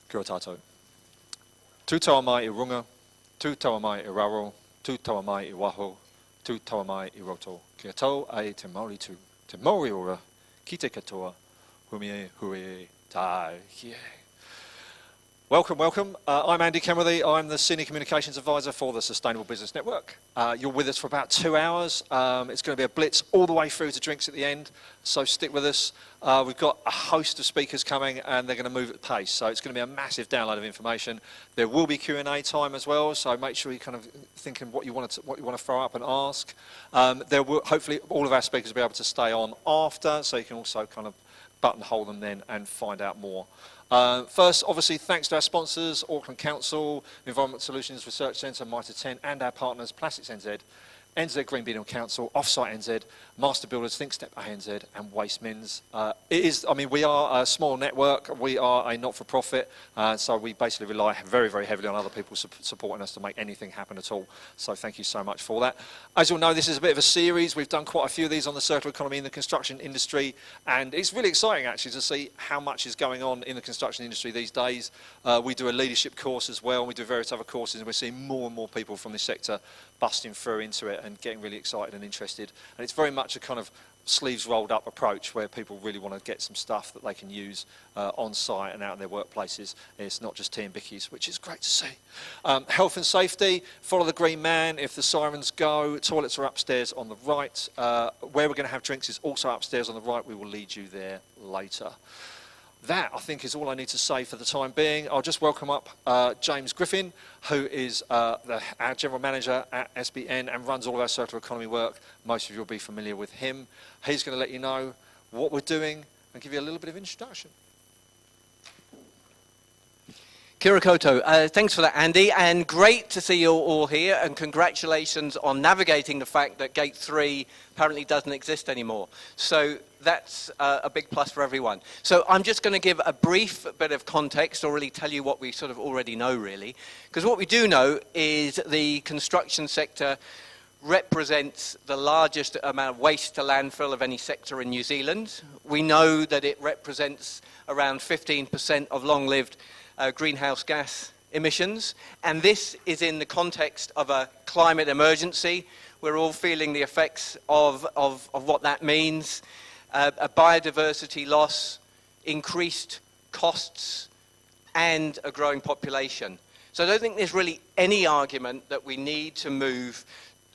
Kia ora tātou. Tū taua mai I runga, tū taua mai I raro, tū taua mai I waho, tū taua mai I roto. Kia tau ai te Māori tū, te Māori ora, ki te katoa, humie hui tai hie. Welcome, welcome. I'm Andy Kenworthy. I'm the Senior Communications Advisor for the Sustainable Business Network. You're with us for about 2 hours. It's going to be a blitz all the way through to drinks at the end, so stick with us. We've got a host of speakers coming and they're going to move at pace, so it's going to be a massive download of information. There will be Q&A time as well, so make sure you're kind of thinking what you want to throw up and ask. There will, hopefully all of our speakers will be able to stay on after, so you can also kind of buttonhole them then and find out more. First, obviously, thanks to our sponsors, Auckland Council, Environment Solutions Research Centre, Mitre 10, and our partners, Plastics NZ, NZ Green Building Council, Offsite NZ, Master Builders, ThinkStep ANZ, and Waste Mins. We are a small network. We are a not-for-profit, so we basically rely very, very heavily on other people supporting us to make anything happen at all. So thank you so much for that. As you'll know, this is a bit of a series. We've done quite a few of these on the circular economy in the construction industry, and it's really exciting actually to see how much is going on in the construction industry these days. We do a leadership course as well, and we do various other courses, and we're seeing more and more people from this sector busting through into it and getting really excited and interested. And it's very much a kind of sleeves rolled up approach where people really want to get some stuff that they can use on site and out in their workplaces. It's not just tea and bickies, which is great to see. Health and safety, follow the green man. If the sirens go, toilets are upstairs on the right. Where we're going to have drinks is also upstairs on the right. We will lead you there later. That, I think, is all I need to say for the time being. I'll just welcome up James Griffin, who is our General Manager at SBN and runs all of our circular economy work. Most of you will be familiar with him. He's going to let you know what we're doing and give you a little bit of introduction. Kia ora koutou. Thanks for that, Andy, and great to see you all here, and congratulations on navigating the fact that Gate 3 apparently doesn't exist anymore. So that's a big plus for everyone. So I'm just going to give a brief bit of context, or really tell you what we sort of already know, really. Because what we do know is the construction sector represents the largest amount of waste to landfill of any sector in New Zealand. We know that it represents around 15% of long-lived greenhouse gas emissions, and this is in the context of a climate emergency. We're all feeling the effects of what that means, a biodiversity loss, increased costs, and a growing population. So I don't think there's really any argument that we need to move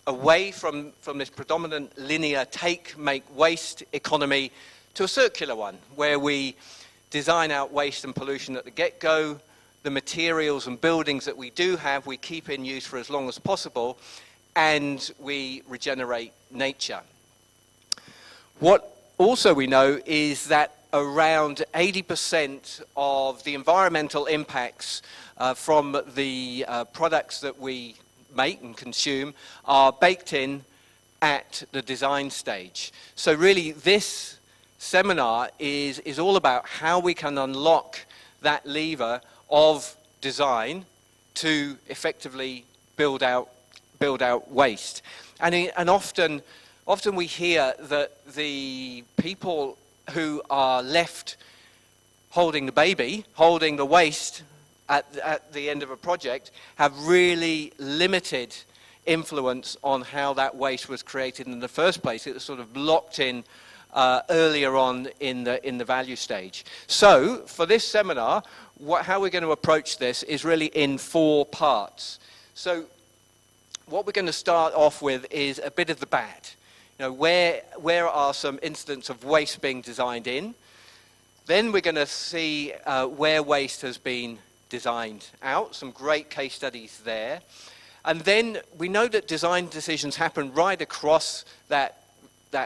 away from this predominant linear take, make, waste economy to a circular one, where we design out waste and pollution at the get-go. The materials and buildings that we do have, we keep in use for as long as possible, and we regenerate nature. What also we know is that around 80% of the environmental impacts from the products that we make and consume are baked in at the design stage. So really this seminar is all about how we can unlock that lever of design to effectively build out waste. And often we hear that the people who are left holding the baby, holding the waste at the end of a project, have really limited influence on how that waste was created in the first place. It was sort of locked in earlier on in the value stage. So for this seminar, how we're going to approach this is really in 4 parts. So what we're going to start off with is a bit of the bad. You know, where are some incidents of waste being designed in? Then we're going to see where waste has been designed out, some great case studies there. And then we know that design decisions happen right across that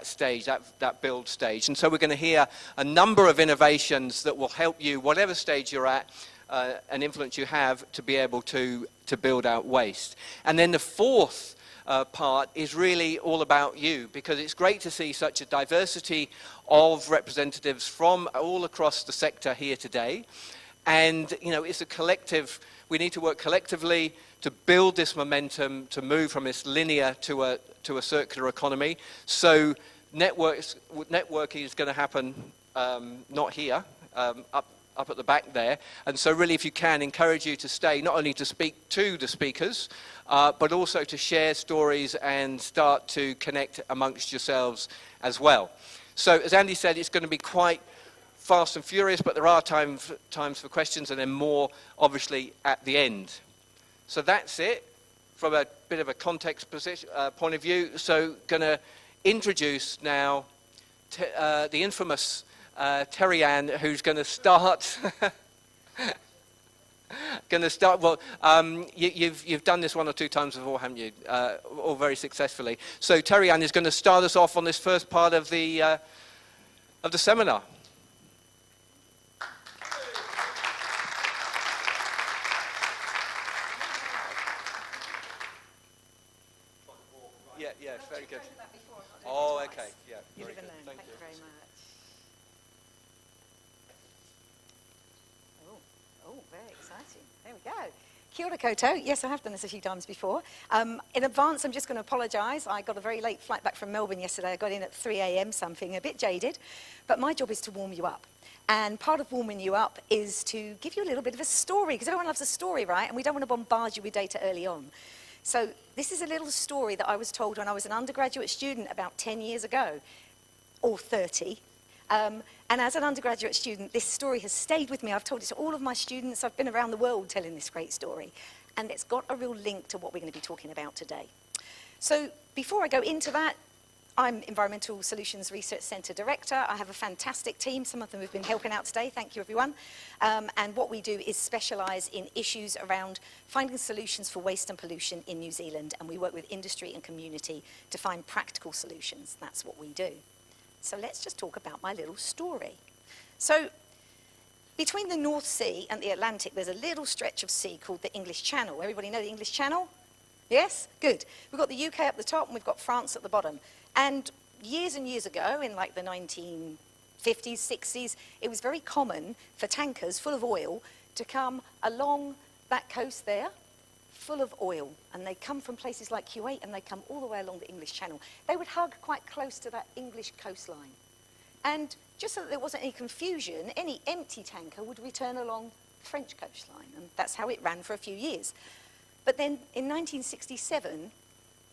stage, that build stage. And so we're going to hear a number of innovations that will help you, whatever stage you're at, and influence you have, to be able to build out waste. And then the 4th part is really all about you, because it's great to see such a diversity of representatives from all across the sector here today. And, you know, it's a collective, we need to work collectively to build this momentum, to move from this linear to a circular economy. So networking is going to happen not here, up at the back there. And so really, if you can, encourage you to stay, not only to speak to the speakers, but also to share stories and start to connect amongst yourselves as well. So as Andy said, it's going to be quite fast and furious, but there are times for questions, and then more, obviously, at the end. So that's it from a bit of a context point of view. So going to introduce now the infamous Terry Ann, who's going to start. Well, you've done this one or two times before, haven't you? All very successfully. So Terry Ann is going to start us off on this first part of the seminar. Yeah, very good. Oh, okay, yeah, very good. Thank you very much. Oh, very exciting. There we go. Kia ora koutou. Yes, I have done this a few times before. In advance, I'm just going to apologise. I got a very late flight back from Melbourne yesterday. I got in at 3 a.m. something, a bit jaded. But my job is to warm you up. And part of warming you up is to give you a little bit of a story, because everyone loves a story, right? And we don't want to bombard you with data early on. So this is a little story that I was told when I was an undergraduate student about 10 years ago, or 30. And as an undergraduate student, this story has stayed with me. I've told it to all of my students. I've been around the world telling this great story. And it's got a real link to what we're going to be talking about today. So before I go into that, I'm Environmental Solutions Research Centre Director. I have a fantastic team. Some of them have been helping out today. Thank you, everyone. And what we do is specialise in issues around finding solutions for waste and pollution in New Zealand. And we work with industry and community to find practical solutions. That's what we do. So let's just talk about my little story. So between the North Sea and the Atlantic, there's a little stretch of sea called the English Channel. Everybody know the English Channel? Yes? Good. We've got the UK up the top and we've got France at the bottom. And years and years ago, in like the 1950s, 60s, it was very common for tankers full of oil to come along that coast there, full of oil. And they come from places like Kuwait and they come all the way along the English Channel. They would hug quite close to that English coastline. And just so that there wasn't any confusion, any empty tanker would return along the French coastline. And that's how it ran for a few years. But then in 1967,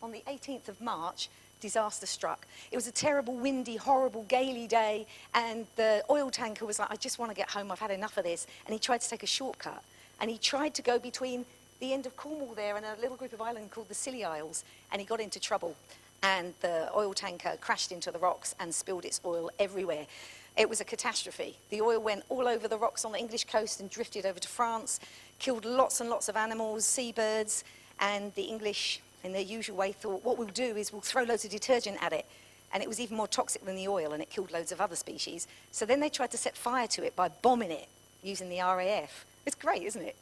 on the 18th of March, disaster struck. It was a terrible, windy, horrible, gaily day, and the oil tanker was like, I just want to get home, I've had enough of this. And he tried to take a shortcut. And he tried to go between the end of Cornwall there and a little group of islands called the Scilly Isles, and he got into trouble. And the oil tanker crashed into the rocks and spilled its oil everywhere. It was a catastrophe. The oil went all over the rocks on the English coast and drifted over to France, killed lots and lots of animals, seabirds, and the English, in their usual way, thought, what we'll do is we'll throw loads of detergent at it. And it was even more toxic than the oil, and it killed loads of other species. So then they tried to set fire to it by bombing it using the RAF. It's great, isn't it?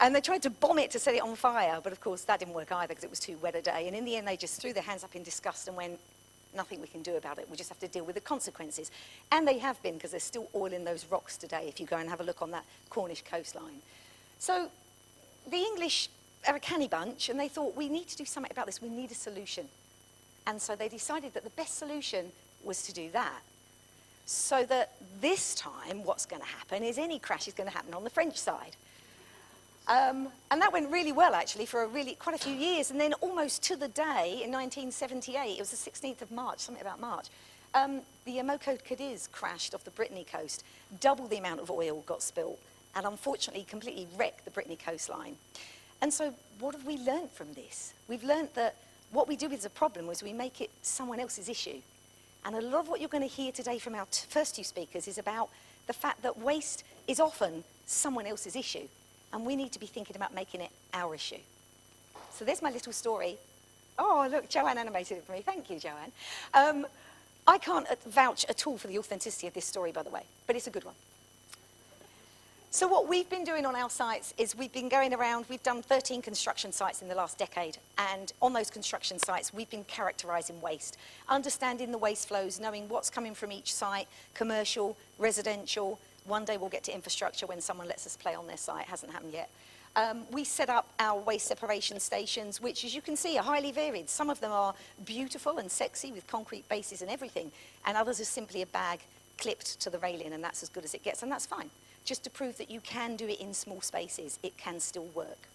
And they tried to bomb it to set it on fire, but of course that didn't work either because it was too wet a day. And in the end, they just threw their hands up in disgust and went, nothing we can do about it. We just have to deal with the consequences. And they have been, because there's still oil in those rocks today if you go and have a look on that Cornish coastline. So the English are a canny bunch, and they thought, we need to do something about this. We need a solution. And so they decided that the best solution was to do that. So that this time, what's going to happen is any crash is going to happen on the French side. And that went really well, actually, for quite a few years. And then almost to the day, in 1978, it was the 16th of March, something about March, the Emoco Cadiz crashed off the Brittany coast. Double the amount of oil got spilt, and unfortunately completely wrecked the Brittany coastline. And so what have we learned from this? We've learned that what we do with the problem is we make it someone else's issue. And a lot of what you're going to hear today from our first two speakers is about the fact that waste is often someone else's issue. And we need to be thinking about making it our issue. So there's my little story. Oh, look, Joanne animated it for me. Thank you, Joanne. I can't vouch at all for the authenticity of this story, by the way, but it's a good one. So what we've been doing on our sites is we've been going around, we've done 13 construction sites in the last decade, and on those construction sites we've been characterising waste, understanding the waste flows, knowing what's coming from each site, commercial, residential. One day we'll get to infrastructure when someone lets us play on their site. It hasn't happened yet. We set up our waste separation stations, which, as you can see, are highly varied. Some of them are beautiful and sexy with concrete bases and everything, and others are simply a bag clipped to the railing, and that's as good as it gets, and that's fine. just to prove that you can do it in small spaces. It can still work.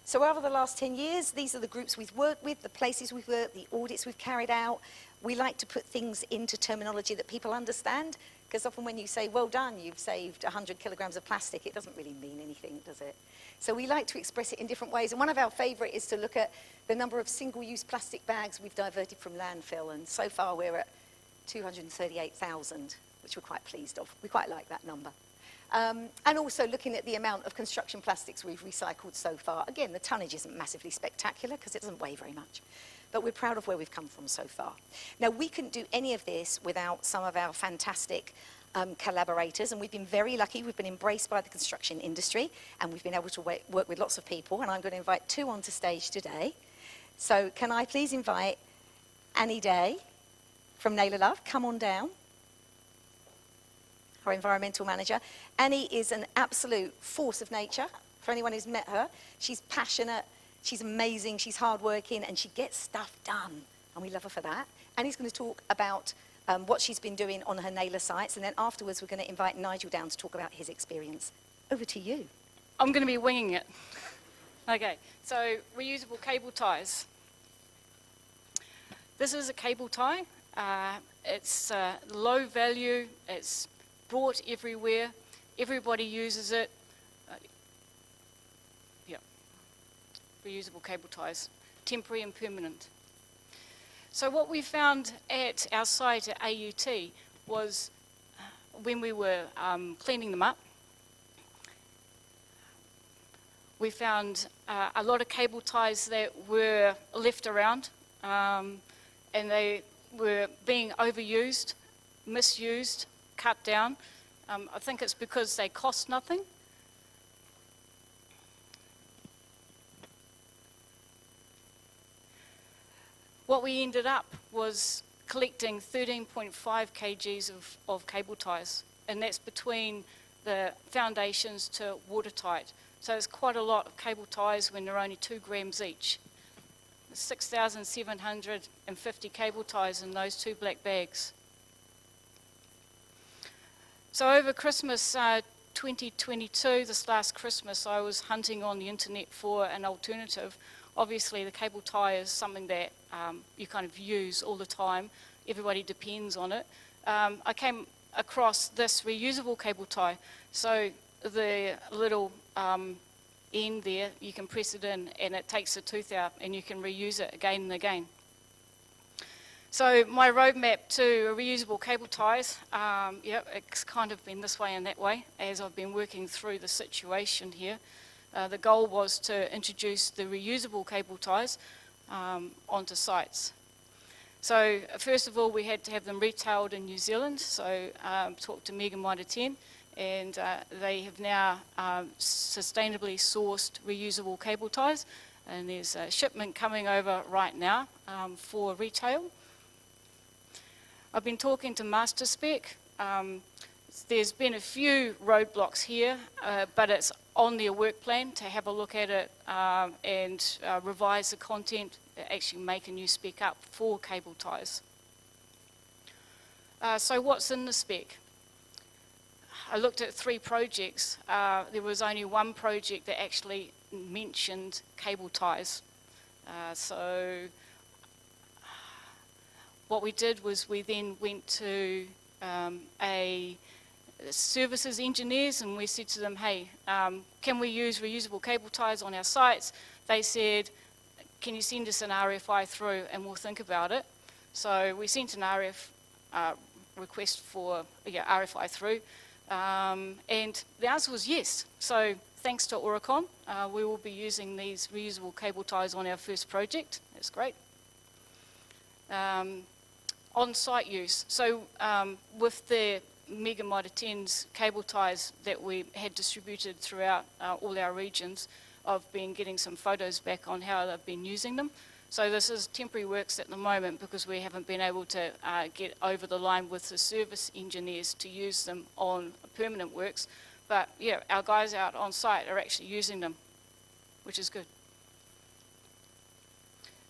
So over the last 10 years, these are the groups we've worked with, the places we've worked, the audits we've carried out. We like to put things into terminology that people understand, because often when you say, well done, you've saved 100 kilograms of plastic, it doesn't really mean anything, does it? So we like to express it in different ways. And one of our favourite is to look at the number of single-use plastic bags we've diverted from landfill. And so far we're at 238,000, which we're quite pleased of. We quite like that number. And also looking at the amount of construction plastics we've recycled so far. Again, the tonnage isn't massively spectacular because it doesn't weigh very much. But we're proud of where we've come from so far. Now, we couldn't do any of this without some of our fantastic collaborators, and we've been very lucky. We've been embraced by the construction industry, and we've been able to work with lots of people, and I'm going to invite two onto stage today. So can I please invite Annie Day from Naylor Love, come on down. Our environmental manager. Annie is an absolute force of nature. For anyone who's met her, she's passionate, she's amazing, she's hardworking, and she gets stuff done. And we love her for that. Annie's going to talk about what she's been doing on her Naylor sites, and then afterwards we're going to invite Nigel down to talk about his experience. Over to you. I'm going to be winging it. Okay, so reusable cable ties. This is a cable tie. It's low value. It's brought everywhere. Everybody uses it. Yeah, reusable cable ties, temporary and permanent. So what we found at our site at AUT was when we were cleaning them up, we found a lot of cable ties that were left around, and they were being overused, misused, cut down. I think it's because they cost nothing. What we ended up was collecting 13.5 kgs of cable ties, and that's between the foundations to watertight. So it's quite a lot of cable ties when they're only 2 grams each. 6,750 cable ties in those 2 black bags. So over Christmas 2022, this last Christmas, I was hunting on the internet for an alternative. Obviously, the cable tie is something that you kind of use all the time. Everybody depends on it. I came across this reusable cable tie. So the little end there, you can press it in and it takes the tooth out and you can reuse it again and again. So my roadmap to reusable cable ties, it's kind of been this way and that way as I've been working through the situation here. The goal was to introduce the reusable cable ties onto sites. So first of all, we had to have them retailed in New Zealand. So talked to Mega Mitre 10, and they have now sustainably sourced reusable cable ties. And there's a shipment coming over right now for retail. I've been talking to Master Spec. There's been a few roadblocks here, but it's on their work plan to have a look at it and revise the content, actually make a new spec up for cable ties. So what's in the spec? I looked at 3 projects. There was only 1 project that actually mentioned cable ties. So what we did was we then went to a services engineers and we said to them, hey, can we use reusable cable ties on our sites? They said, can you send us an RFI through and we'll think about it. So we sent an RF request for RFI through, and the answer was yes. So thanks to Oricon, we will be using these reusable cable ties on our first project. That's great. On-site use. So with the Mega Mitre 10's cable ties that we had distributed throughout all our regions, I've been getting some photos back on how they've been using them. So this is temporary works at the moment because we haven't been able to get over the line with the service engineers to use them on permanent works. But yeah, our guys out on site are actually using them, which is good.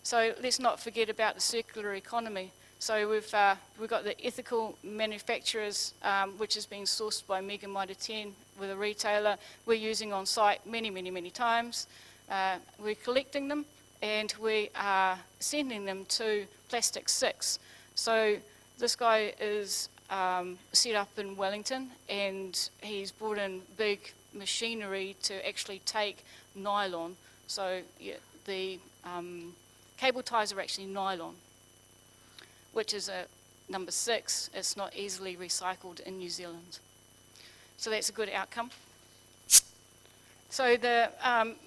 So let's not forget about the circular economy. So we've got the ethical manufacturers, which is being sourced by Mega Mitre 10 with a retailer we're using on site many times. We're collecting them and we are sending them to Plastic 6. So this guy is set up in Wellington and he's brought in big machinery to actually take nylon. So yeah, the cable ties are actually nylon, which is a number 6. It's not easily recycled in New Zealand. So that's a good outcome. So the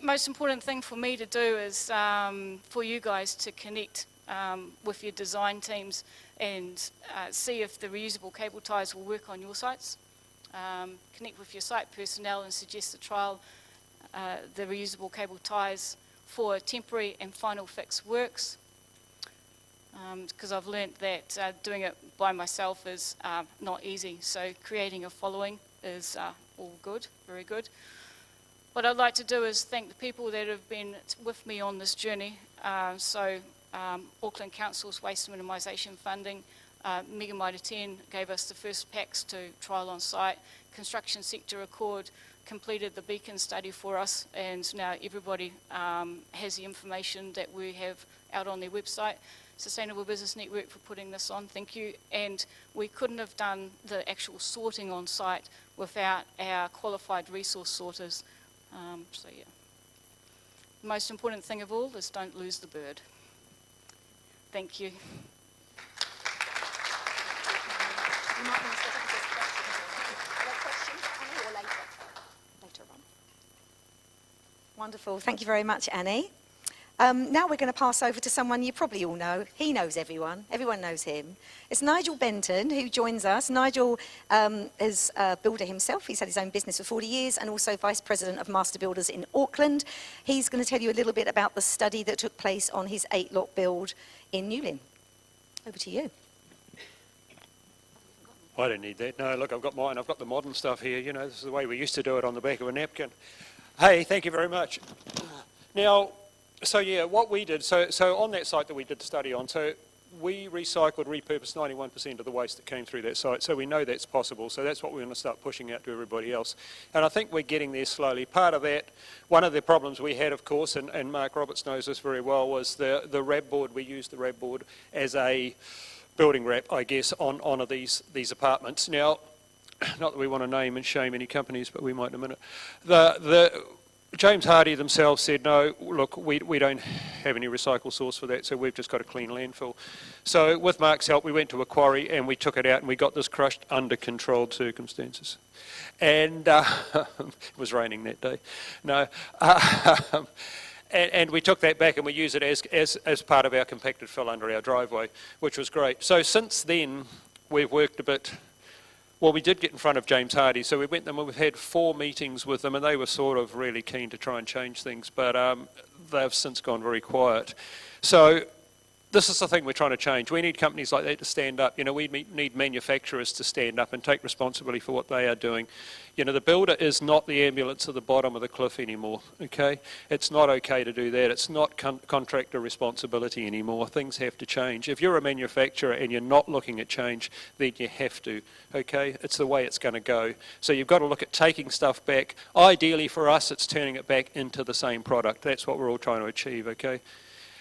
most important thing for me to do is for you guys to connect with your design teams and see if the reusable cable ties will work on your sites. Connect with your site personnel and suggest a trial the reusable cable ties for temporary and final fix works. Because I've learnt that doing it by myself is not easy. So creating a following is all good, very good. What I'd like to do is thank the people that have been with me on this journey. Auckland Council's Waste Minimisation Funding, Mega Mitre 10 gave us the first packs to trial on site. Construction Sector Accord completed the beacon study for us, and now everybody has the information that we have out on their website. Sustainable Business Network for putting this on, thank you. And we couldn't have done the actual sorting on site without our qualified resource sorters. So yeah, the most important thing of all is don't lose the bird. Thank you. You might want to set up this question. Are there questions, Annie, or later? Later on. Wonderful. Thank you very much, Annie. Now we're going to pass over to someone you probably all know. He knows everyone. Everyone knows him. It's Nigel Benton who joins us. Nigel is a builder himself. He's had his own business for 40 years and also Vice President of Master Builders in Auckland. He's going to tell you a little bit about the study that took place on his 8-lot build in Newlyn. Over to you. I don't need that. No, look, I've got mine. I've got the modern stuff here. You know, this is the way we used to do it on the back of a napkin. Hey, thank you very much. Now, so yeah, what we did, so on that site that we did the study on, so we recycled, repurposed 91% of the waste that came through that site, so we know that's possible, so that's what we're going to start pushing out to everybody else. And I think we're getting there slowly. Part of that, one of the problems we had, of course, and Mark Roberts knows this very well, was the RAB board. We used the RAB board as a building wrap, I guess, on these apartments. Now, not that we want to name and shame any companies, but we might in a minute. James Hardy themselves said, no, look, we don't have any recycle source for that, so we've just got a clean landfill. So with Mark's help, we went to a quarry and we took it out and we got this crushed under controlled circumstances. And it was raining that day. No. And we took that back and we use it as part of our compacted fill under our driveway, which was great. So since then, we've worked a bit. Well, we did get in front of James Hardy, so we went them and we've had 4 meetings with them, and they were sort of really keen to try and change things, but they've since gone very quiet. So this is the thing we're trying to change. We need companies like that to stand up. You know, we need manufacturers to stand up and take responsibility for what they are doing. You know, the builder is not the ambulance at the bottom of the cliff anymore, okay? It's not okay to do that. It's not contractor responsibility anymore. Things have to change. If you're a manufacturer and you're not looking at change, then you have to, okay? It's the way it's going to go. So you've got to look at taking stuff back. Ideally for us, it's turning it back into the same product. That's what we're all trying to achieve, okay?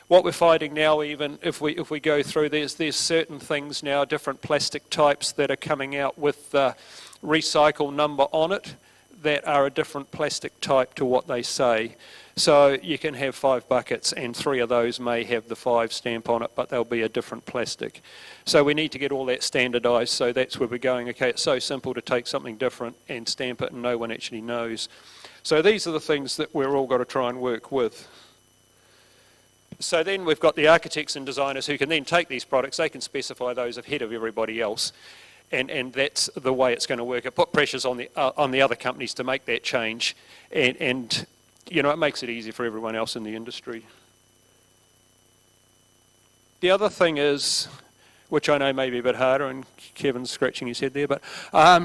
What we're finding now, even if we go through, there's certain things now, different plastic types that are coming out with the recycle number on it that are a different plastic type to what they say. So you can have 5 buckets and 3 of those may have the 5 stamp on it, but they'll be a different plastic. So we need to get all that standardised, so that's where we're going. Okay, it's so simple to take something different and stamp it and no one actually knows. So these are the things that we're all got to try and work with. So then we've got the architects and designers who can then take these products, they can specify those ahead of everybody else, and that's the way it's going to work. It put pressures on the other companies to make that change, and you know, it makes it easy for everyone else in the industry. The other thing is, which I know may be a bit harder, and Kevin's scratching his head there, but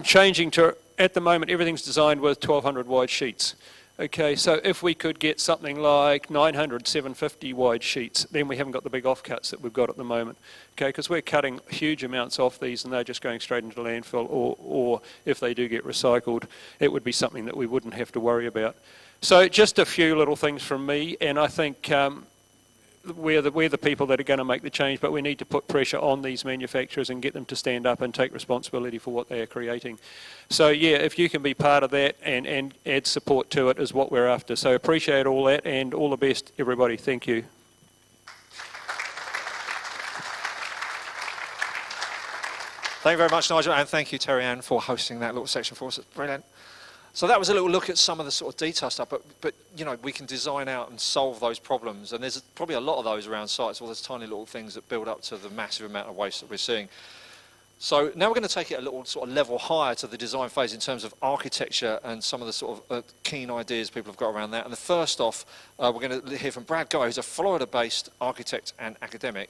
changing to, at the moment, everything's designed with 1200 wide sheets. Okay, so if we could get something like 900, 750 wide sheets, then we haven't got the big offcuts that we've got at the moment. Okay, because we're cutting huge amounts off these and they're just going straight into landfill, or if they do get recycled, it would be something that we wouldn't have to worry about. So just a few little things from me, and I think we're the people that are going to make the change, but we need to put pressure on these manufacturers and get them to stand up and take responsibility for what they are creating. So yeah, if you can be part of that and add support to it is what we're after. So appreciate all that, and all the best, everybody. Thank you. Thank you very much, Nigel, and thank you, Terry Ann, for hosting that little section for us. It's brilliant. So that was a little look at some of the sort of detail stuff, but you know, we can design out and solve those problems, and there's probably a lot of those around sites, all those tiny little things that build up to the massive amount of waste that we're seeing. So now we're going to take it a little sort of level higher to the design phase in terms of architecture and some of the sort of keen ideas people have got around that. And the first off, we're going to hear from Brad Guy, who's a Florida-based architect and academic,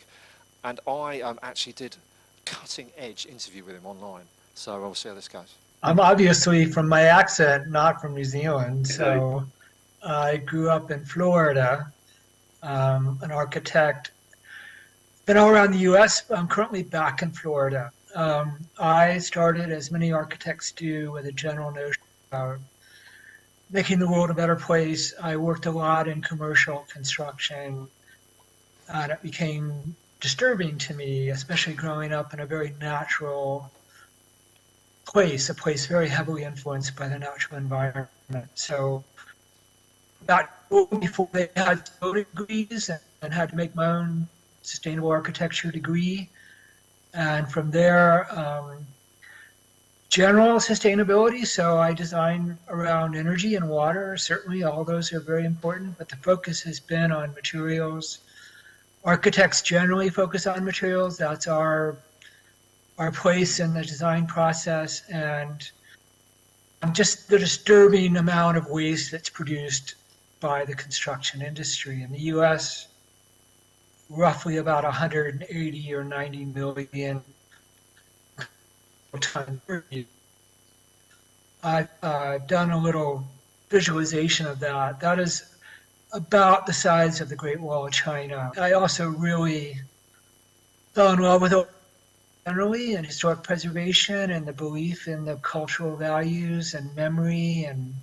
and I actually did a cutting-edge interview with him online. So we'll see how this goes. I'm obviously, from my accent, not from New Zealand, so I grew up in Florida, an architect. Been all around the U.S., I'm currently back in Florida. I started, as many architects do, with a general notion about making the world a better place. I worked a lot in commercial construction, and it became disturbing to me, especially growing up in a very natural place, a place very heavily influenced by the natural environment. So back before they had degrees and had to make my own sustainable architecture degree. And from there, general sustainability. So I design around energy and water. Certainly all those are very important, but the focus has been on materials. Architects generally focus on materials. That's our place in the design process, and just the disturbing amount of waste that's produced by the construction industry. In the U.S., roughly about 180 or 90 million tons per year. I've done a little visualization of that. That is about the size of the Great Wall of China. I also really fell in love with it generally, and historic preservation and the belief in the cultural values and memory, and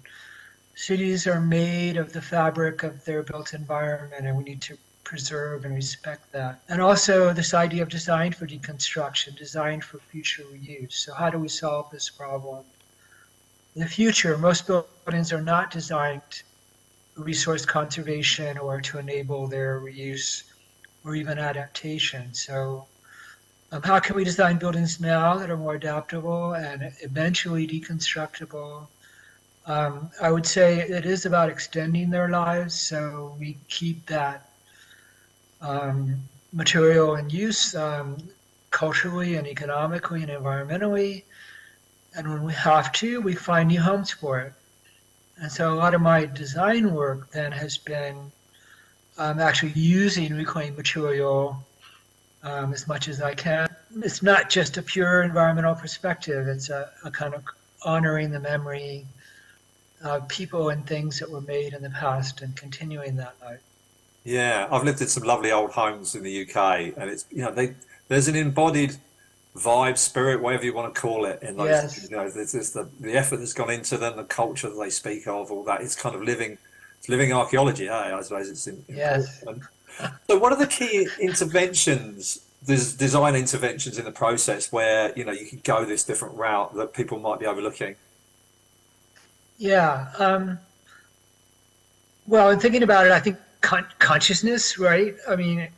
cities are made of the fabric of their built environment, and we need to preserve and respect that. And also this idea of design for deconstruction, design for future reuse. So how do we solve this problem? In the future, most buildings are not designed for resource conservation or to enable their reuse or even adaptation. So how can we design buildings now that are more adaptable and eventually deconstructible? I would say it is about extending their lives, so we keep that material in use culturally and economically and environmentally. And when we have to, we find new homes for it. And so a lot of my design work then has been actually using reclaimed material as much as I can. It's not just a pure environmental perspective, it's a kind of honoring the memory of people and things that were made in the past and continuing that life. Yeah, I've lived in some lovely old homes in the UK, and it's, you know, there's an embodied vibe, spirit, whatever you want to call it, in those, Yes. you know, there's the effort that's gone into them, the culture that they speak of, all that. It's kind of living archaeology, I suppose it's Yes. important. So what are the key interventions, there's design interventions in the process where, you know, you could go this different route that people might be overlooking? Yeah. Well, in thinking about it, I think consciousness, right? I mean,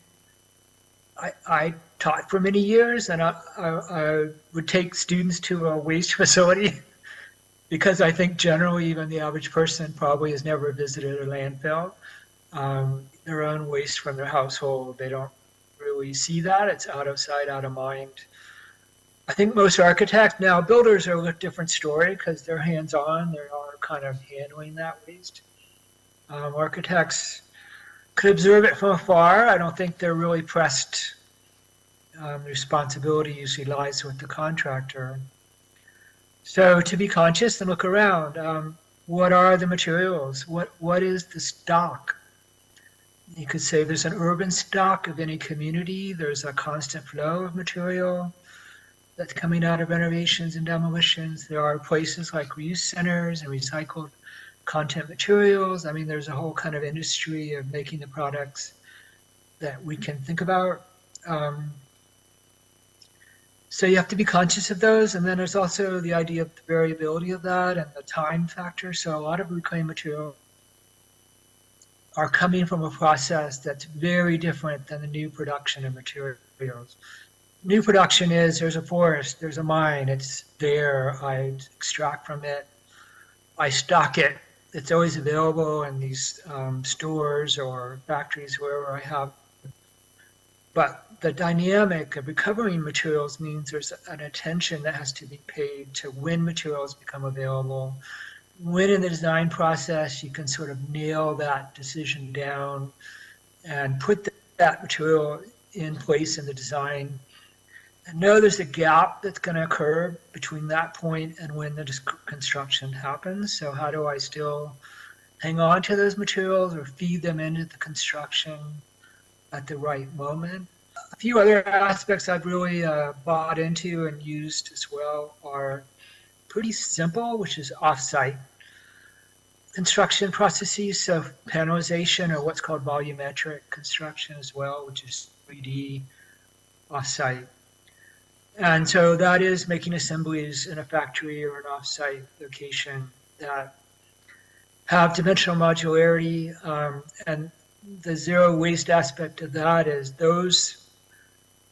I taught for many years, and I would take students to a waste facility because I think generally even the average person probably has never visited a landfill. Their own waste from their household, they don't really see that. It's out of sight, out of mind. I think most architects, now builders are a different story because they're hands-on, they are kind of handling that waste. Architects could observe it from afar. I don't think they're really pressed. Responsibility usually lies with the contractor. So to be conscious and look around. what are the materials? What is the stock? You could say there's an urban stock of any community. There's a constant flow of material that's coming out of renovations and demolitions. There are places like reuse centers and recycled content materials. I mean, there's a whole kind of industry of making the products that we can think about. So you have to be conscious of those. And then there's also the idea of the variability of that and the time factor. So a lot of reclaimed material are coming from a process that's very different than the new production of materials. New production is, there's a forest, there's a mine, it's there, I extract from it, I stock it, it's always available in these stores or factories, wherever I have. But the dynamic of recovering materials means there's an attention that has to be paid to when materials become available, when in the design process you can sort of nail that decision down and put that material in place in the design. And know there's a gap that's going to occur between that point and when the construction happens. So how do I still hang on to those materials or feed them into the construction at the right moment? A few other aspects I've really bought into and used as well are pretty simple, which is off-site construction processes. So panelization, or what's called volumetric construction as well, which is 3D off-site. And so that is making assemblies in a factory or an off-site location that have dimensional modularity. And the zero waste aspect of that is those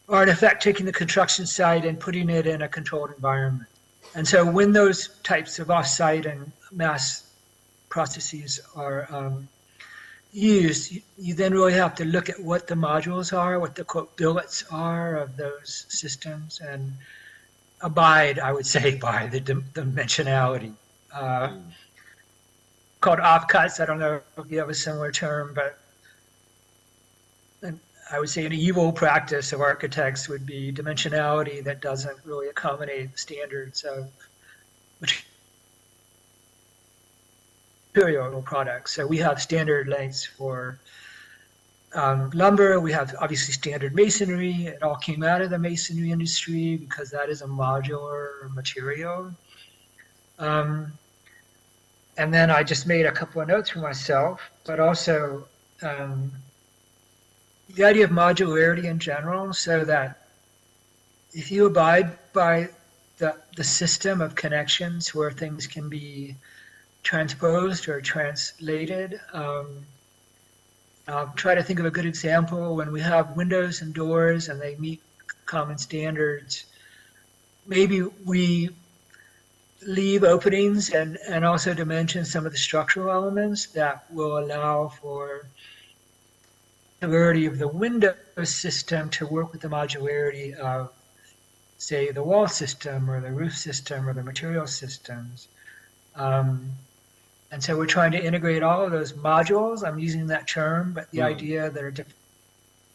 are in effect taking the construction site and putting it in a controlled environment. And so when those types of off-site and mass processes are used, you then really have to look at what the modules are, what the quote billets are of those systems, and abide, I would say, by the dimensionality. Called offcuts. I don't know if you have a similar term, but I would say an evil practice of architects would be dimensionality that doesn't really accommodate the standards of material products. So we have standard lengths for lumber. We have obviously standard masonry. It all came out of the masonry industry because that is a modular material. And then I just made a couple of notes for myself, but also the idea of modularity in general, so that if you abide by the system of connections where things can be transposed or translated. I'll try to think of a good example. When we have windows and doors and they meet common standards, maybe we leave openings and also dimension some of the structural elements that will allow for the modularity of the window system to work with the modularity of, say, the wall system or the roof system or the material systems. And so we're trying to integrate all of those modules. I'm using that term, but the idea that are different,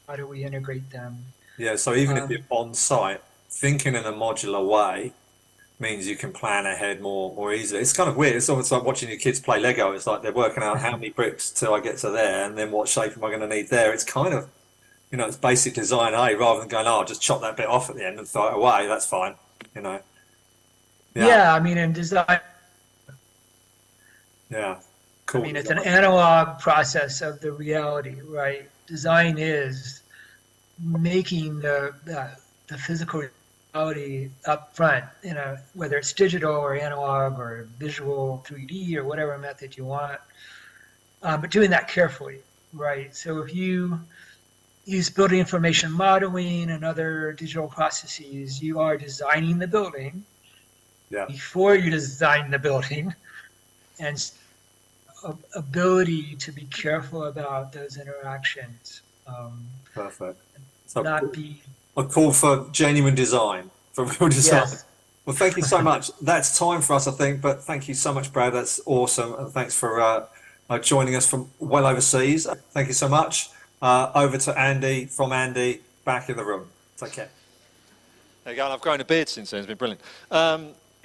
how do we integrate them? Yeah, so even if you're on site, thinking in a modular way means you can plan ahead more easily. It's kind of weird. It's almost like watching your kids play Lego. It's like they're working out how many bricks till I get to there, and then what shape am I going to need there. It's kind of, it's basic design A, rather than going, oh, just chop that bit off at the end and throw it away. That's fine, Yeah, I mean, in design, yeah, cool. I mean, it's an analog process of the reality, right? Design is making the physical reality up front, whether it's digital or analog or visual 3D or whatever method you want, but doing that carefully, right? So if you use building information modeling and other digital processes, you are designing the building before you design the building, and ability to be careful about those interactions. Perfect. So not be a call for genuine design, for real design. Yes. Well, thank you so much. That's time for us, I think, but thank you so much, Brad. That's awesome. And thanks for joining us from well overseas. Thank you so much. Over to Andy, from Andy, back in the room. Take care. There you go. And I've grown a beard since then. It's been brilliant.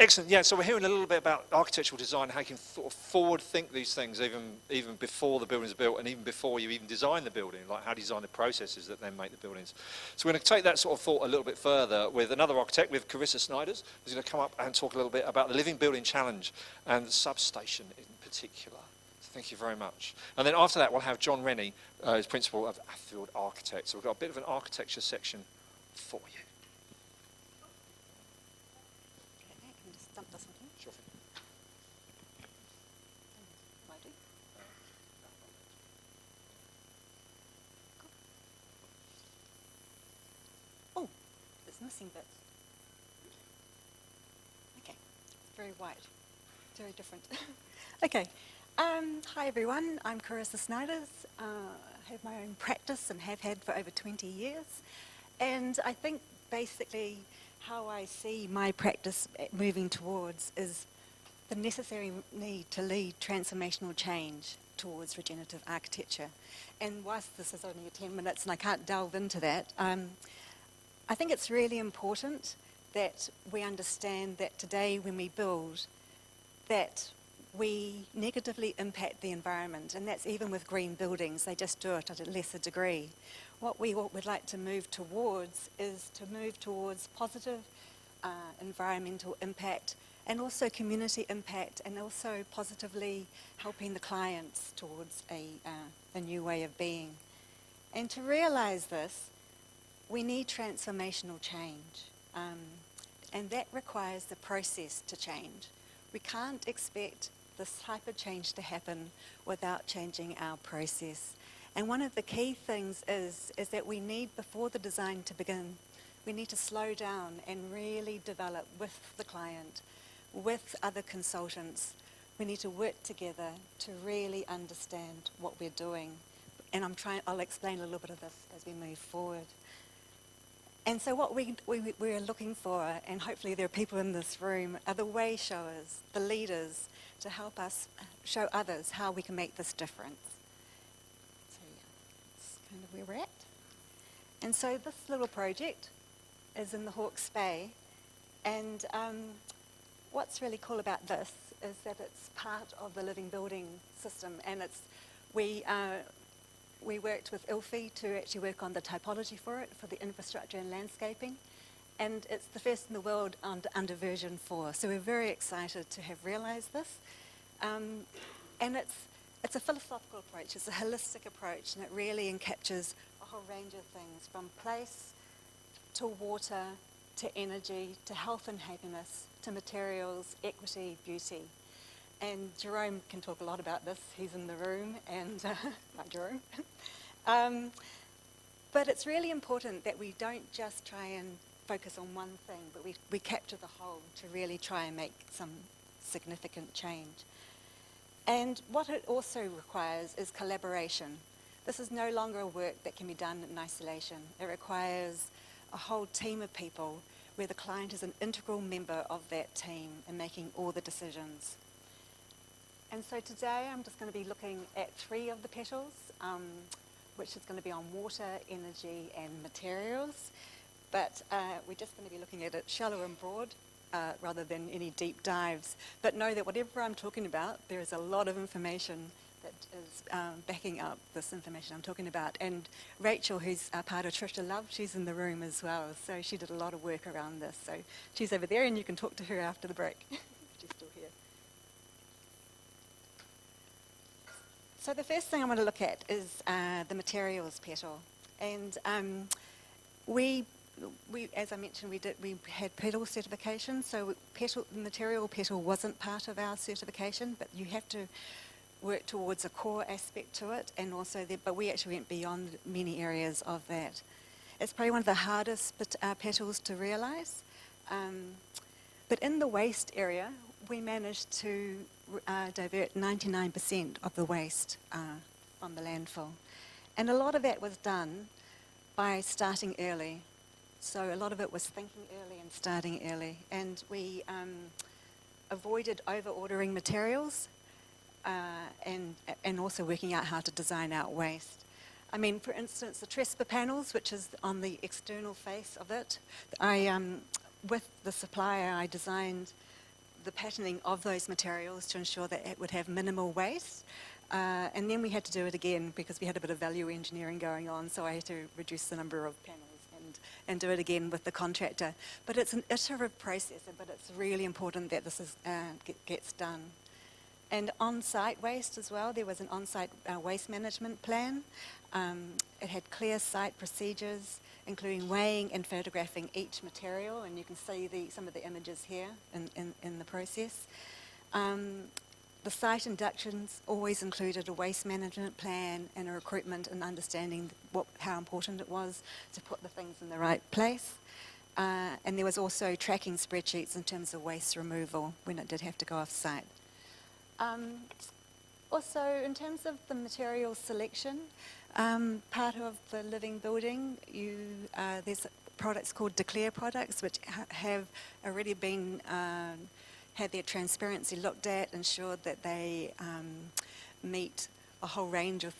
Excellent. Yeah, so we're hearing a little bit about architectural design, how you can sort of forward think these things even before the building's built and even before you even design the building, like how to design the processes that then make the buildings. So we're going to take that sort of thought a little bit further with another architect, with Charissa Snijders, who's going to come up and talk a little bit about the Living Building Challenge and the substation in particular. So thank you very much. And then after that, we'll have John Rennie, who's principal of Athfield Architects. So we've got a bit of an architecture section for you. Dump this one here. Sure thing. Will I do? Cool. Oh, it's missing bits. Okay, it's very white, very different. Okay, hi everyone, I'm Charissa Snijders. I have my own practice and have had for over 20 years. And I think basically how I see my practice moving towards is the necessary need to lead transformational change towards regenerative architecture. And whilst this is only 10 minutes and I can't delve into that, I think it's really important that we understand that today when we build, that we negatively impact the environment, and that's even with green buildings, they just do it at a lesser degree. What we would like to move towards is to move towards positive environmental impact and also community impact, and also positively helping the clients towards a new way of being. And to realise this, we need transformational change, and that requires the process to change. We can't expect this type of change to happen without changing our process. And one of the key things is that we need, before the design to begin, we need to slow down and really develop with the client, with other consultants. We need to work together to really understand what we're doing. And I'll explain a little bit of this as we move forward. And so what we're looking for, and hopefully there are people in this room, are the way showers, the leaders, to help us show others how we can make this difference. So yeah, that's kind of where we're at. And so this little project is in the Hawke's Bay, and what's really cool about this is that it's part of the living building system, and we worked with ILFI to actually work on the typology for it, for the infrastructure and landscaping. And it's the first in the world under version 4. So we're very excited to have realised this. And it's a philosophical approach, it's a holistic approach, and it really encaptures a whole range of things, from place to water, to energy, to health and happiness, to materials, equity, beauty. And Jerome can talk a lot about this. He's in the room, and hi Jerome. But it's really important that we don't just try and focus on one thing, but we capture the whole to really try and make some significant change. And what it also requires is collaboration. This is no longer a work that can be done in isolation. It requires a whole team of people where the client is an integral member of that team and making all the decisions. And so today I'm just going to be looking at 3 of the petals, which is going to be on water, energy and materials. But we're just going to be looking at it shallow and broad rather than any deep dives. But know that whatever I'm talking about, there is a lot of information that is backing up this information I'm talking about. And Rachel, who's part of Trisha Love, she's in the room as well. So she did a lot of work around this. So she's over there, and you can talk to her after the break. She's still here. So the first thing I want to look at is the materials petal. And we, as I mentioned, we had petal certification. So material petal wasn't part of our certification, but you have to work towards a core aspect to it, and also but we actually went beyond many areas of that. It's probably one of the hardest petals to realise. But in the waste area, we managed to divert 99% of the waste from the landfill. And a lot of that was done by starting early. So a lot of it was thinking early and starting early. And we avoided over-ordering materials and also working out how to design out waste. I mean, for instance, the Trespa panels, which is on the external face of it, with the supplier, I designed the patterning of those materials to ensure that it would have minimal waste. And then we had to do it again because we had a bit of value engineering going on, so I had to reduce the number of panels and do it again with the contractor. But it's an iterative process, but it's really important that this gets done. And on-site waste as well, there was an on-site waste management plan. It had clear site procedures, including weighing and photographing each material, and you can see some of the images here in the process. The site inductions always included a waste management plan and a recruitment and understanding how important it was to put the things in the right place. And there was also tracking spreadsheets in terms of waste removal when it did have to go off-site. Also, in terms of the material selection, part of the living building, there's products called Declare products, which have already been had their transparency looked at, ensured that they meet a whole range of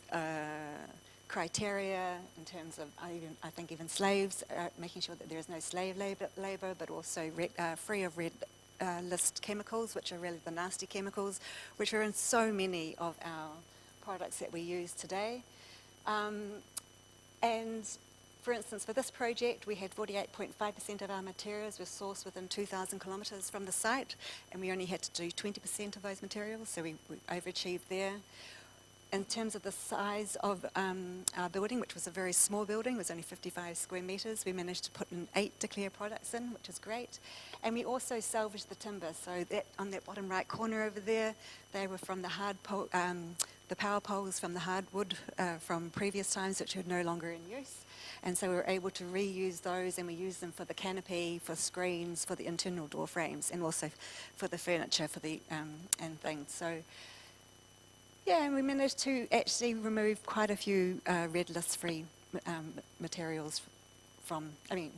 criteria in terms of, I think even slaves, making sure that there is no slave labour, but also free of red list chemicals, which are really the nasty chemicals, which are in so many of our products that we use today. And for instance, for this project, we had 48.5% of our materials were sourced within 2,000 kilometres from the site, and we only had to do 20% of those materials, so we overachieved there. In terms of the size of our building, which was a very small building, it was only 55 square metres, we managed to put in 8 Declare products in, which is great. And we also salvaged the timber, so that on that bottom right corner over there, they were from the the power poles from the hardwood from previous times, which are no longer in use. And so we were able to reuse those, and we used them for the canopy, for screens, for the internal door frames, and also for the furniture for the and things. So yeah, and we managed to actually remove quite a few red list-free materials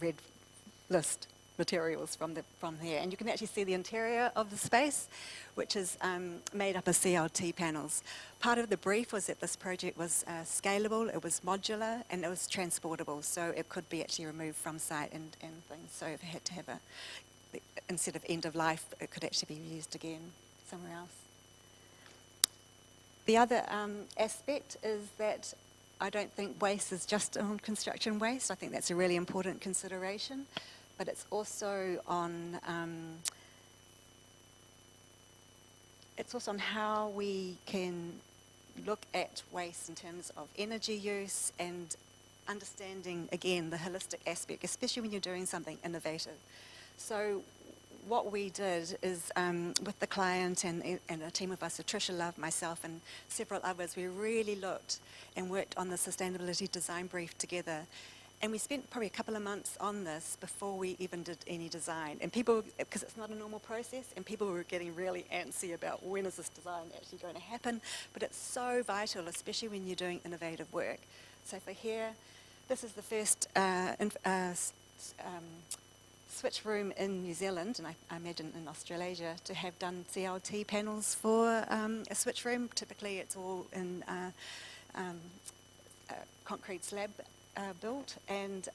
red list materials from here. And you can actually see the interior of the space, which is made up of CLT panels. Part of the brief was that this project was scalable, it was modular, and it was transportable, so it could be actually removed from site and things. So if it had to have instead of end of life, it could actually be used again somewhere else. The other aspect is that I don't think waste is just on construction waste. I think that's a really important consideration, but it's also on how we can look at waste in terms of energy use and understanding, again, the holistic aspect, especially when you're doing something innovative. So what we did is, with the client and a team of us, so Tricia Love, myself, and several others, we really looked and worked on the sustainability design brief together. And we spent probably a couple of months on this before we even did any design. And people, because it's not a normal process, and people were getting really antsy about when is this design actually going to happen. But it's so vital, especially when you're doing innovative work. So for here, this is the first switch room in New Zealand, and I imagine in Australasia, to have done CLT panels for a switch room. Typically it's all in concrete slab built, and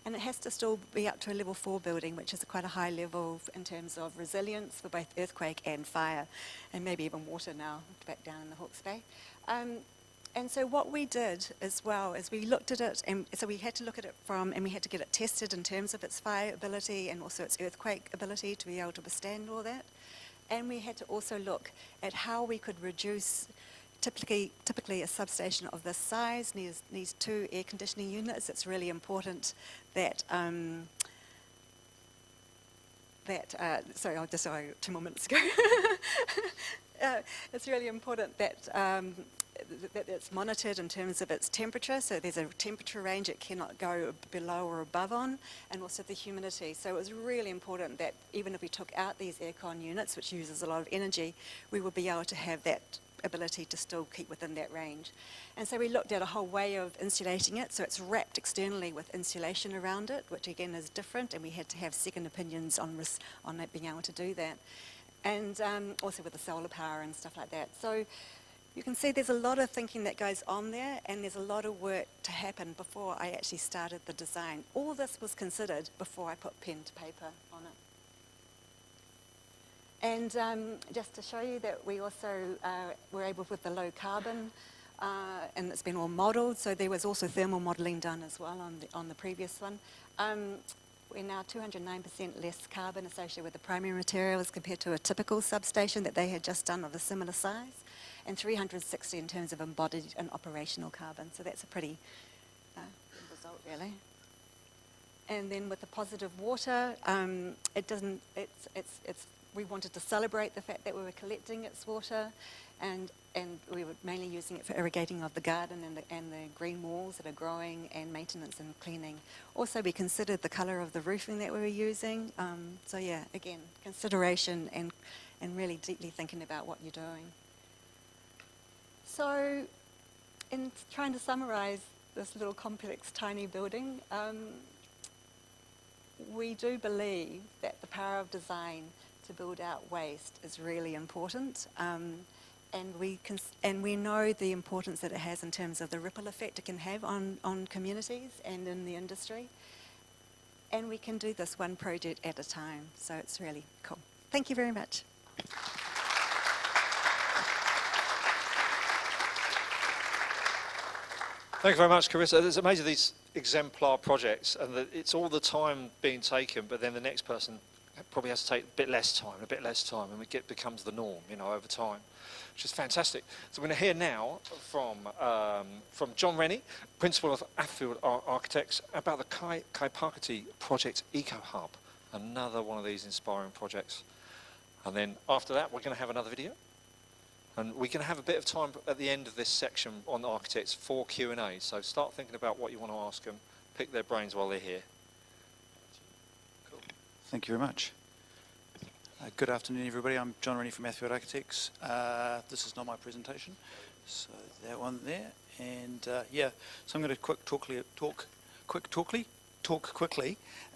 it has to still be up to a level 4 building, which is quite a high level in terms of resilience for both earthquake and fire, and maybe even water now back down in the Hawke's Bay. And so what we did as well is we looked at it, and so we had to look at it and we had to get it tested in terms of its fire ability and also its earthquake ability to be able to withstand all that. And we had to also look at how we could reduce, typically a substation of this size needs 2 air conditioning units. It's really important that, sorry, 2 more minutes ago. It's really important that that it's monitored in terms of its temperature, so there's a temperature range it cannot go below or above on, and also the humidity. So it was really important that even if we took out these aircon units, which uses a lot of energy, we would be able to have that ability to still keep within that range. And so we looked at a whole way of insulating it, so it's wrapped externally with insulation around it, which again is different, and we had to have second opinions on it being able to do that. And also with the solar power and stuff like that. So you can see there's a lot of thinking that goes on there, and there's a lot of work to happen before I actually started the design. All this was considered before I put pen to paper on And just to show you that we also were able with the low carbon, and it's been all modelled, so there was also thermal modelling done as well on the previous one. We're now 209% less carbon associated with the primary materials compared to a typical substation that they had just done of a similar size, and 360 in terms of embodied and operational carbon. So that's a pretty good result, really. And then with the positive water, we wanted to celebrate the fact that we were collecting its water, and we were mainly using it for irrigating of the garden and the green walls that are growing, and maintenance and cleaning. Also, we considered the colour of the roofing that we were using. So yeah, again, consideration and really deeply thinking about what you're doing. So, in trying to summarise this little complex, tiny building, we do believe that the power of design to build out waste is really important, and we know the importance that it has in terms of the ripple effect it can have on communities and in the industry, and we can do this one project at a time, so it's really cool. Thank you very much. Thank you very much, Charissa. It's amazing, these exemplar projects, and that it's all the time being taken, but then the next person probably has to take a bit less time, and it becomes the norm, over time, which is fantastic. So we're going to hear now from John Rennie, Principal of Athfield Architects, about the Kaipakiti Project Eco Hub, another one of these inspiring projects. And then after that, we're going to have another video. And we're going to have a bit of time at the end of this section on architects for Q&A. So start thinking about what you want to ask them. Pick their brains while they're here. Cool. Thank you very much. Good afternoon, everybody. I'm John Rennie from Athfield Architects. This is not my presentation, so that one there. And yeah, so I'm going to talk quickly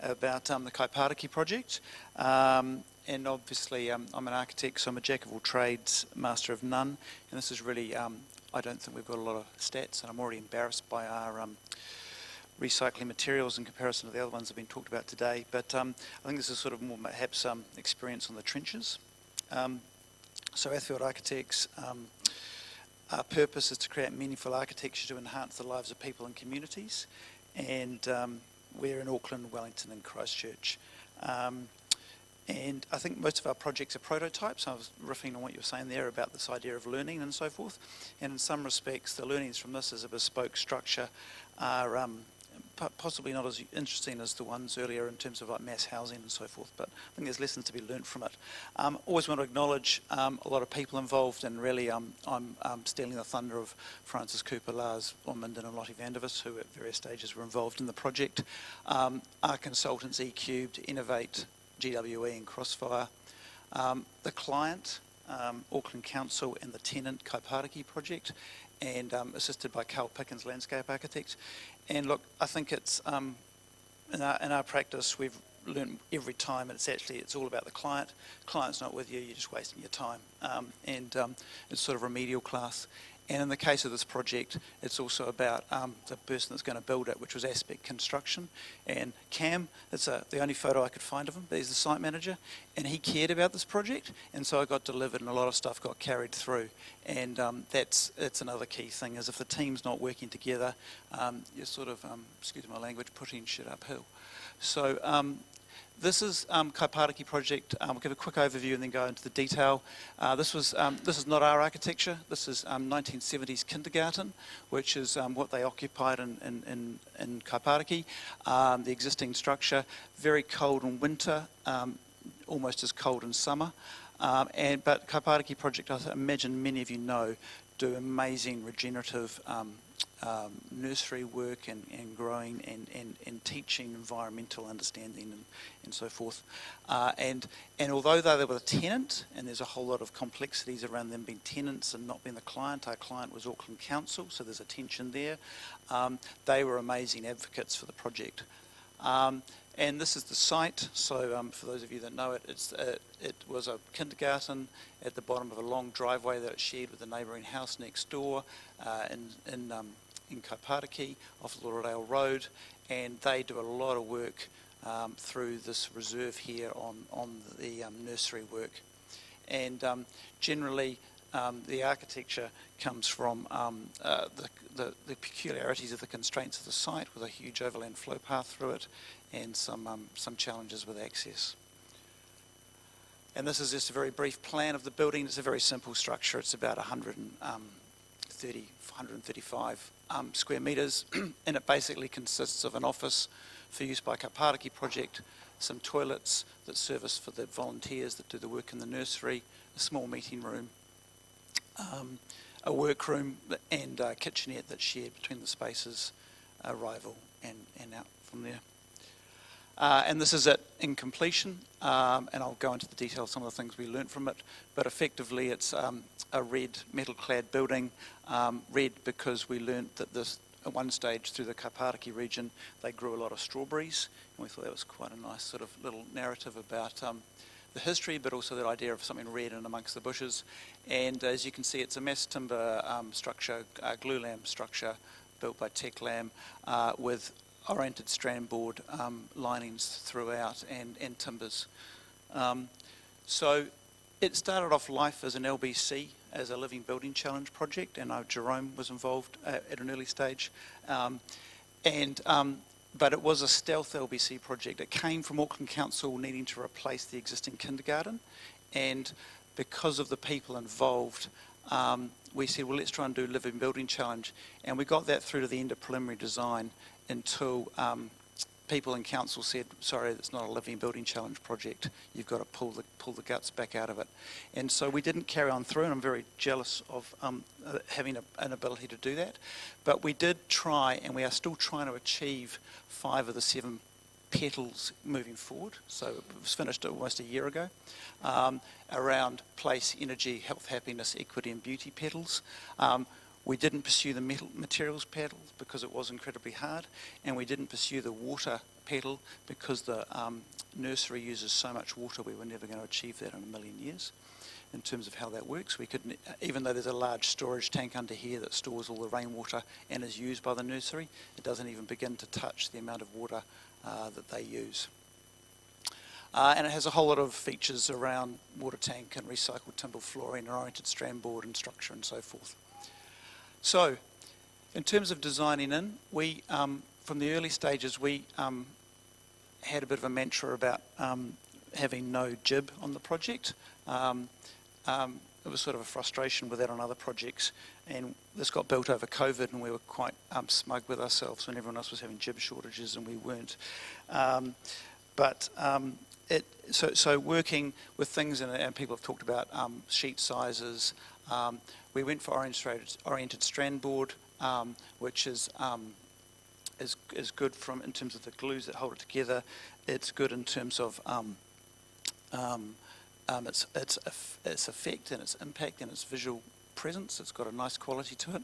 about the Kaipakiti project. And obviously, I'm an architect, so I'm a jack of all trades, master of none. And this is really, I don't think we've got a lot of stats, and I'm already embarrassed by our recycling materials in comparison to the other ones that have been talked about today. But I think this is sort of more perhaps experience on the trenches. So Athfield Architects, our purpose is to create meaningful architecture to enhance the lives of people and communities. And we're in Auckland, Wellington and Christchurch. And I think most of our projects are prototypes. I was riffing on what you were saying there about this idea of learning and so forth. And in some respects, the learnings from this as a bespoke structure are possibly not as interesting as the ones earlier in terms of like mass housing and so forth. But I think there's lessons to be learnt from it. Always want to acknowledge a lot of people involved, and really I'm stealing the thunder of Francis Cooper, Lars Ormond and Lottie Vandervis, who at various stages were involved in the project. Our consultants, E-Cubed, Innovate, GWE and Crossfire, the client, Auckland Council, and the tenant, Kaipakiti Project, and assisted by Carl Pickens, Landscape Architect. And look, I think it's, in our practice, we've learned every time it's all about the client. Client's not with you, you're just wasting your time. And it's sort of remedial class. And in the case of this project, it's also about the person that's going to build it, which was Aspect Construction. And Cam, it's the only photo I could find of him, but he's the site manager, and he cared about this project, and so it got delivered and a lot of stuff got carried through. And that's another key thing, is if the team's not working together, you're sort of, excuse my language, putting shit uphill. So this is Kaipakiti Project. I'll give a quick overview and then go into the detail. This is not our architecture. This is 1970s kindergarten, which is what they occupied in Kaipakiti. The existing structure, very cold in winter, almost as cold in summer. But Kaipakiti Project, I imagine many of you know, do amazing regenerative nursery work and growing and teaching environmental understanding and so forth. And although they were a tenant, and there's a whole lot of complexities around them being tenants and not being the client, our client was Auckland Council, so there's a tension there. They were amazing advocates for the project. And this is the site, so for those of you that know it, it was a kindergarten at the bottom of a long driveway that it shared with the neighbouring house next door in Kaipakiti off Lauderdale Road, and they do a lot of work through this reserve here on the nursery work. and generally the architecture comes from the peculiarities of the constraints of the site, with a huge overland flow path through it, and some challenges with access. And this is just a very brief plan of the building. It's a very simple structure. It's about 135 square metres, and it basically consists of an office for use by Kapariki project, some toilets that service for the volunteers that do the work in the nursery, a small meeting room, a workroom, and a kitchenette that's shared between the spaces, arrival and out from there. And this is it in completion, and I'll go into the detail of some of the things we learnt from it, but effectively it's a red metal-clad building, red because we learnt that this, at one stage through the Kapariki region, they grew a lot of strawberries, and we thought that was quite a nice sort of little narrative about the history, but also that idea of something red in amongst the bushes. And as you can see, it's a mass timber structure, glulam structure, built by Techlam, with oriented strand board linings throughout and timbers. So it started off life as an LBC, as a Living Building Challenge project, and Jerome was involved at an early stage. But it was a stealth LBC project. It came from Auckland Council needing to replace the existing kindergarten, and because of the people involved, we said, well, let's try and do Living Building Challenge, and we got that through to the end of preliminary design until people in council said, sorry, it's not a Living Building Challenge project, you've got to pull the guts back out of it. And so we didn't carry on through, and I'm very jealous of having an ability to do that. But we did try, and we are still trying to achieve 5 of the 7 petals moving forward. So it was finished almost a year ago, around place, energy, health, happiness, equity and beauty petals. We didn't pursue the materials petal because it was incredibly hard, and we didn't pursue the water petal because the nursery uses so much water, we were never going to achieve that in a million years in terms of how that works. We couldn't, even though there's a large storage tank under here that stores all the rainwater and is used by the nursery, it doesn't even begin to touch the amount of water that they use. And it has a whole lot of features around water tank and recycled timber flooring and oriented strand board and structure and so forth. So, in terms of designing in, we, from the early stages, we had a bit of a mantra about having no jib on the project. It was sort of a frustration with that on other projects, and this got built over COVID, and we were quite smug with ourselves when everyone else was having jib shortages and we weren't. So working with things, and people have talked about sheet sizes. We went for oriented strand board, which is good in terms of the glues that hold it together. It's good in terms of its effect and its impact and its visual presence. It's got a nice quality to it.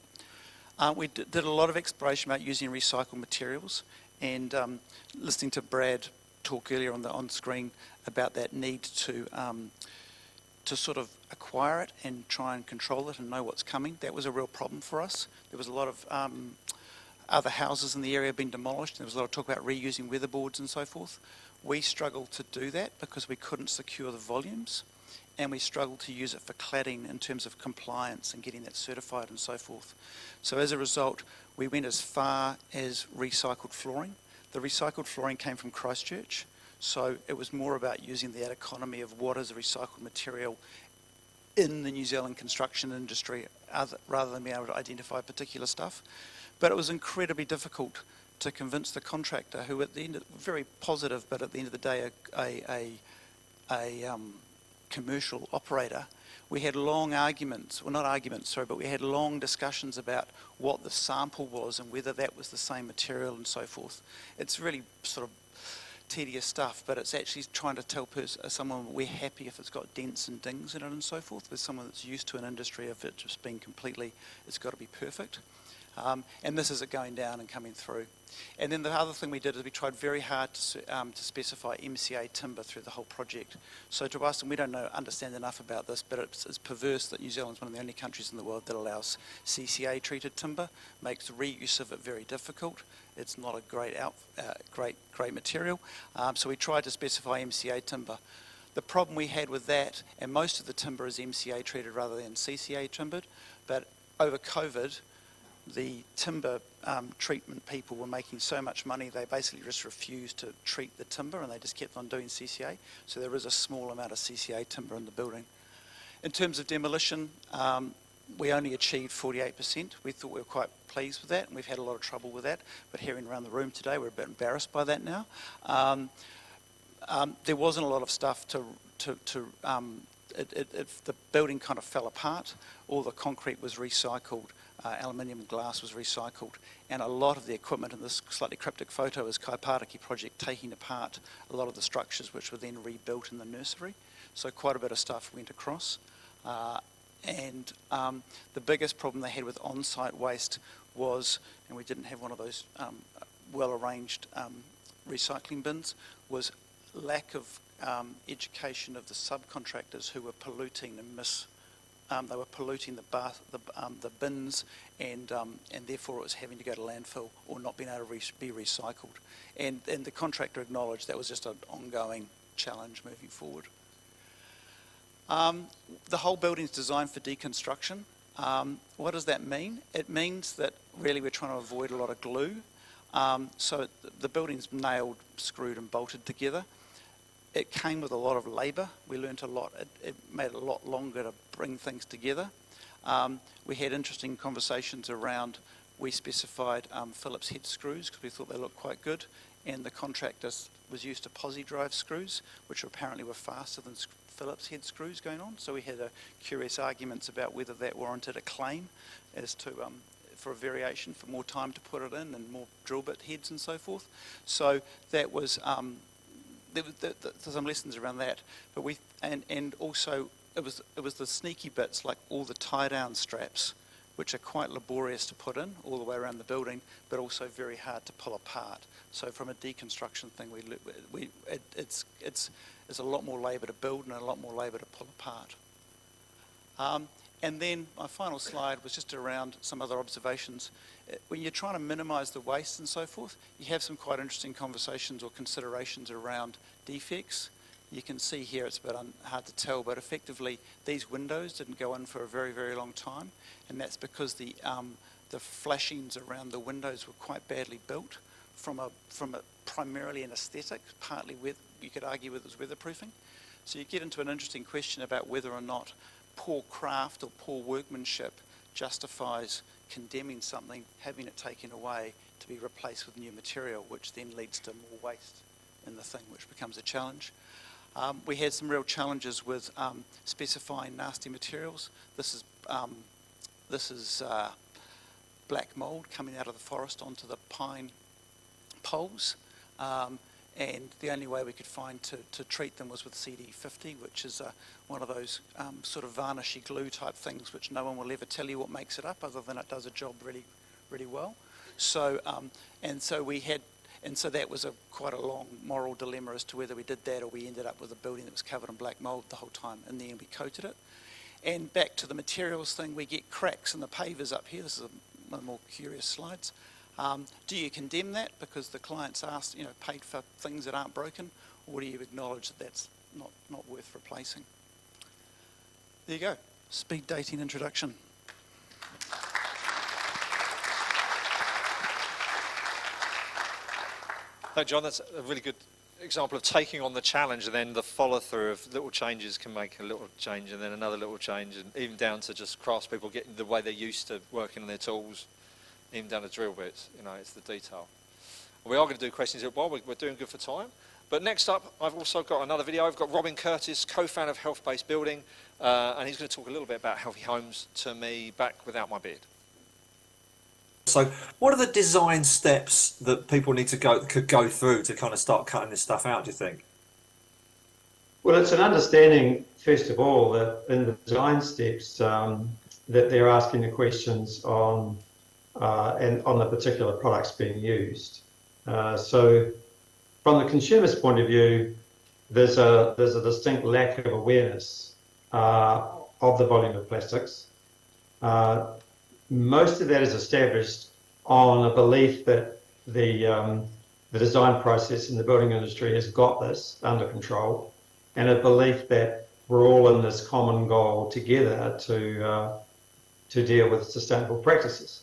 We did a lot of exploration about using recycled materials, and listening to Brad talk earlier on screen about that need to sort of acquire it and try and control it and know what's coming. That was a real problem for us. There was a lot of other houses in the area being demolished, and there was a lot of talk about reusing weatherboards and so forth. We struggled to do that because we couldn't secure the volumes, and we struggled to use it for cladding in terms of compliance and getting that certified and so forth. So as a result, we went as far as recycled flooring. The recycled flooring came from Christchurch, so it was more about using that economy of what is a recycled material in the New Zealand construction industry rather than being able to identify particular stuff. But it was incredibly difficult to convince the contractor, who at the end, very positive, but at the end of the day, a commercial operator. We had long arguments, well not arguments, sorry, but we had long discussions about what the sample was and whether that was the same material and so forth. It's really sort of tedious stuff, but it's actually trying to tell someone we're happy if it's got dents and dings in it and so forth. There's someone that's used to an industry of it just being completely, it's got to be perfect. And this is it going down and coming through. And then the other thing we did is we tried very hard to specify MCA timber through the whole project. So to us, and we don't understand enough about this, but it's perverse that New Zealand's one of the only countries in the world that allows CCA treated timber, makes reuse of it very difficult. It's not a great material. So we tried to specify MCA timber. The problem we had with that, and most of the timber is MCA treated rather than CCA timbered, but over COVID, the timber treatment people were making so much money they basically just refused to treat the timber and they just kept on doing CCA. So there is a small amount of CCA timber in the building. In terms of demolition, we only achieved 48%. We thought we were quite pleased with that, and we've had a lot of trouble with that. But hearing around the room today, we're a bit embarrassed by that now. There wasn't a lot of stuff the building kind of fell apart. All the concrete was recycled, aluminium and glass was recycled, and a lot of the equipment in this slightly cryptic photo is ClevaPod project taking apart a lot of the structures which were then rebuilt in the nursery. So quite a bit of stuff went across. And the biggest problem they had with on-site waste was, and we didn't have one of those well-arranged recycling bins, was lack of education of the subcontractors who were polluting they were polluting the bins, and therefore it was having to go to landfill or not being able to be recycled. And the contractor acknowledged that was just an ongoing challenge moving forward. The whole building's designed for deconstruction. What does that mean? It means that really we're trying to avoid a lot of glue. So the building's nailed, screwed and bolted together. It came with a lot of labour. We learnt a lot. It made it a lot longer to bring things together. We had interesting conversations around, we specified Phillips head screws because we thought they looked quite good, and the contractor was used to posi drive screws, which apparently were faster than Phillips head screws going on. So we had curious arguments about whether that warranted a claim as to for a variation, for more time to put it in and more drill bit heads and so forth. So that was there's some lessons around that. But and also it was the sneaky bits like all the tie down straps, which are quite laborious to put in all the way around the building, but also very hard to pull apart. So from a deconstruction thing, it's a lot more labour to build and a lot more labour to pull apart. And then my final slide was just around some other observations. When you're trying to minimise the waste and so forth, you have some quite interesting conversations or considerations around defects. You can see here it's a bit hard to tell, but effectively these windows didn't go in for a very, very long time, and that's because the flashings around the windows were quite badly built from a primarily an aesthetic, partly with, you could argue with its weatherproofing. So you get into an interesting question about whether or not poor craft or poor workmanship justifies condemning something, having it taken away to be replaced with new material, which then leads to more waste in the thing, which becomes a challenge. We had some real challenges with specifying nasty materials. This is black mould coming out of the forest onto the pine poles, and the only way we could find to treat them was with CD50, which is one of those sort of varnishy glue type things which no one will ever tell you what makes it up other than it does a job really, really well. So so that was quite a long moral dilemma as to whether we did that or we ended up with a building that was covered in black mould the whole time. In the end, we coated it. And back to the materials thing, we get cracks in the pavers up here. This is one of the more curious slides. Do you condemn that because the client's asked, paid for things that aren't broken, or do you acknowledge that that's not worth replacing? There you go. Speed dating introduction. No, John, that's a really good example of taking on the challenge, and then the follow-through of little changes can make a little change, and then another little change, and even down to just craftspeople getting the way they're used to working on their tools, even down to drill bits. It's the detail. We are going to do questions here while we're doing good for time. But next up, I've also got another video. I've got Robin Curtis, co-founder of Health-Based Building, and he's going to talk a little bit about healthy homes to me back without my beard. So what are the design steps that people could go through to kind of start cutting this stuff out, do you think? Well, it's an understanding, first of all, that in the design steps that they're asking the questions on and on the particular products being used. So from the consumer's point of view, there's a distinct lack of awareness of the volume of plastics. Most of that is established on a belief that the design process in the building industry has got this under control, and a belief that we're all in this common goal together to deal with sustainable practices.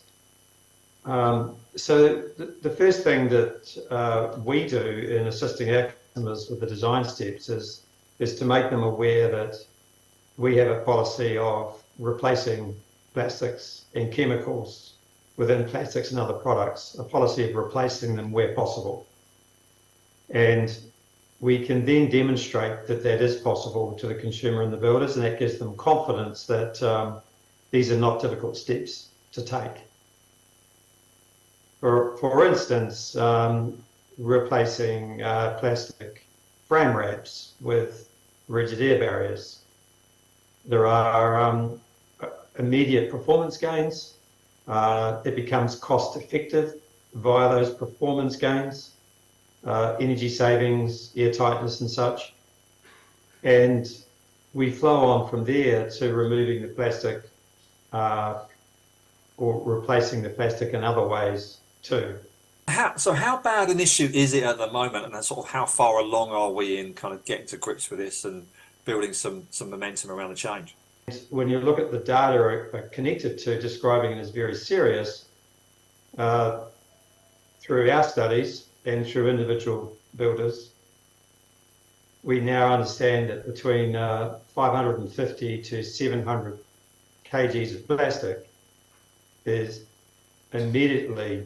So the first thing that we do in assisting our customers with the design steps is to make them aware that we have a policy of replacing plastics and chemicals within plastics and other products, a policy of replacing them where possible. And we can then demonstrate that that is possible to the consumer and the builders, and that gives them confidence that these are not difficult steps to take. For instance, replacing plastic frame wraps with rigid air barriers. There are immediate performance gains. It becomes cost effective via those performance gains, energy savings, air tightness and such. And we flow on from there to removing the plastic or replacing the plastic in other ways too. So how bad an issue is it at the moment, and sort of how far along are we in kind of getting to grips with this and building some momentum around the change? When you look at the data connected to describing it as very serious, through our studies and through individual builders, we now understand that between 550 to 700 kgs of plastic is immediately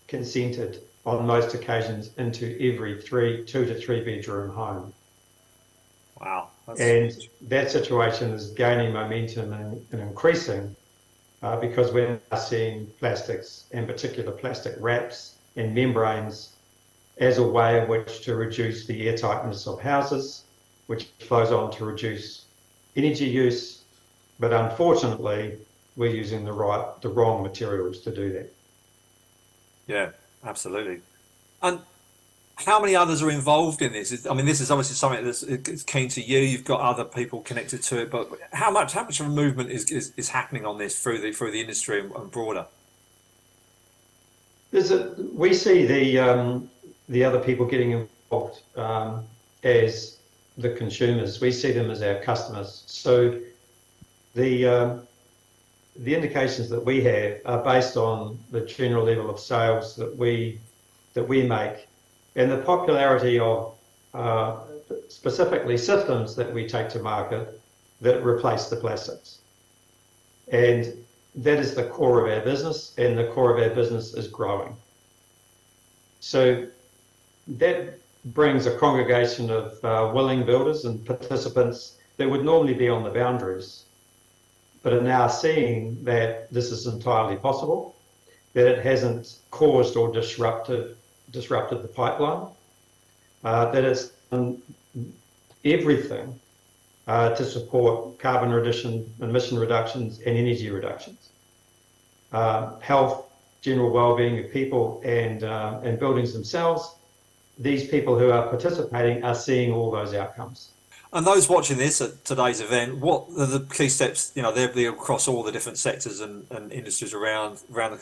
consented on most occasions into every 2 to 3 bedroom home. Wow. And that situation is gaining momentum and increasing because we're now seeing plastics, in particular plastic wraps and membranes, as a way in which to reduce the air tightness of houses, which flows on to reduce energy use. But unfortunately, we're using the wrong materials to do that. Yeah, absolutely. And how many others are involved in this? I mean, this is obviously something that's keen to you. You've got other people connected to it, but how much of a movement is happening on this through the industry and broader? We see the other people getting involved as the consumers. We see them as our customers. So the indications that we have are based on the general level of sales that we make and the popularity of specifically systems that we take to market that replace the plastics. And that is the core of our business, and the core of our business is growing. So that brings a congregation of willing builders and participants that would normally be on the boundaries, but are now seeing that this is entirely possible, that it hasn't caused or disrupted the pipeline, that it's done everything to support carbon emission reductions and energy reductions. Health, general well-being of people and buildings themselves. These people who are participating are seeing all those outcomes. And those watching this at today's event, what are the key steps? You know, they're across all the different sectors and industries around the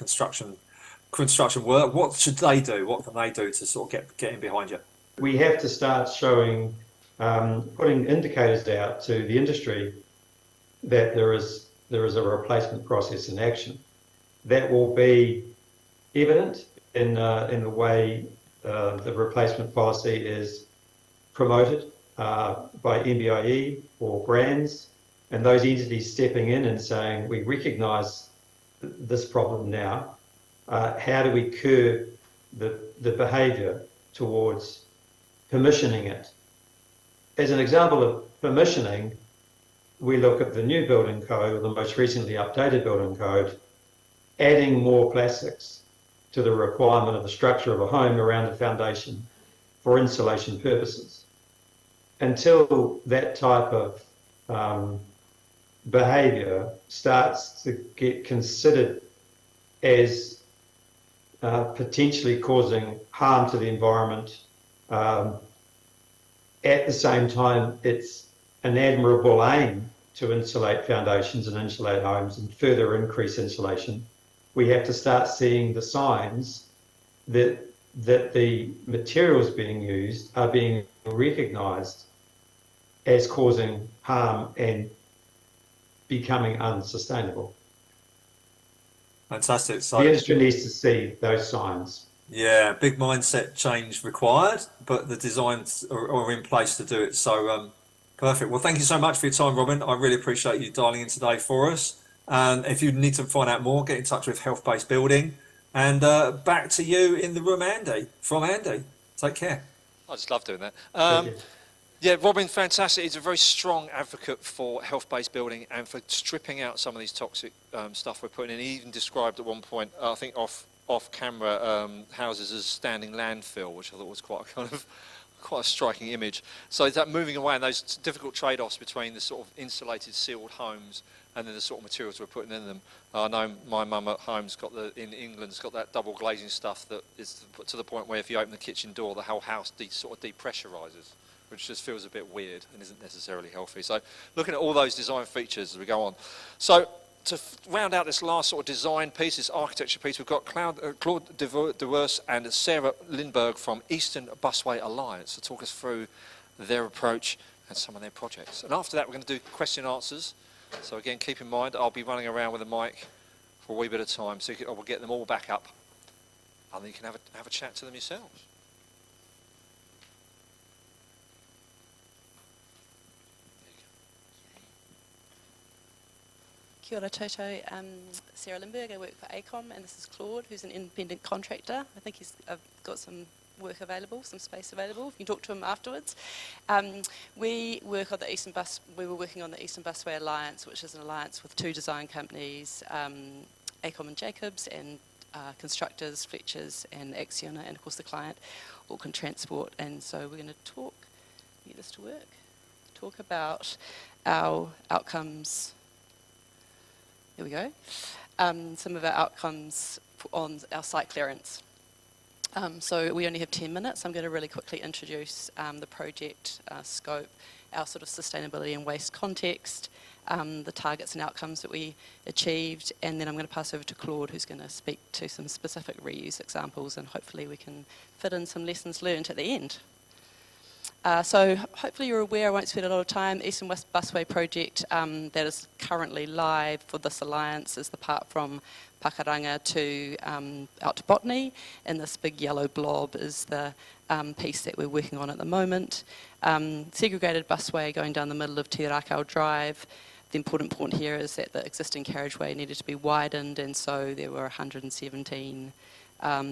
construction work. What should they do? What can they do to sort of get in behind you? We have to start showing, putting indicators out to the industry that there is a replacement process in action. That will be evident in the way the replacement policy is promoted by MBIE or brands, and those entities stepping in and saying, we recognise this problem now. How do we curb the behaviour towards permissioning it? As an example of permissioning, we look at the new building code, or the most recently updated building code, adding more plastics to the requirement of the structure of a home around a foundation for insulation purposes. Until that type of behaviour starts to get considered as potentially causing harm to the environment, at the same time it's an admirable aim to insulate foundations and insulate homes and further increase insulation, we have to start seeing the signs that the materials being used are being recognised as causing harm and becoming unsustainable. Fantastic. So The industry needs to see those signs. yeah, big mindset change required, but the designs are in place to do it. So perfect. Well, thank you so much for your time, Robin. I really appreciate you dialing in today for us. And if you need to find out more, get in touch with Health-Based Building. And back to you in the room, Andy. From Andy. Take care. I just love doing that. Thank you. Yeah, Robin, fantastic. He's a very strong advocate for health-based building and for stripping out some of these toxic stuff we're putting in. He even described at one point, I think off camera, houses as standing landfill, which I thought was quite a striking image. So that moving away and those difficult trade-offs between the sort of insulated, sealed homes and then the sort of materials we're putting in them. I know my mum at home's got in England's got that double glazing stuff that is to the point where if you open the kitchen door, the whole house sort of depressurizes, which just feels a bit weird and isn't necessarily healthy. So looking at all those design features as we go on. So to round out this last sort of design piece, this architecture piece, we've got Claude Dewerse and Sarah Lindberg from Eastern Busway Alliance to talk us through their approach and some of their projects. And after that, we're going to do question and answers. So again, keep in mind, I'll be running around with a mic for a wee bit of time, so we'll get them all back up, and then you can have a chat to them yourselves. Kia ora toto, Sarah Lindberg, I work for ACOM, and this is Claude, who's an independent contractor. I think he's got some work available, some space available. You can talk to him afterwards. We were working on the Eastern Busway Alliance, which is an alliance with two design companies, ACOM and Jacobs, and constructors, Fletchers and Acciona, and of course the client, Auckland Transport. And so we're going to get this to work, talk about our outcomes. There we go. Some of our outcomes on our site clearance. So we only have 10 minutes. I'm going to really quickly introduce the project scope, our sort of sustainability and waste context, the targets and outcomes that we achieved, and then I'm going to pass over to Claude, who's going to speak to some specific reuse examples, and hopefully we can fit in some lessons learned at the end. So hopefully you're aware, I won't spend a lot of time, Eastern West Busway project that is currently live for this alliance is the part from Pakaranga to out to Botany, and this big yellow blob is the piece that we're working on at the moment. Segregated busway going down the middle of Te Rakau Drive. The important point here is that the existing carriageway needed to be widened, and so there were 117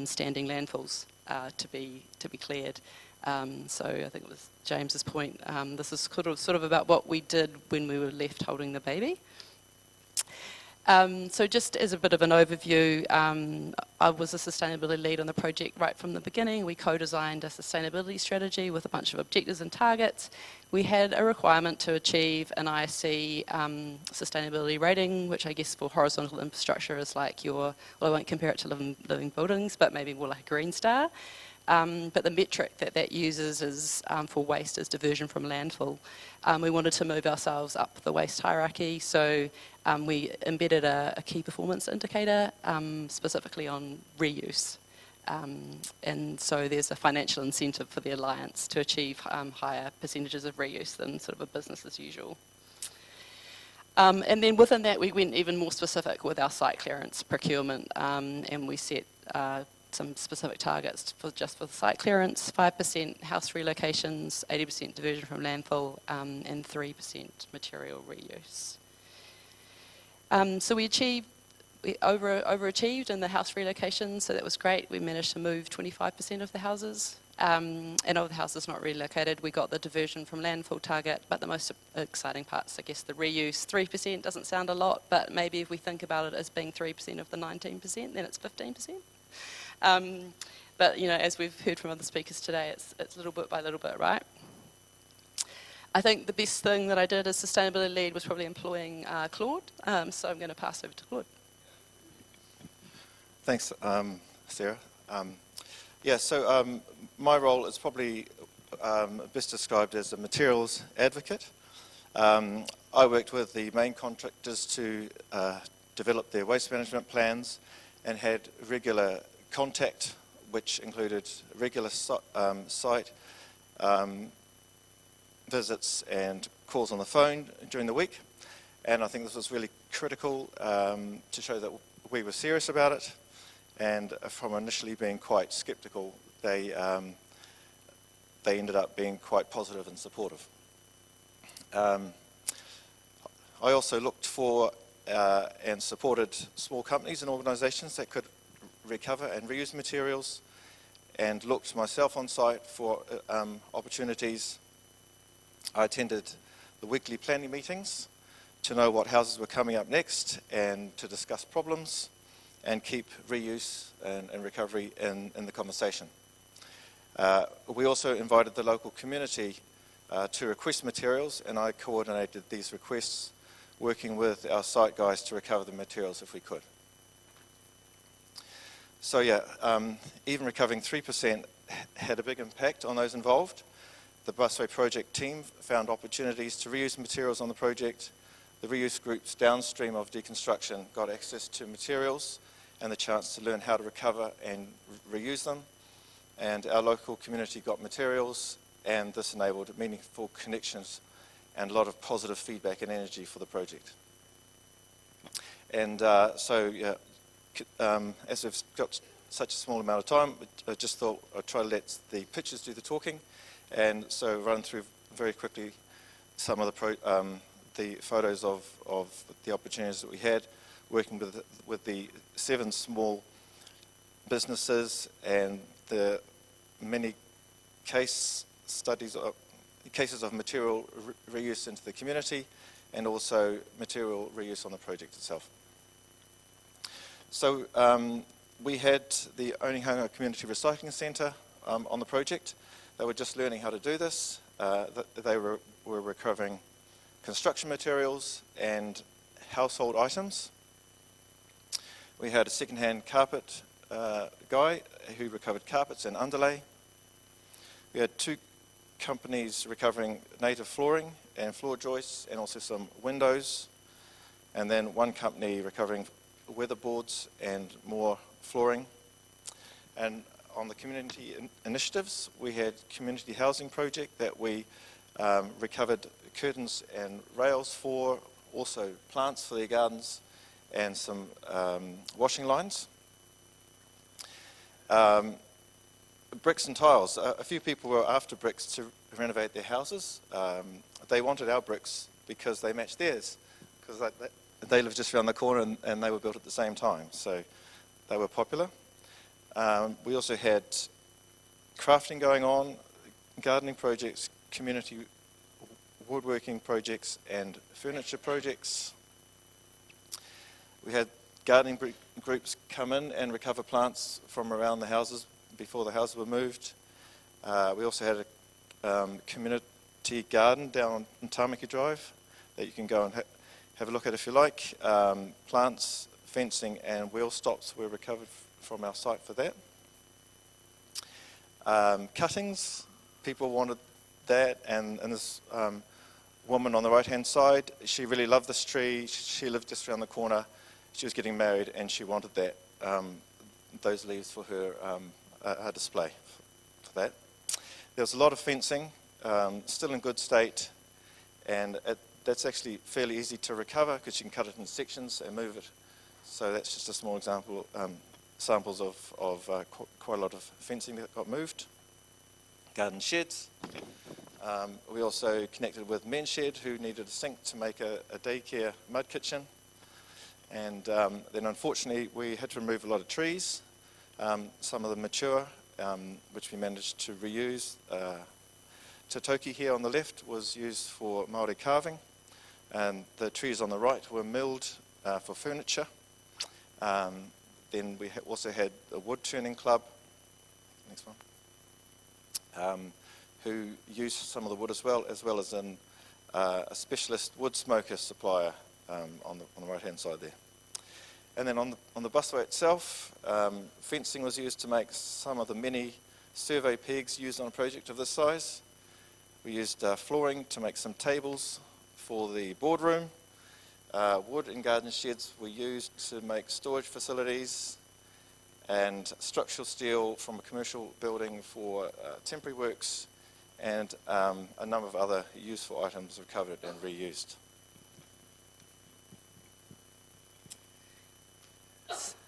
standing landfills to be cleared. So I think it was James's point. This is sort of about what we did when we were left holding the baby. So just as a bit of an overview, I was a sustainability lead on the project right from the beginning. We co-designed a sustainability strategy with a bunch of objectives and targets. We had a requirement to achieve an ISC sustainability rating, which I guess for horizontal infrastructure is like well, I won't compare it to living buildings, but maybe more like a green star. But the metric that uses is for waste is diversion from landfill. We wanted to move ourselves up the waste hierarchy, so we embedded a key performance indicator specifically on reuse. And so there's a financial incentive for the Alliance to achieve higher percentages of reuse than sort of a business as usual. And then within that, we went even more specific with our site clearance procurement, and we set some specific targets for the site clearance, 5% house relocations, 80% diversion from landfill, and 3% material reuse. So we overachieved in the house relocations, so that was great. We managed to move 25% of the houses, and of the houses not relocated, we got the diversion from landfill target, but the most exciting parts, I guess, the reuse. 3% doesn't sound a lot, but maybe if we think about it as being 3% of the 19%, then it's 15%. But you know, as we've heard from other speakers today, it's little bit by little bit, right? I think the best thing that I did as sustainability lead was probably employing Claude, so I'm going to pass over to Claude. Thanks, Sarah. So my role is probably best described as a materials advocate. I worked with the main contractors to develop their waste management plans and had regular contact, which included regular site visits and calls on the phone during the week. And I think this was really critical to show that we were serious about it. And from initially being quite sceptical, they ended up being quite positive and supportive. I also looked for and supported small companies and organisations that could recover and reuse materials, and looked myself on site for opportunities. I attended the weekly planning meetings to know what houses were coming up next and to discuss problems and keep reuse and recovery in the conversation. We also invited the local community to request materials, and I coordinated these requests, working with our site guys to recover the materials if we could. So yeah, even recovering 3% had a big impact on those involved. The Busway project team found opportunities to reuse materials on the project. The reuse groups downstream of deconstruction got access to materials and the chance to learn how to recover and reuse them. And our local community got materials, and this enabled meaningful connections and a lot of positive feedback and energy for the project. And as we've got such a small amount of time, I just thought I'd try to let the pictures do the talking, and so run through very quickly some of the photos of the opportunities that we had, working with the 7 small businesses and the many case studies of cases of material reuse into the community, and also material reuse on the project itself. So we had the Onehunga Community Recycling Centre on the project. They were just learning how to do this. They were recovering construction materials and household items. We had a second-hand carpet guy who recovered carpets and underlay. We had 2 companies recovering native flooring and floor joists, and also some windows. And then 1 company recovering weatherboards and more flooring. And on the community initiatives, we had community housing project that we recovered curtains and rails for, also plants for their gardens, and some washing lines. Bricks and tiles. A few people were after bricks to renovate their houses. They wanted our bricks because they matched theirs, because they lived just around the corner and they were built at the same time, so they were popular. We also had crafting going on, gardening projects, community woodworking projects, and furniture projects. We had gardening groups come in and recover plants from around the houses before the houses were moved. We also had a community garden down on Tamaki Drive that you can go and have a look at if you like. Plants, fencing, and wheel stops were recovered from our site for that. Cuttings, people wanted that, and this woman on the right-hand side, she really loved this tree. She lived just around the corner. She was getting married, and she wanted that, those leaves for her display for that. There was a lot of fencing, still in good state, and that's actually fairly easy to recover because you can cut it in sections and move it. So that's just a small example, samples of quite a lot of fencing that got moved. Garden sheds. We also connected with Men's Shed, who needed a sink to make a daycare mud kitchen. And then unfortunately we had to remove a lot of trees, some of them mature, which we managed to reuse. Tatoki here on the left was used for Māori carving, and the trees on the right were milled for furniture. Then we also had a wood turning club, next one, who used some of the wood as well as a specialist wood smoker supplier on the right-hand side there. And then on the busway itself, fencing was used to make some of the many survey pegs used on a project of this size. We used flooring to make some tables for the boardroom. Wood and garden sheds were used to make storage facilities, and structural steel from a commercial building for temporary works, and a number of other useful items recovered and reused.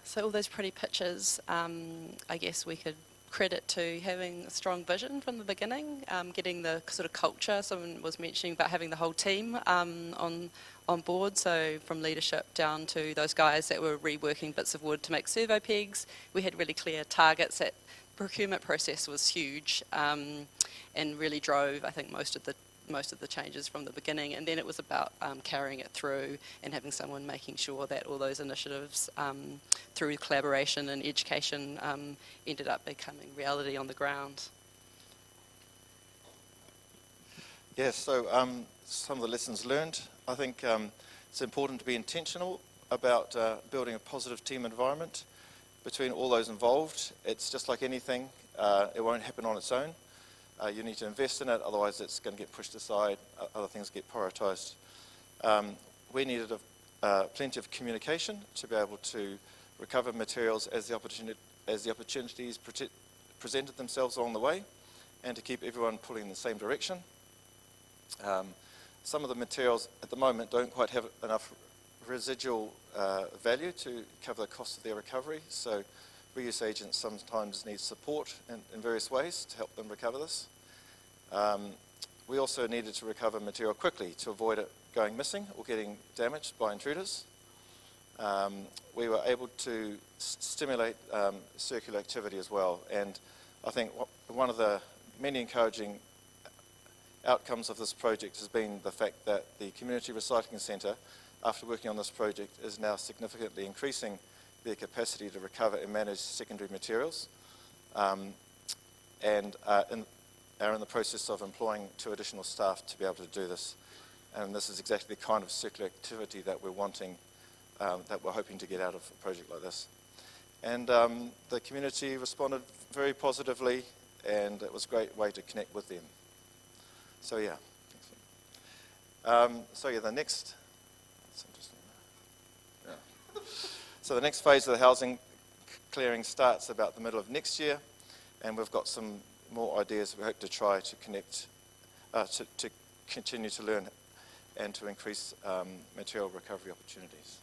So all those pretty pictures, I guess we could credit to having a strong vision from the beginning, getting the sort of culture. Someone was mentioning about having the whole team on board, so from leadership down to those guys that were reworking bits of wood to make servo pegs. We had really clear targets. That procurement process was huge and really drove, I think, most of the changes from the beginning, and then it was about carrying it through and having someone making sure that all those initiatives through collaboration and education ended up becoming reality on the ground. Yes, so some of the lessons learned. I think it's important to be intentional about building a positive team environment between all those involved. It's just like anything, it won't happen on its own. You need to invest in it, otherwise it's going to get pushed aside, other things get prioritised. We needed plenty of communication to be able to recover materials as the opportunities presented themselves along the way, and to keep everyone pulling in the same direction. Some of the materials at the moment don't quite have enough residual value to cover the cost of their recovery, so reuse agents sometimes need support in various ways to help them recover this. We also needed to recover material quickly to avoid it going missing or getting damaged by intruders. We were able to stimulate circular activity as well, and I think one of the many encouraging outcomes of this project has been the fact that the Community Recycling Centre, after working on this project, is now significantly increasing their capacity to recover and manage secondary materials, and are in the process of employing 2 additional staff to be able to do this. And this is exactly the kind of circular activity that we're wanting, that we're hoping to get out of a project like this. And the community responded very positively, and it was a great way to connect with them. So yeah. The next. That's interesting. Yeah. So the next phase of the housing clearing starts about the middle of next year, and we've got some more ideas we hope to try to connect, to continue to learn and to increase material recovery opportunities.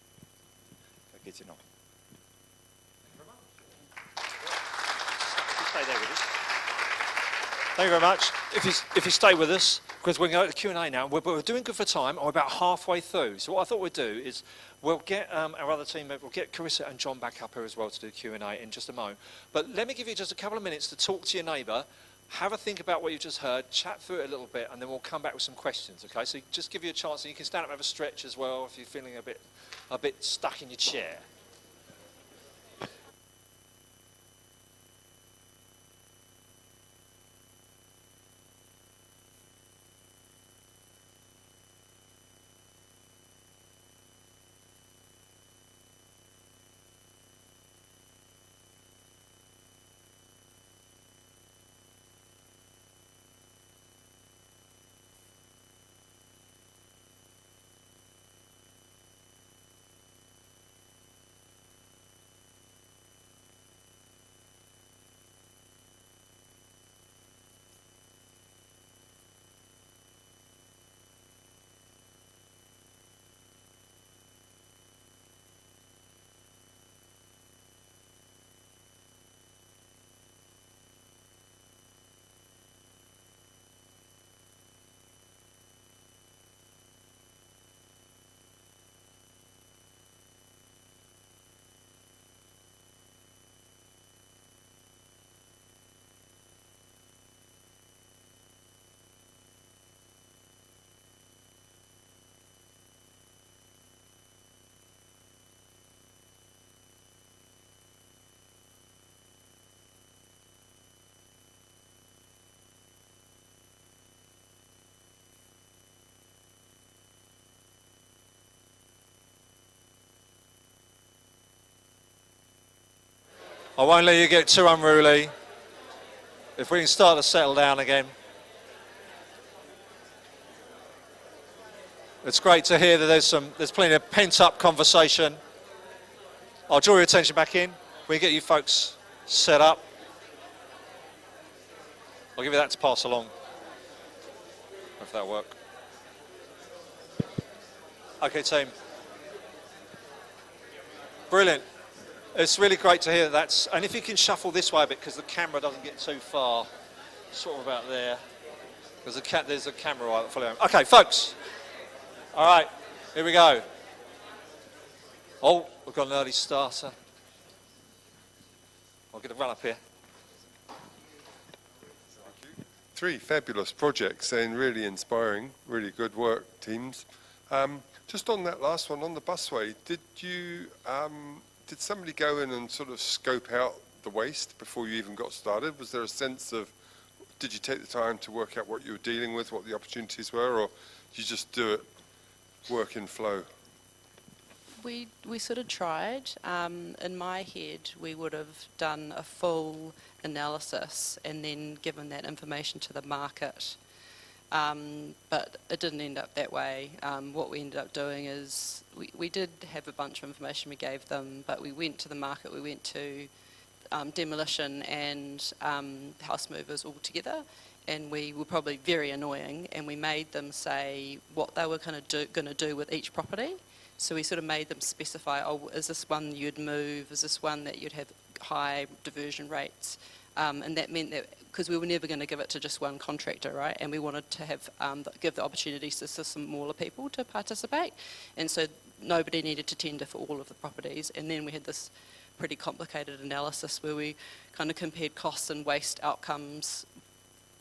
Thank you very much. If you stay with us, because we're going to Q&A now, we're doing good for time. We're about halfway through. So what I thought we'd do is we'll get our other team, we'll get Charissa and John back up here as well to do Q&A in just a moment. But let me give you just a couple of minutes to talk to your neighbour, have a think about what you've just heard, chat through it a little bit, and then we'll come back with some questions, okay? So just give you a chance, and you can stand up and have a stretch as well if you're feeling a bit stuck in your chair. I won't let you get too unruly. If we can start to settle down again. It's great to hear that there's plenty of pent-up conversation. I'll draw your attention back in. We get you folks set up. I'll give you that to pass along. if that'll work. Okay, team. Brilliant. It's really great to hear that. And if you can shuffle this way a bit, because the camera doesn't get too far, sort of about there. There's a camera right following. Okay, folks. All right, here we go. Oh, we've got an early starter. I'll get a run up here. 3 fabulous projects and really inspiring, really good work, teams. Just on that last one, on the busway, did somebody go in and sort of scope out the waste before you even got started? Was there a sense of, did you take the time to work out what you were dealing with, what the opportunities were, or did you just do it, work in flow? We sort of tried. In my head, we would have done a full analysis and then given that information to the market. But it didn't end up that way. What we ended up doing is we did have a bunch of information we gave them, but we went to the market, we went to demolition and house movers all together, and we were probably very annoying, and we made them say what they were going to do with each property. So we sort of made them specify, oh, is this one you'd move? Is this one that you'd have high diversion rates? And that meant that, because we were never going to give it to just one contractor, right? And we wanted to have give the opportunities to some smaller people to participate. And so nobody needed to tender for all of the properties. And then we had this pretty complicated analysis where we kind of compared costs and waste outcomes,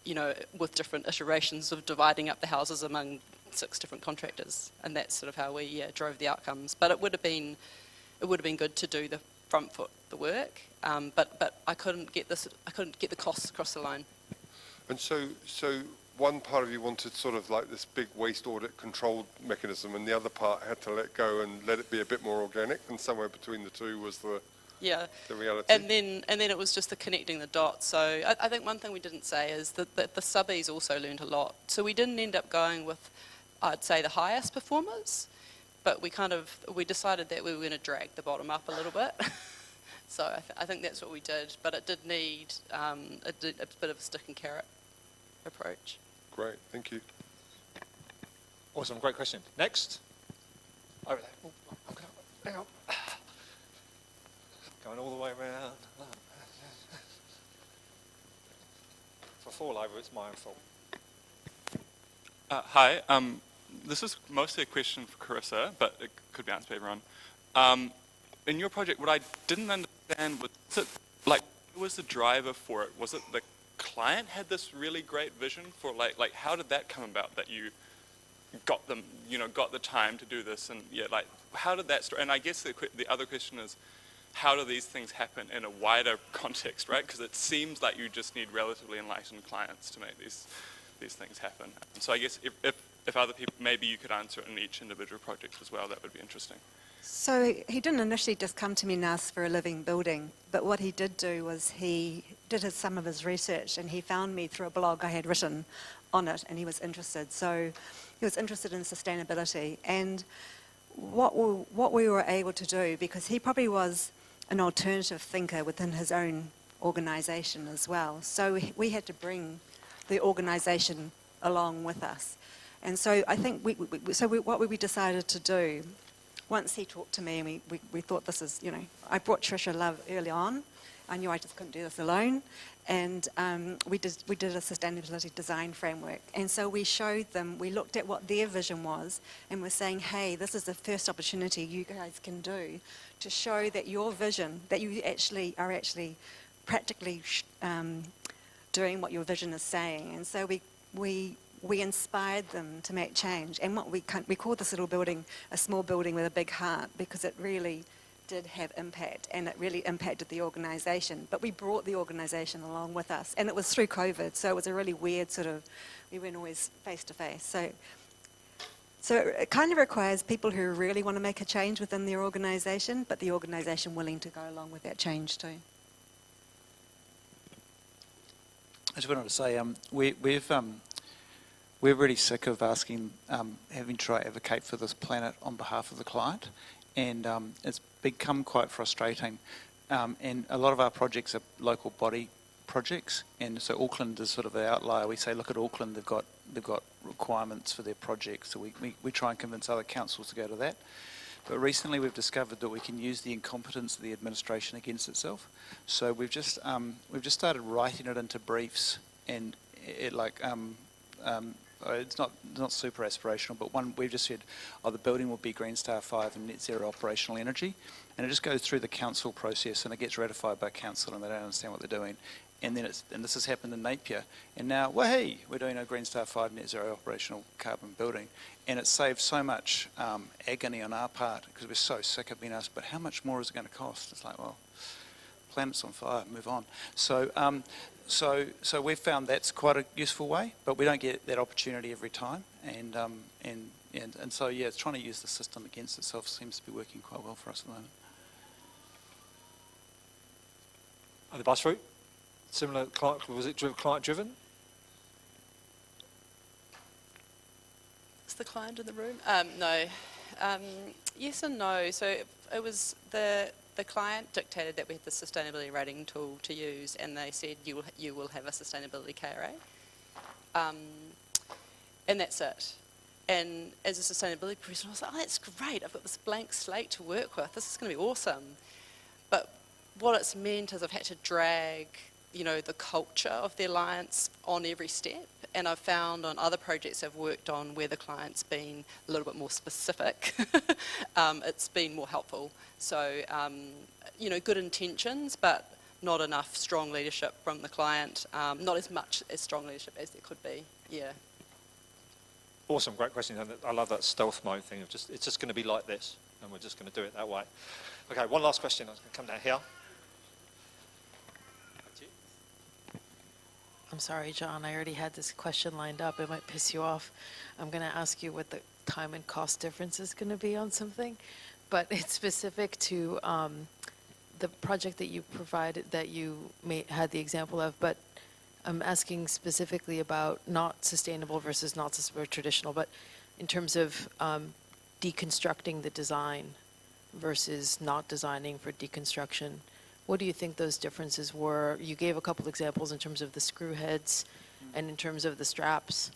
you know, with different iterations of dividing up the houses among 6 different contractors, and that's sort of how we drove the outcomes. But it would have been good to do the front foot, the work, but I couldn't get the costs across the line. And so one part of you wanted sort of like this big waste audit control mechanism, and the other part had to let go and let it be a bit more organic, and somewhere between the two was the reality. And then it was just the connecting the dots. So I think one thing we didn't say is that the subbies also learned a lot. So we didn't end up going with, I'd say, the highest performers, but we decided that we were going to drag the bottom up a little bit. So I think that's what we did, but it did need a bit of a stick and carrot approach. Great, thank you. Awesome, great question. Next. Over there. Oh, okay. Hang on. Going all the way around. If I fall over, it's my own fault. Hi, this is mostly a question for Charissa, but it could be answered by everyone. In your project, what I didn't understand was, who was the driver for it? Was it the client had this really great vision for, like how did that come about that you got them, got the time to do this, and how did that start? And I guess the other question is, how do these things happen in a wider context, right? Because it seems like you just need relatively enlightened clients to make these things happen. So I guess if other people, maybe you could answer it in each individual project as well, that would be interesting. So he didn't initially just come to me and ask for a living building, but what he did do was he did some of his research, and he found me through a blog I had written on it, and he was interested. So he was interested in sustainability, and what we were able to do, because he probably was an alternative thinker within his own organisation as well. So we had to bring the organisation along with us. And so I think what we decided to do, once he talked to me, and we thought this is, I brought Charissa Love early on. I knew I just couldn't do this alone. And we did a sustainability design framework. And so we showed them, we looked at what their vision was, and we're saying, hey, this is the first opportunity you guys can do to show that your vision, that you are actually practically doing what your vision is saying. And so we inspired them to make change. And what we called this little building a small building with a big heart, because it really did have impact, and it really impacted the organisation. But we brought the organisation along with us, and it was through COVID, so it was a really weird we weren't always face to face. So it kind of requires people who really want to make a change within their organisation, but the organisation willing to go along with that change too. I just wanted to say, we're really sick of having to try to advocate for this planet on behalf of the client, and it's become quite frustrating. And a lot of our projects are local body projects, and so Auckland is sort of the outlier. We say, look at Auckland, they've got they've got requirements for their projects, so we try and convince other councils to go to that. But recently we've discovered that we can use the incompetence of the administration against itself. So we've just started writing it into briefs, and it's not super aspirational, but we've just said, the building will be Green Star 5 and net zero operational energy, and it just goes through the council process and it gets ratified by council, and they don't understand what they're doing. And then this has happened in Napier, and now, we're doing a Green Star 5 net zero operational carbon building, and it saved so much agony on our part, because we're so sick of being asked, but how much more is it going to cost? It's like, well, planet's on fire, move on. So we've found that's quite a useful way, but we don't get that opportunity every time, and so yeah, it's trying to use the system against itself seems to be working quite well for us at the moment. And the bus route? Similar, was it client driven? Is the client in the room? No. Yes and no. So it was the client dictated that we had the sustainability rating tool to use, and they said you will have a sustainability KRA, and that's it. And as a sustainability professional, I was like, that's great. I've got this blank slate to work with. This is going to be awesome. But what it's meant is I've had to drag the culture of the alliance on every step, and I've found on other projects I've worked on where the client's been a little bit more specific, it's been more helpful. So, good intentions, but not enough strong leadership from the client, not as much as strong leadership as there could be, yeah. Awesome, great question. And I love that stealth mode thing of it's just going to be like this, and we're just going to do it that way. Okay, one last question. I'm going to come down here. I'm sorry, John, I already had this question lined up. It might piss you off. I'm going to ask you what the time and cost difference is going to be on something, but it's specific to the project that you provided, that you had the example of, but I'm asking specifically about not sustainable versus not traditional, but in terms of deconstructing the design versus not designing for deconstruction. What do you think those differences were? You gave a couple examples in terms of the screw heads and in terms of the straps,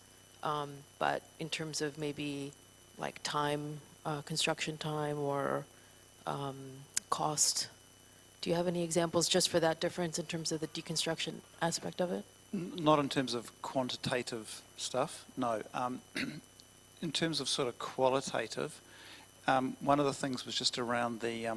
but in terms of maybe like time, construction time, or cost, do you have any examples just for that difference in terms of the deconstruction aspect of it? Not in terms of quantitative stuff, no. In terms of sort of qualitative, one of the things was just around the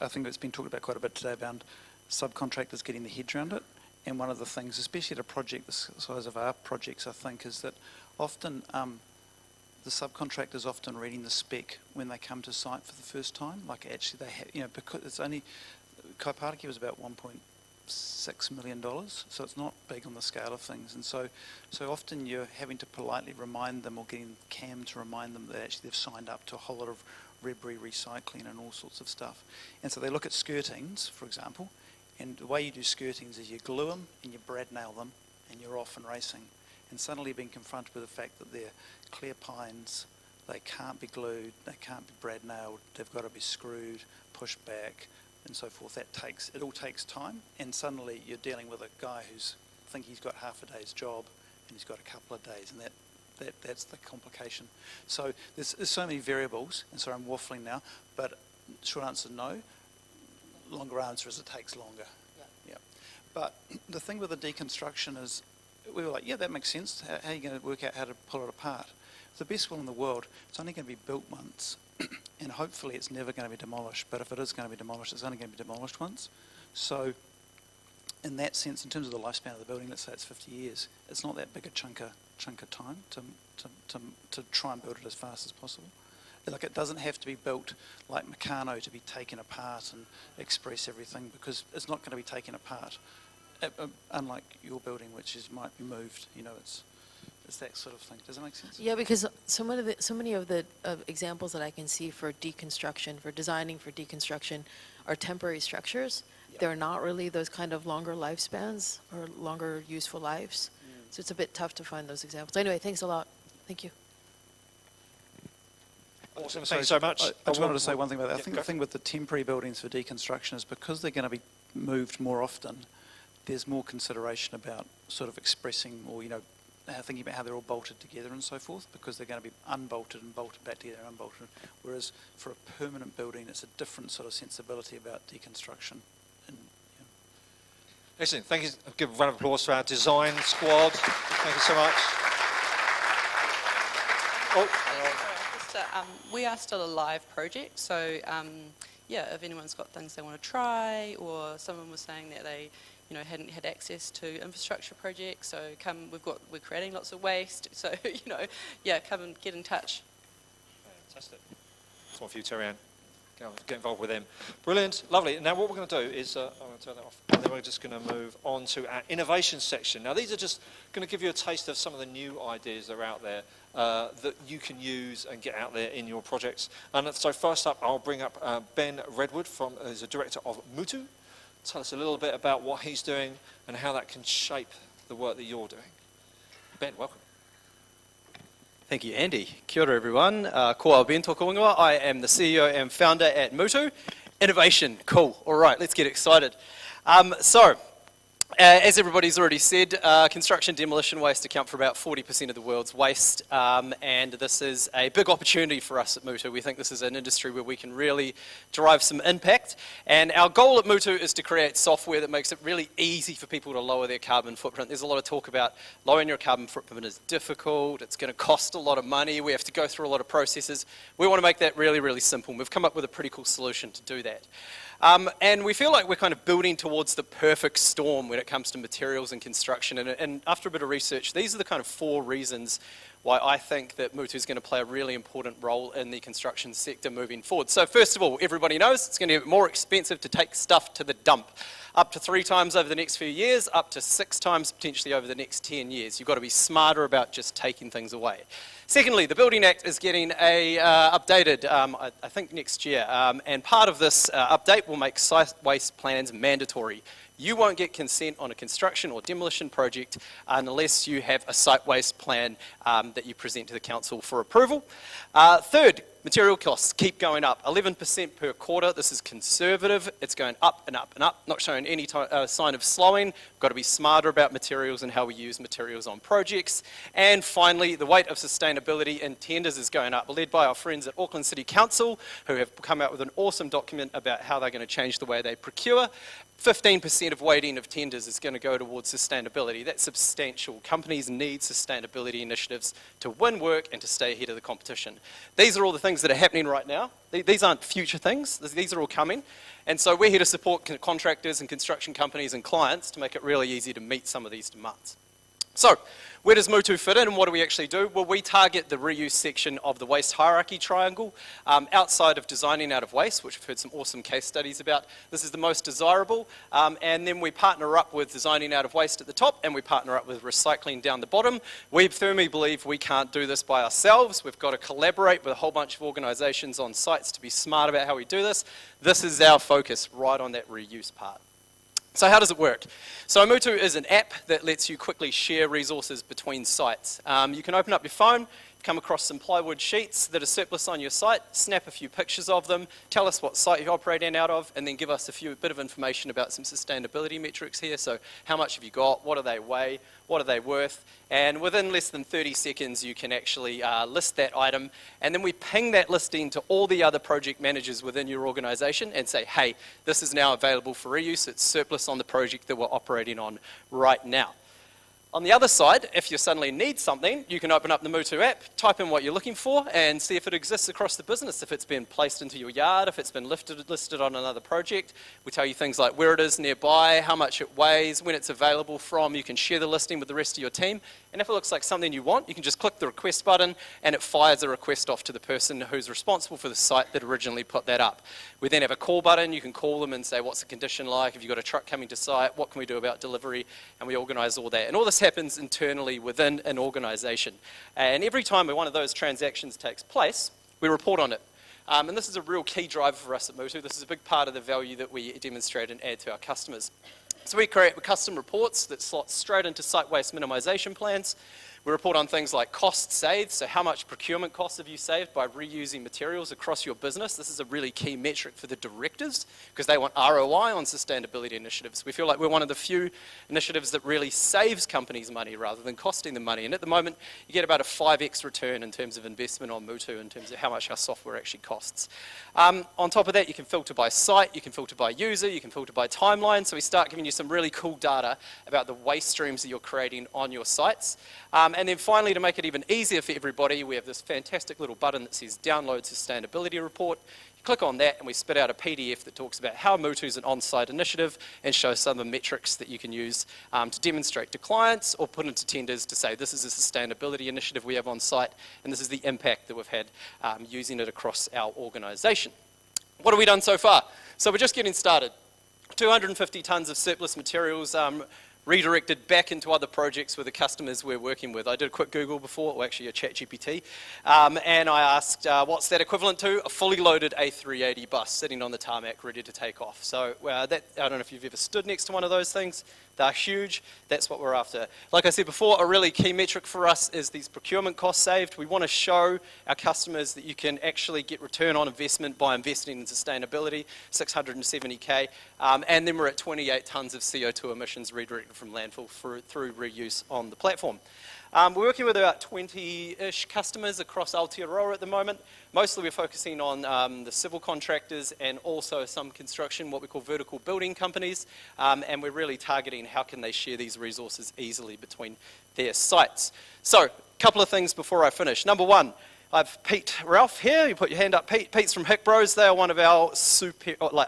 I think it's been talked about quite a bit today about subcontractors getting their heads around it. And one of the things, especially at a project the size of our projects, I think, is that often the subcontractors often reading the spec when they come to site for the first time. Like actually they have, because it's only, ClevaPod was about $1.6 million, so it's not big on the scale of things. And so often you're having to politely remind them, or getting CAM to remind them that actually they've signed up to a whole lot of recycling and all sorts of stuff. And so they look at skirtings, for example, and the way you do skirtings is you glue them and you brad nail them and you're off and racing. And suddenly being confronted with the fact that they're clear pines, they can't be glued, they can't be brad nailed, they've got to be screwed, pushed back, and so forth. It all takes time, and suddenly you're dealing with a guy who's think he's got half a day's job and he's got a couple of days, and that's the complication. So there's so many variables, and sorry I'm waffling now, but short answer, no. Longer answer is it takes longer. Yeah. But the thing with the deconstruction is, we were like, yeah, that makes sense. How are you going to work out how to pull it apart? The best will in the world, it's only going to be built once, and hopefully it's never going to be demolished. But if it is going to be demolished, it's only going to be demolished once. So in that sense, in terms of the lifespan of the building, let's say it's 50 years, it's not that big a chunk of time to try and build it as fast as possible. Like, it doesn't have to be built like Meccano to be taken apart and express everything, because it's not going to be taken apart. Unlike your building, which might be moved, it's that sort of thing. Does that make sense? Yeah, because so many of the examples that I can see for deconstruction, for designing for deconstruction, are temporary structures. Yep. They're not really those kind of longer lifespans or longer useful lives. So it's a bit tough to find those examples. Anyway, thanks a lot. Thank you. Awesome, thank you so much. I just wanted to say one thing about that. I think the thing with the temporary buildings for deconstruction is because they're going to be moved more often, there's more consideration about sort of expressing or, thinking about how they're all bolted together and so forth, because they're going to be unbolted and bolted back together and unbolted. Whereas for a permanent building, it's a different sort of sensibility about deconstruction. And, Excellent. Thank you. Give a round of applause to our design squad. Thank you so much. We are still a live project, so yeah, if anyone's got things they want to try, or someone was saying that they, hadn't had access to infrastructure projects, so come. We're creating lots of waste, so yeah, come and get in touch. Fantastic. That's one for you, Terry Ann. Get involved with them. Brilliant, lovely. Now what we're going to do is, I'm going to turn that off, and then we're just going to move on to our innovation section. Now these are just going to give you a taste of some of the new ideas that are out there that you can use and get out there in your projects. And so first up, I'll bring up Ben Redwood, who's a director of Mutu. Tell us a little bit about what he's doing and how that can shape the work that you're doing. Ben, welcome. Thank you, Andy. Kia ora, everyone. Ko au ben tōku ingoa. I am the CEO and founder at Mutu. Innovation, cool. All right, let's get excited. As everybody's already said, construction demolition waste account for about 40% of the world's waste, and this is a big opportunity for us at Mutu. We think this is an industry where we can really drive some impact, and our goal at Mutu is to create software that makes it really easy for people to lower their carbon footprint. There's a lot of talk about lowering your carbon footprint is difficult, it's going to cost a lot of money, we have to go through a lot of processes. We want to make that really, really simple, and we've come up with a pretty cool solution to do that. And we feel like we're kind of building towards the perfect storm when it comes to materials and construction. And after a bit of research, these are the kind of 4 reasons why I think that Mutu is going to play a really important role in the construction sector moving forward. So first of all, everybody knows it's going to get more expensive to take stuff to the dump. Up to 3 times over the next few years, up to 6 times potentially over the next 10 years. You've got to be smarter about just taking things away. Secondly, the Building Act is getting updated, I think next year, and part of this update will make site waste plans mandatory. You won't get consent on a construction or demolition project unless you have a site waste plan that you present to the council for approval. Third, material costs keep going up, 11% per quarter. This is conservative. It's going up and up and up, not showing any sign of slowing. We've got to be smarter about materials and how we use materials on projects. And finally, the weight of sustainability in tenders is going up, led by our friends at Auckland City Council, who have come out with an awesome document about how they're going to change the way they procure. 15% of weighting of tenders is going to go towards sustainability. That's substantial. Companies need sustainability initiatives to win work and to stay ahead of the competition. These are all the things that are happening right now. These aren't future things. These are all coming. And so we're here to support contractors and construction companies and clients to make it really easy to meet some of these demands. So, where does Mutu fit in and what do we actually do? Well, we target the reuse section of the waste hierarchy triangle outside of designing out of waste, which we've heard some awesome case studies about. This is the most desirable, and then we partner up with designing out of waste at the top and we partner up with recycling down the bottom. We firmly believe we can't do this by ourselves. We've got to collaborate with a whole bunch of organisations on sites to be smart about how we do this. This is our focus, right on that reuse part. So how does it work? So Mutu is an app that lets you quickly share resources between sites. You can open up your phone, come across some plywood sheets that are surplus on your site, snap a few pictures of them, tell us what site you're operating out of, and then give us a bit of information about some sustainability metrics here. So how much have you got, what do they weigh, what are they worth, and within less than 30 seconds you can actually list that item, and then we ping that listing to all the other project managers within your organisation and say, hey, this is now available for reuse, it's surplus on the project that we're operating on right now. On the other side, if you suddenly need something, you can open up the Mutu app, type in what you're looking for, and see if it exists across the business, if it's been placed into your yard, if it's been listed on another project. We tell you things like where it is nearby, how much it weighs, when it's available from. You can share the listing with the rest of your team, and if it looks like something you want, you can just click the request button, and it fires a request off to the person who's responsible for the site that originally put that up. We then have a call button. You can call them and say, what's the condition like? Have you got a truck coming to site? What can we do about delivery? And we organise all that. And all this happens internally within an organisation. And every time one of those transactions takes place, we report on it. And this is a real key driver for us at Mutu. This is a big part of the value that we demonstrate and add to our customers. So we create custom reports that slot straight into site waste minimisation plans. We report on things like cost saved, so how much procurement costs have you saved by reusing materials across your business. This is a really key metric for the directors because they want ROI on sustainability initiatives. We feel like we're one of the few initiatives that really saves companies money rather than costing them money. And at the moment, you get about a 5x return in terms of investment on Mutu in terms of how much our software actually costs. On top of that, you can filter by site, you can filter by user, you can filter by timeline. So we start giving you some really cool data about the waste streams that you're creating on your sites. And then finally, to make it even easier for everybody, we have this fantastic little button that says Download Sustainability Report. You click on that and we spit out a PDF that talks about how Mutu is an on-site initiative and shows some of the metrics that you can use to demonstrate to clients or put into tenders to say this is a sustainability initiative we have on site and this is the impact that we've had using it across our organisation. What have we done so far? So we're just getting started. 250 tonnes of surplus materials redirected back into other projects with the customers we're working with. I did a quick Google before, or actually a ChatGPT, and I asked what's that equivalent to? A fully loaded A380 bus sitting on the tarmac ready to take off. So I don't know if you've ever stood next to one of those things. They're huge. That's what we're after. Like I said before, a really key metric for us is these procurement costs saved. We want to show our customers that you can actually get return on investment by investing in sustainability, 670K, and then we're at 28 tonnes of CO2 emissions redirected from landfill through reuse on the platform. We're working with about 20-ish customers across Aotearoa at the moment. Mostly we're focusing on the civil contractors and also some construction, what we call vertical building companies, and we're really targeting how can they share these resources easily between their sites. So, a couple of things before I finish. Number one, I've Ralph here. You put your hand up, Pete. Pete's from Hick Bros. They are one of our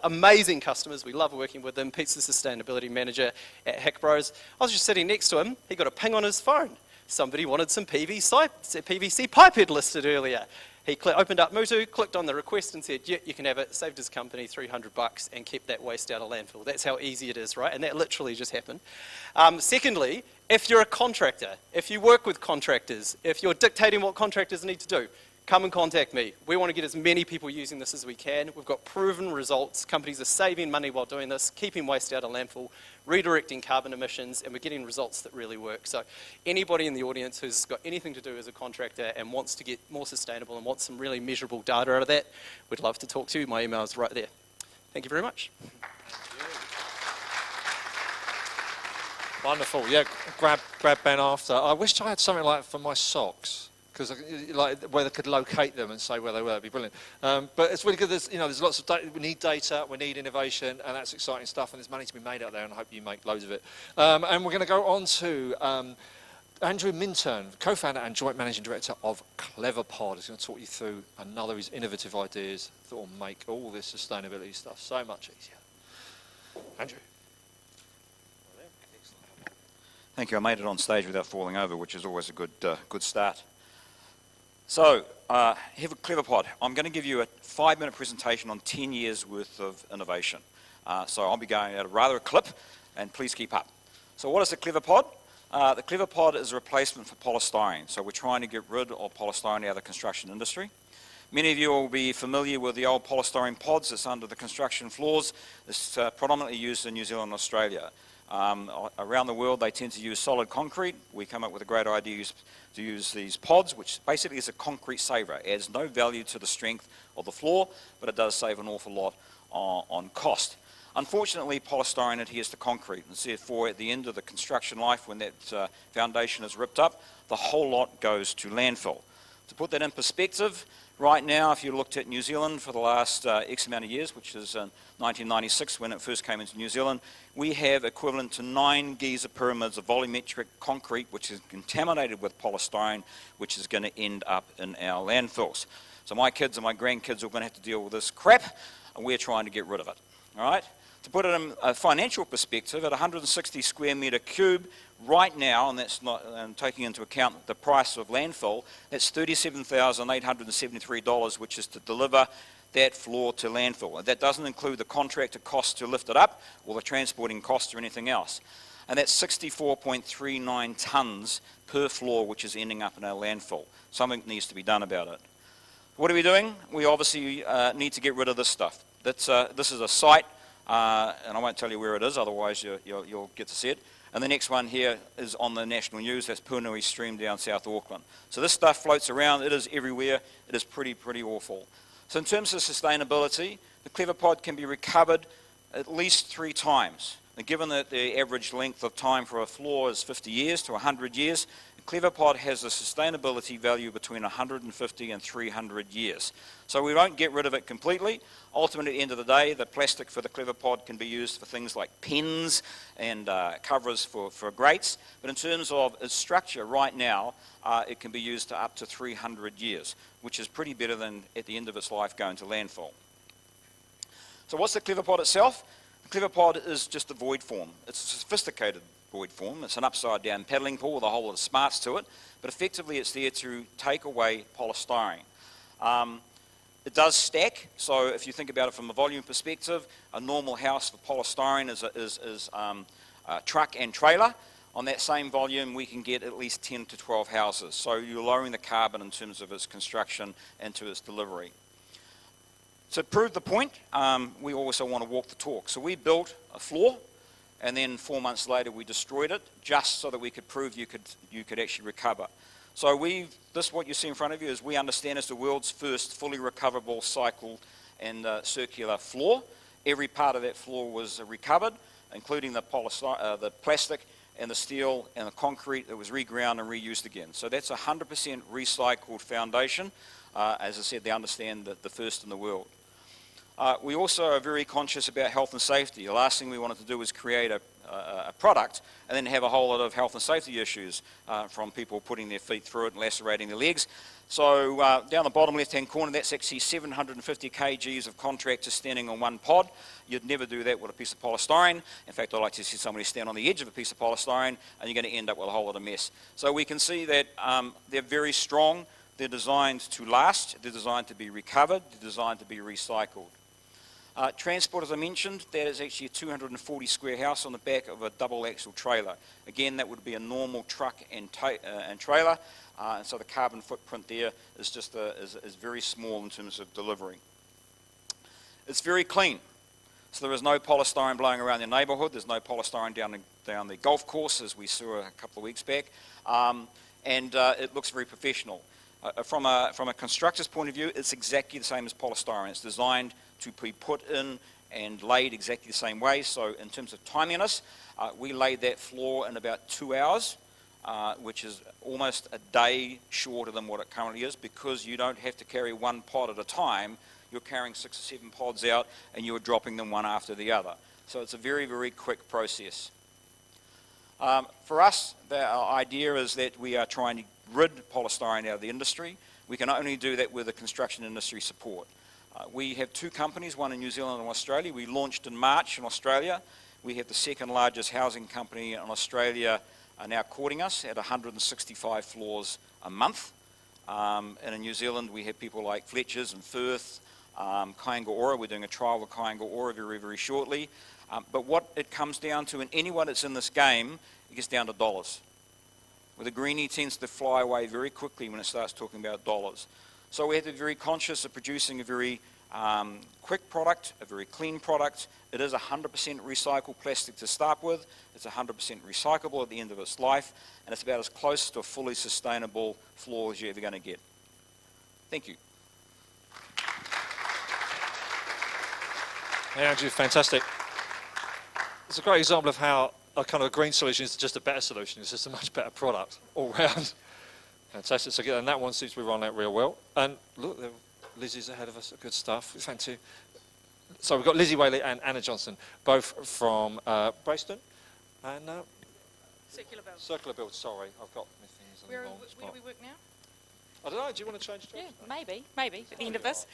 amazing customers. We love working with them. Pete's the sustainability manager at Hick Bros. I was just sitting next to him. He got a ping on his phone. Somebody wanted some PVC pipe head listed earlier. He opened up Mutu, clicked on the request and said, yeah, you can have it, saved his company $300 and kept that waste out of landfill. That's how easy it is, right? And that literally just happened. Secondly, if you're a contractor, if you work with contractors, if you're dictating what contractors need to do, come and contact me. We want to get as many people using this as we can. We've got proven results. Companies are saving money while doing this, keeping waste out of landfill, redirecting carbon emissions, and we're getting results that really work. So anybody in the audience who's got anything to do as a contractor and wants to get more sustainable and wants some really measurable data out of that, we'd love to talk to you. My email is right there. Thank you very much. Wonderful. Yeah, grab Ben after. I wish I had something like for my socks, because like where they could locate them and say where they were. It'd be brilliant. But it's really good. There's lots of data. We need data. We need innovation, and that's exciting stuff. And there's money to be made out there, and I hope you make loads of it. And we're going to go on to Andrew Minturn, co-founder and joint managing director of ClevaPod. He's going to talk you through another of his innovative ideas that will make all this sustainability stuff so much easier. Andrew. Thank you. I made it on stage without falling over, which is always a good start. So, here at ClevaPod, I'm going to give you a 5-minute presentation on 10 years worth of innovation. So I'll be going at a clip, and please keep up. So what is the ClevaPod? The ClevaPod is a replacement for polystyrene. So we're trying to get rid of polystyrene out of the construction industry. Many of you will be familiar with the old polystyrene pods that's under the construction floors. It's predominantly used in New Zealand and Australia. Around the world, they tend to use solid concrete. We come up with a great idea to use these pods, which basically is a concrete saver. It adds no value to the strength of the floor, but it does save an awful lot on cost. Unfortunately, polystyrene adheres to concrete, and therefore at the end of the construction life, when that foundation is ripped up, the whole lot goes to landfill. To put that in perspective, right now, if you looked at New Zealand for the last X amount of years, which is 1996 when it first came into New Zealand, we have equivalent to 9 Giza pyramids of volumetric concrete, which is contaminated with polystyrene, which is going to end up in our landfills. So my kids and my grandkids are going to have to deal with this crap, and we're trying to get rid of it. All right? To put it in a financial perspective, at 160 square metre cube, right now, and that's not taking into account the price of landfill, that's $37,873, which is to deliver that floor to landfill. And that doesn't include the contractor costs to lift it up, or the transporting costs or anything else. And that's 64.39 tonnes per floor, which is ending up in our landfill. Something needs to be done about it. What are we doing? We obviously need to get rid of this stuff. This is a site and I won't tell you where it is, otherwise you'll get to see it. And the next one here is on the national news. That's Punui Stream down South Auckland. So this stuff floats around. It is everywhere. It is pretty awful. So in terms of sustainability, the ClevaPod can be recovered at least 3 times. And given that the average length of time for a floor is 50 years to 100 years, the ClevaPod has a sustainability value between 150 and 300 years. So we won't get rid of it completely. Ultimately, at the end of the day, the plastic for the ClevaPod can be used for things like pens and covers for grates. But in terms of its structure right now, it can be used to up to 300 years, which is pretty better than at the end of its life going to landfill. So what's the ClevaPod itself? The ClevaPod is just a void form. It's a sophisticated void form. It's an upside down paddling pool with a whole lot of smarts to it, but effectively it's there to take away polystyrene. It does stack, so if you think about it from a volume perspective, a normal house for polystyrene is a truck and trailer. On that same volume, we can get at least 10 to 12 houses. So you're lowering the carbon in terms of its construction and to its delivery. To prove the point, we also want to walk the talk. So we built a floor, and then 4 months later we destroyed it, just so that we could prove you could actually recover. So what you see in front of you is we understand it's the world's first fully recoverable cycled and circular floor. Every part of that floor was recovered, including the plastic and the steel and the concrete that was reground and reused again. So that's 100% recycled foundation. As I said, they understand that the first in the world. We also are very conscious about health and safety. The last thing we wanted to do was create a product and then have a whole lot of health and safety issues from people putting their feet through it and lacerating their legs. So down the bottom left-hand corner, that's actually 750 kgs of contractors standing on one pod. You'd never do that with a piece of polystyrene. In fact, I'd like to see somebody stand on the edge of a piece of polystyrene, and you're going to end up with a whole lot of mess. So we can see that they're very strong. They're designed to last. They're designed to be recovered. They're designed to be recycled. Transport, as I mentioned, that is actually a 240 square house on the back of a double axle trailer. Again, that would be a normal truck and trailer, and so the carbon footprint there is just is very small in terms of delivery. It's very clean, so there is no polystyrene blowing around the neighbourhood. There's no polystyrene down the golf course, as we saw a couple of weeks back, and it looks very professional. From a constructor's point of view, it's exactly the same as polystyrene. It's designed to be put in and laid exactly the same way. So in terms of timeliness, we laid that floor in about 2 hours, which is almost a day shorter than what it currently is, because you don't have to carry one pod at a time. You're carrying 6 or 7 pods out and you're dropping them one after the other. So it's a very quick process. For us, our idea is that we are trying to rid polystyrene out of the industry. We can only do that with the construction industry support. We have 2 companies, one in New Zealand and Australia. We launched in March in Australia. We have the second largest housing company in Australia now courting us at 165 floors a month. And in New Zealand we have people like Fletcher's and Firth, Kāinga Ora. We're doing a trial with Kāinga Ora very shortly. But what it comes down to, and anyone that's in this game, it gets down to dollars. Where the greenie tends to fly away very quickly when it starts talking about dollars. So we have to be very conscious of producing a very quick product, a very clean product. It is 100% recycled plastic to start with. It's 100% recyclable at the end of its life, and it's about as close to a fully sustainable floor as you're ever going to get. Thank you. Hey, Andrew, fantastic. It's a great example of how a kind of green solution is just a better solution. It's just a much better product all round. Fantastic. So, and that one seems to be rolling out real well. And look, Lizzi's ahead of us. Good stuff. Thank you. So we've got Lizzi, Whaley and Anna Johnson, both from Braceston. And CircularBuild. CircularBuild, sorry. I've got my things on the wrong spot. Where do we work now? I don't know. Do you want to change jobs? Yeah, maybe at the end of this.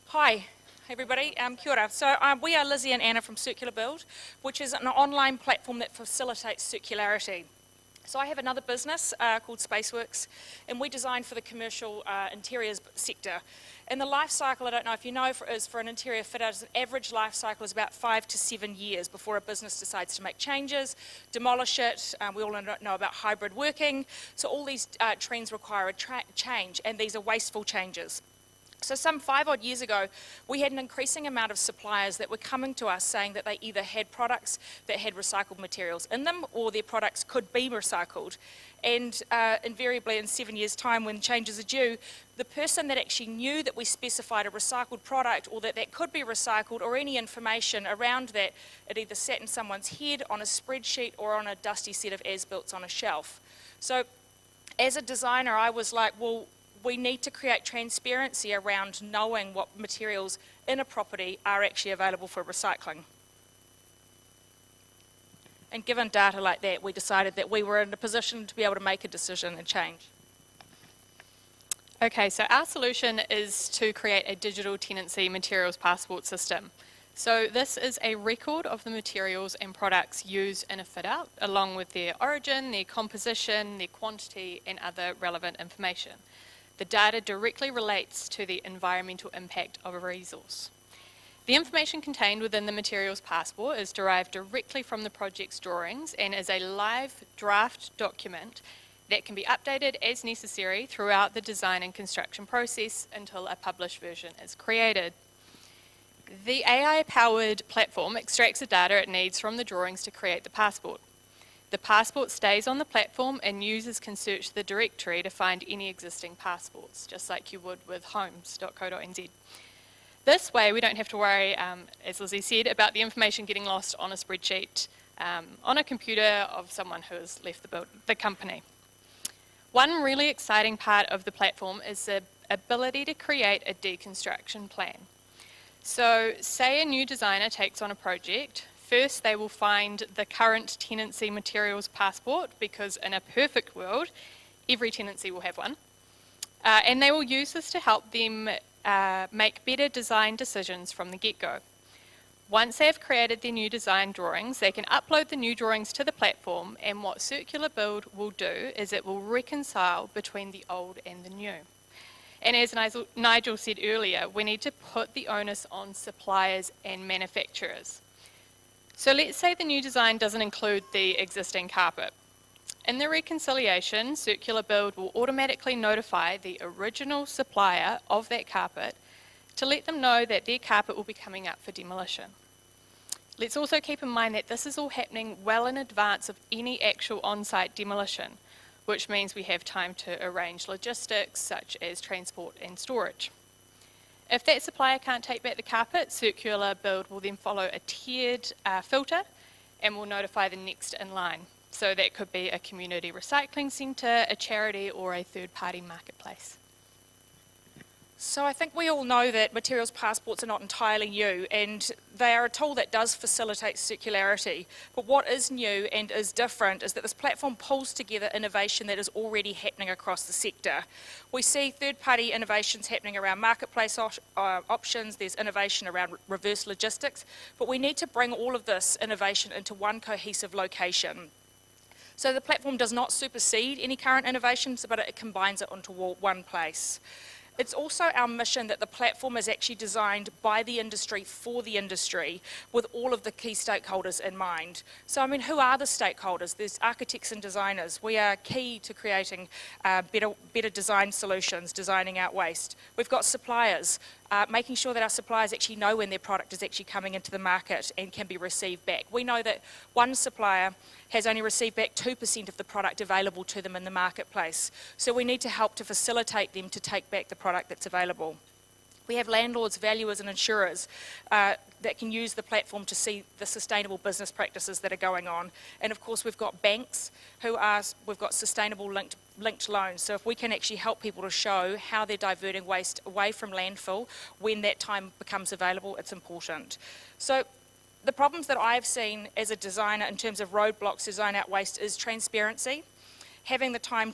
Hi. Everybody, kia ora. So we are Lizzi and Anna from CircularBuild, which is an online platform that facilitates circularity. So I have another business called Spaceworks, and we design for the commercial interiors sector. And the life cycle, I don't know if you know, is for an interior fit out, an average life cycle is about 5 to 7 years before a business decides to make changes, demolish it. We all know about hybrid working. So all these trends require a change, and these are wasteful changes. So some 5 odd years ago, we had an increasing amount of suppliers that were coming to us saying that they either had products that had recycled materials in them or their products could be recycled. And invariably in 7 years' time when changes are due, the person that actually knew that we specified a recycled product or that that could be recycled or any information around that, it either sat in someone's head on a spreadsheet or on a dusty set of as-built on a shelf. So as a designer, I was like, well, we need to create transparency around knowing what materials in a property are actually available for recycling. And given data like that, we decided that we were in a position to be able to make a decision and change. Okay, so our solution is to create a digital tenancy materials passport system. So this is a record of the materials and products used in a fit out, along with their origin, their composition, their quantity, and other relevant information. The data directly relates to the environmental impact of a resource. The information contained within the materials passport is derived directly from the project's drawings and is a live draft document that can be updated as necessary throughout the design and construction process until a published version is created. The AI-powered platform extracts the data it needs from the drawings to create the passport. The passport stays on the platform and users can search the directory to find any existing passports, just like you would with homes.co.nz. This way we don't have to worry, as Lizzie said, about the information getting lost on a spreadsheet on a computer of someone who has left the company. One really exciting part of the platform is the ability to create a deconstruction plan. So say a new designer takes on a project. First, they will find the current tenancy materials passport, because in a perfect world, every tenancy will have one. And they will use this to help them make better design decisions from the get-go. Once they have created their new design drawings, they can upload the new drawings to the platform, and what CircularBuild will do is it will reconcile between the old and the new. And as Nigel said earlier, we need to put the onus on suppliers and manufacturers. So let's say the new design doesn't include the existing carpet. In the reconciliation, CircularBuild will automatically notify the original supplier of that carpet to let them know that their carpet will be coming up for demolition. Let's also keep in mind that this is all happening well in advance of any actual on-site demolition, which means we have time to arrange logistics such as transport and storage. If that supplier can't take back the carpet, CircularBuild will then follow a tiered filter and will notify the next in line. So that could be a community recycling centre, a charity, or a third-party marketplace. So I think we all know that materials passports are not entirely new, and they are a tool that does facilitate circularity. But what is new and is different is that this platform pulls together innovation that is already happening across the sector. We see third-party innovations happening around marketplace options, there's innovation around reverse logistics, but we need to bring all of this innovation into one cohesive location. So the platform does not supersede any current innovations, but it combines it onto one place. It's also our mission that the platform is actually designed by the industry for the industry with all of the key stakeholders in mind. So, I mean, who are the stakeholders? There's architects and designers. We are key to creating better design solutions, designing out waste. We've got suppliers, making sure that our suppliers actually know when their product is actually coming into the market and can be received back. We know that one supplier has only received back 2% of the product available to them in the marketplace. So we need to help to facilitate them to take back the product that's available. We have landlords, valuers and insurers that can use the platform to see the sustainable business practices that are going on. And of course we've got banks we've got sustainable linked loans. So if we can actually help people to show how they're diverting waste away from landfill when that time becomes available, it's important. So the problems that I've seen as a designer in terms of roadblocks to design out waste is transparency, having the time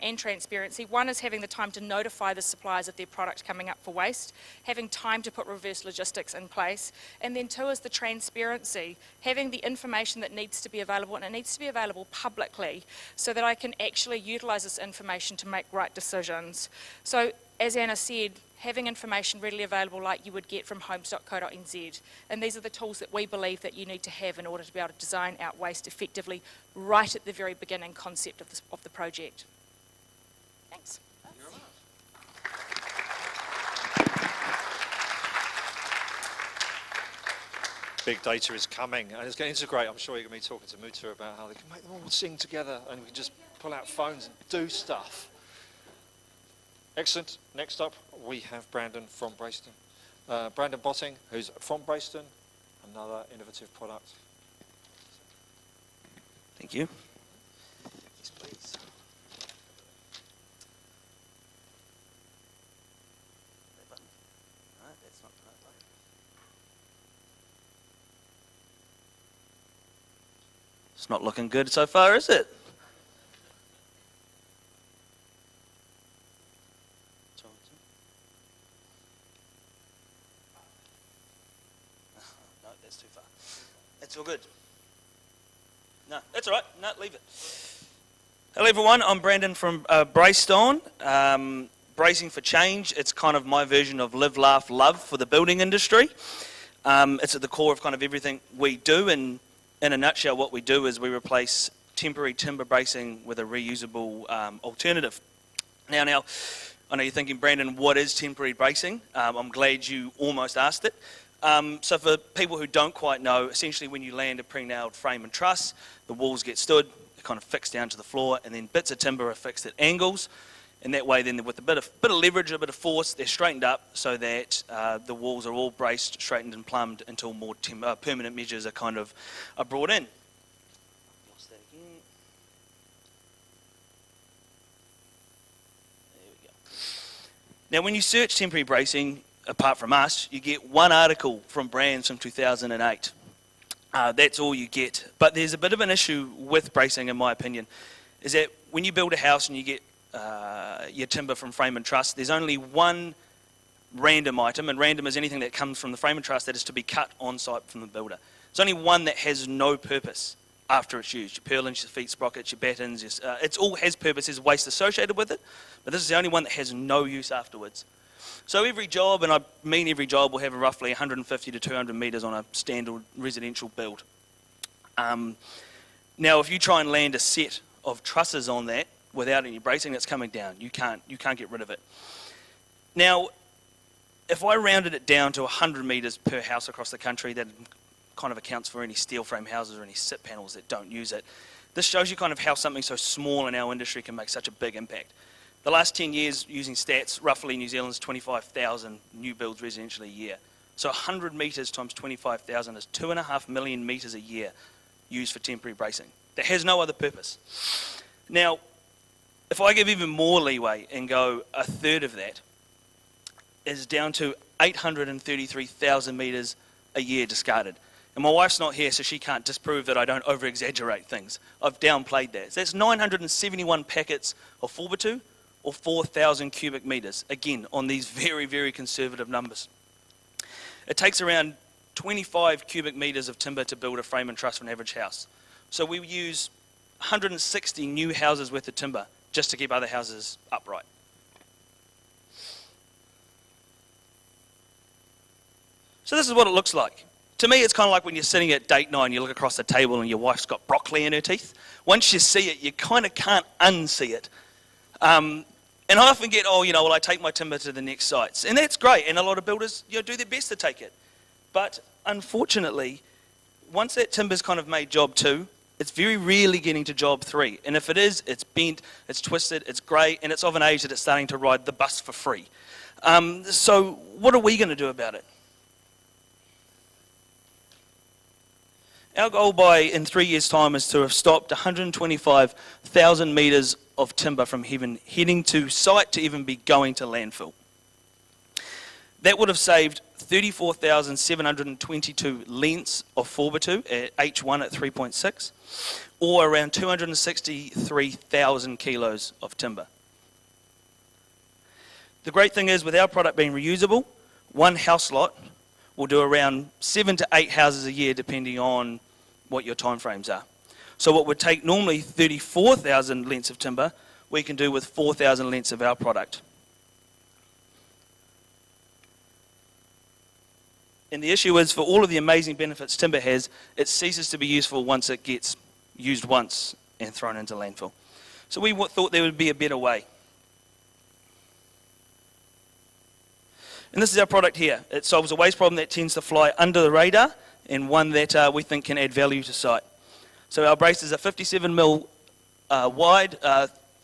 and transparency. One is having the time to notify the suppliers of their product coming up for waste, having time to put reverse logistics in place, and then two is the transparency, having the information that needs to be available, and it needs to be available publicly so that I can actually utilise this information to make right decisions. So as Anna said, having information readily available like you would get from homes.co.nz. And these are the tools that we believe that you need to have in order to be able to design out waste effectively right at the very beginning concept of the project. Thanks. big data is coming, and it's going to integrate. I'm sure you're going to be talking to Mutu about how they can make them all sing together, and we can just pull out phones and do stuff. Excellent. Next up, we have Brandon from Braceston. Brandon Botting, who's from Braceston, another innovative product. Thank you. Yes, please. That's not the right button. It's not looking good so far, is it? No, that's too far. That's all good. No, that's all right. No, leave it. Hello, everyone. I'm Brandon from Braceston. Bracing for Change. It's kind of my version of live, laugh, love for the building industry. It's at the core of kind of everything we do. And in a nutshell, what we do is we replace temporary timber bracing with a reusable alternative. Now, I know you're thinking, Brandon, what is temporary bracing? I'm glad you almost asked it. So for people who don't quite know, essentially when you land a pre-nailed frame and truss, the walls get stood, they're kind of fixed down to the floor, and then bits of timber are fixed at angles. And that way then with a bit of leverage, a bit of force, they're straightened up so that the walls are all braced, straightened and plumbed until more permanent measures are brought in. Lost that again. There we go. Now when you search temporary bracing, apart from us, you get one article from Brands from 2008. That's all you get. But there's a bit of an issue with bracing, in my opinion, is that when you build a house and you get your timber from frame and truss, there's only one random item, and random is anything that comes from the frame and truss that is to be cut on site from the builder. There's only one that has no purpose after it's used. Your purlins, your feet sprockets, your battens, it all has purpose, there's waste associated with it, but this is the only one that has no use afterwards. So every job, and I mean every job, will have roughly 150 to 200 metres on a standard residential build. Now if you try and land a set of trusses on that without any bracing, that's coming down. You can't get rid of it. Now, if I rounded it down to 100 metres per house across the country, that kind of accounts for any steel frame houses or any sit panels that don't use it. This shows you kind of how something so small in our industry can make such a big impact. The last 10 years, using stats, roughly New Zealand's 25,000 new builds residentially a year. So 100 metres times 25,000 is 2.5 million metres a year used for temporary bracing. That has no other purpose. Now, if I give even more leeway and go a third of that, is down to 833,000 metres a year discarded. And my wife's not here, so she can't disprove that I don't over-exaggerate things. I've downplayed that. So that's 971 packets of 4x2 or 4,000 cubic metres, again, on these very, very conservative numbers. It takes around 25 cubic metres of timber to build a frame and truss for an average house. So we use 160 new houses worth of timber just to keep other houses upright. So this is what it looks like. To me, it's kind of like when you're sitting at date night and you look across the table and your wife's got broccoli in her teeth. Once you see it, you kind of can't unsee it. And I often get, well, I take my timber to the next sites. And that's great. And a lot of builders, do their best to take it. But unfortunately, once that timber's kind of made job 2, it's very rarely getting to job 3. And if it is, it's bent, it's twisted, it's grey, and it's of an age that it's starting to ride the bus for free. So what are we going to do about it? Our goal in 3 years' time is to have stopped 125,000 metres of timber from even heading to site to even be going to landfill. That would have saved 34,722 lengths of 4x2 at H1 at 3.6, or around 263,000 kilos of timber. The great thing is, with our product being reusable, one house lot will do around 7 to 8 houses a year, depending on what your time frames are. So what would take normally 34,000 lengths of timber, we can do with 4,000 lengths of our product. And the issue is, for all of the amazing benefits timber has, it ceases to be useful once it gets used once and thrown into landfill. So we thought there would be a better way. And this is our product here. It solves a waste problem that tends to fly under the radar. and one that we think can add value to site. So our braces are 57 mil wide,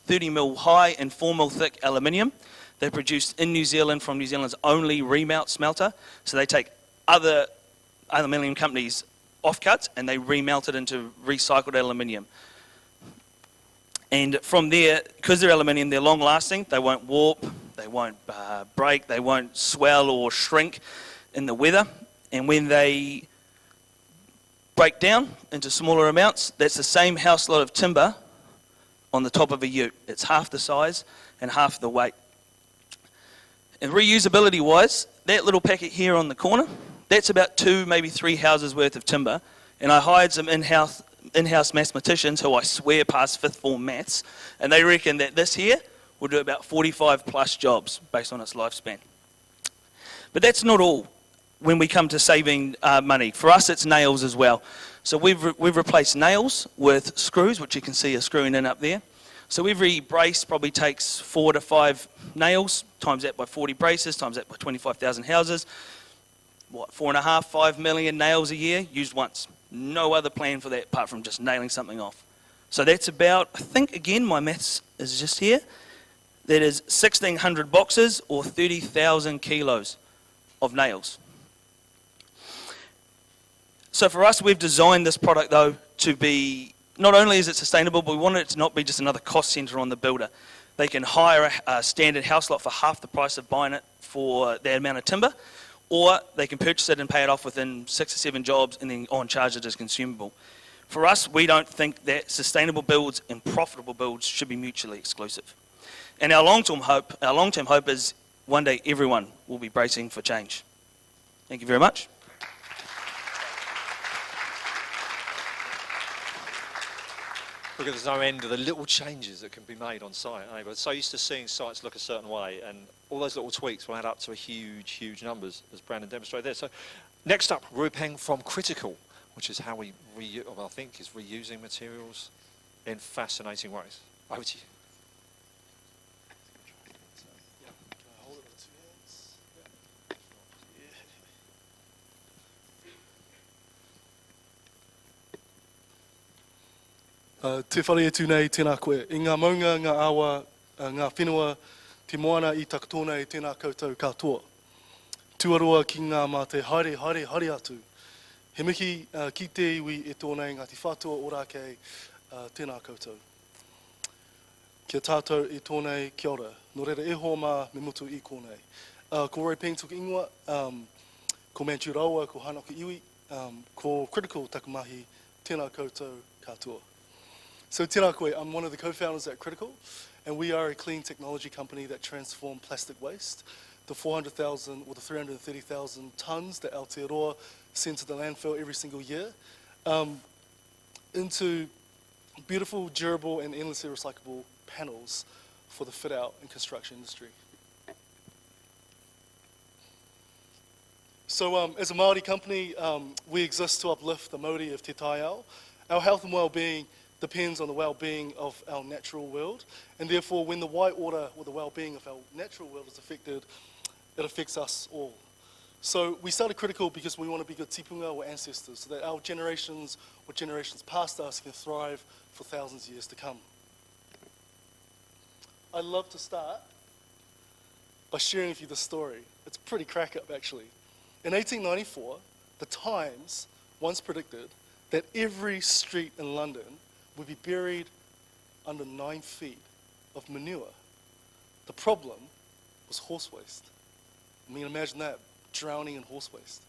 30 mil high and 4 mil thick aluminium. They're produced in New Zealand from New Zealand's only remelt smelter. So they take other aluminium companies' offcuts and they remelt it into recycled aluminium. And from there, because they're aluminium, they're long lasting. They won't warp, they won't break, they won't swell or shrink in the weather. And when they break down into smaller amounts, that's the same house lot of timber on the top of a ute. It's half the size and half the weight. And reusability wise, that little packet here on the corner, that's about 2, maybe 3 houses worth of timber. And I hired some in-house mathematicians who I swear pass 5th form maths, and they reckon that this here will do about 45 plus jobs based on its lifespan. But that's not all when we come to saving money. For us, it's nails as well. So we've replaced nails with screws, which you can see are screwing in up there. So every brace probably takes 4 to 5 nails, times that by 40 braces, times that by 25,000 houses. What, 4.5, 5 million nails a year used once. No other plan for that apart from just nailing something off. So that's about, I think again, my maths is just here. That is 1,600 boxes or 30,000 kilos of nails. So for us, we've designed this product though to be, not only is it sustainable, but we want it to not be just another cost centre on the builder. They can hire a standard house lot for half the price of buying it for that amount of timber, or they can purchase it and pay it off within 6 or 7 jobs and then on charge it as consumable. For us, we don't think that sustainable builds and profitable builds should be mutually exclusive. And our long-term hope is one day everyone will be bracing for change. Thank you very much. Look, there's no end to the little changes that can be made on site. We're so used to seeing sites look a certain way, and all those little tweaks will add up to a huge, huge numbers, as Brandon demonstrated there. So next up, Rupeng from Critical, which is how we, I think, is reusing materials in fascinating ways. Over to you. Te whare atu nei tēnā koe. I ngā maunga, ngā awa, ngā whenua, te moana I takatona e tēnā koutou katoa. Tuaroa ki ngā mā te haere atu. He mihi ki te iwi e tōnei ngā te whātua ora kei tēnā koutou. Kia tātou e tōnei kia ora. Nō reira e hoa mā me mutu I kōnei. Ko Rupeng tuku ingoa, ko Manchu Raua, ko Hanoki Iwi, ko Critical takumahi, tēnā koutou katoa. So tēnā koe, I'm one of the co-founders at Critical, and we are a clean technology company that transforms plastic waste, the 400,000 or the 330,000 tonnes that Aotearoa send to the landfill every single year, into beautiful, durable and endlessly recyclable panels for the fit-out and construction industry. So as a Māori company, we exist to uplift the Māori of Te Tai Ao. Our health and well-being depends on the well-being of our natural world, and therefore when the white order or the well-being of our natural world is affected, it affects us all. So we started Critical because we want to be good tipunga or ancestors, so that our generations or generations past us can thrive for thousands of years to come. I'd love to start by sharing with you this story. It's pretty crack up actually. In 1894, the Times once predicted that every street in London would be buried under 9 feet of manure. The problem was horse waste. I mean, imagine that, drowning in horse waste.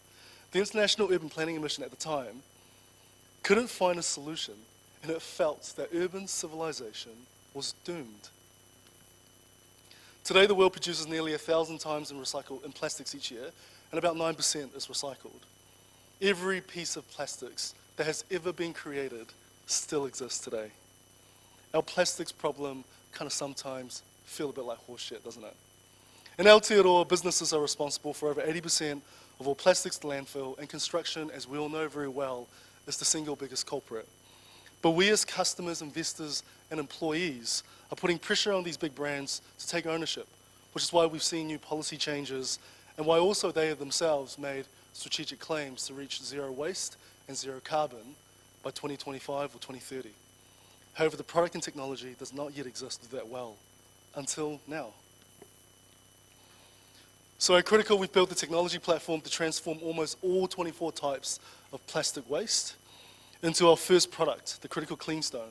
The International Urban Planning Commission at the time couldn't find a solution, and it felt that urban civilization was doomed. Today, the world produces nearly 1,000 times in plastics each year, and about 9% is recycled. Every piece of plastics that has ever been created still exists today. Our plastics problem kind of sometimes feel a bit like horse shit, doesn't it? In Aotearoa, businesses are responsible for over 80% of all plastics to landfill, and construction, as we all know very well, is the single biggest culprit. But we as customers, investors, and employees are putting pressure on these big brands to take ownership, which is why we've seen new policy changes and why also they have themselves made strategic claims to reach zero waste and zero carbon by 2025 or 2030. However, the product and technology does not yet exist that well until now. So at Critical, we've built the technology platform to transform almost all 24 types of plastic waste into our first product, the Critical Cleanstone.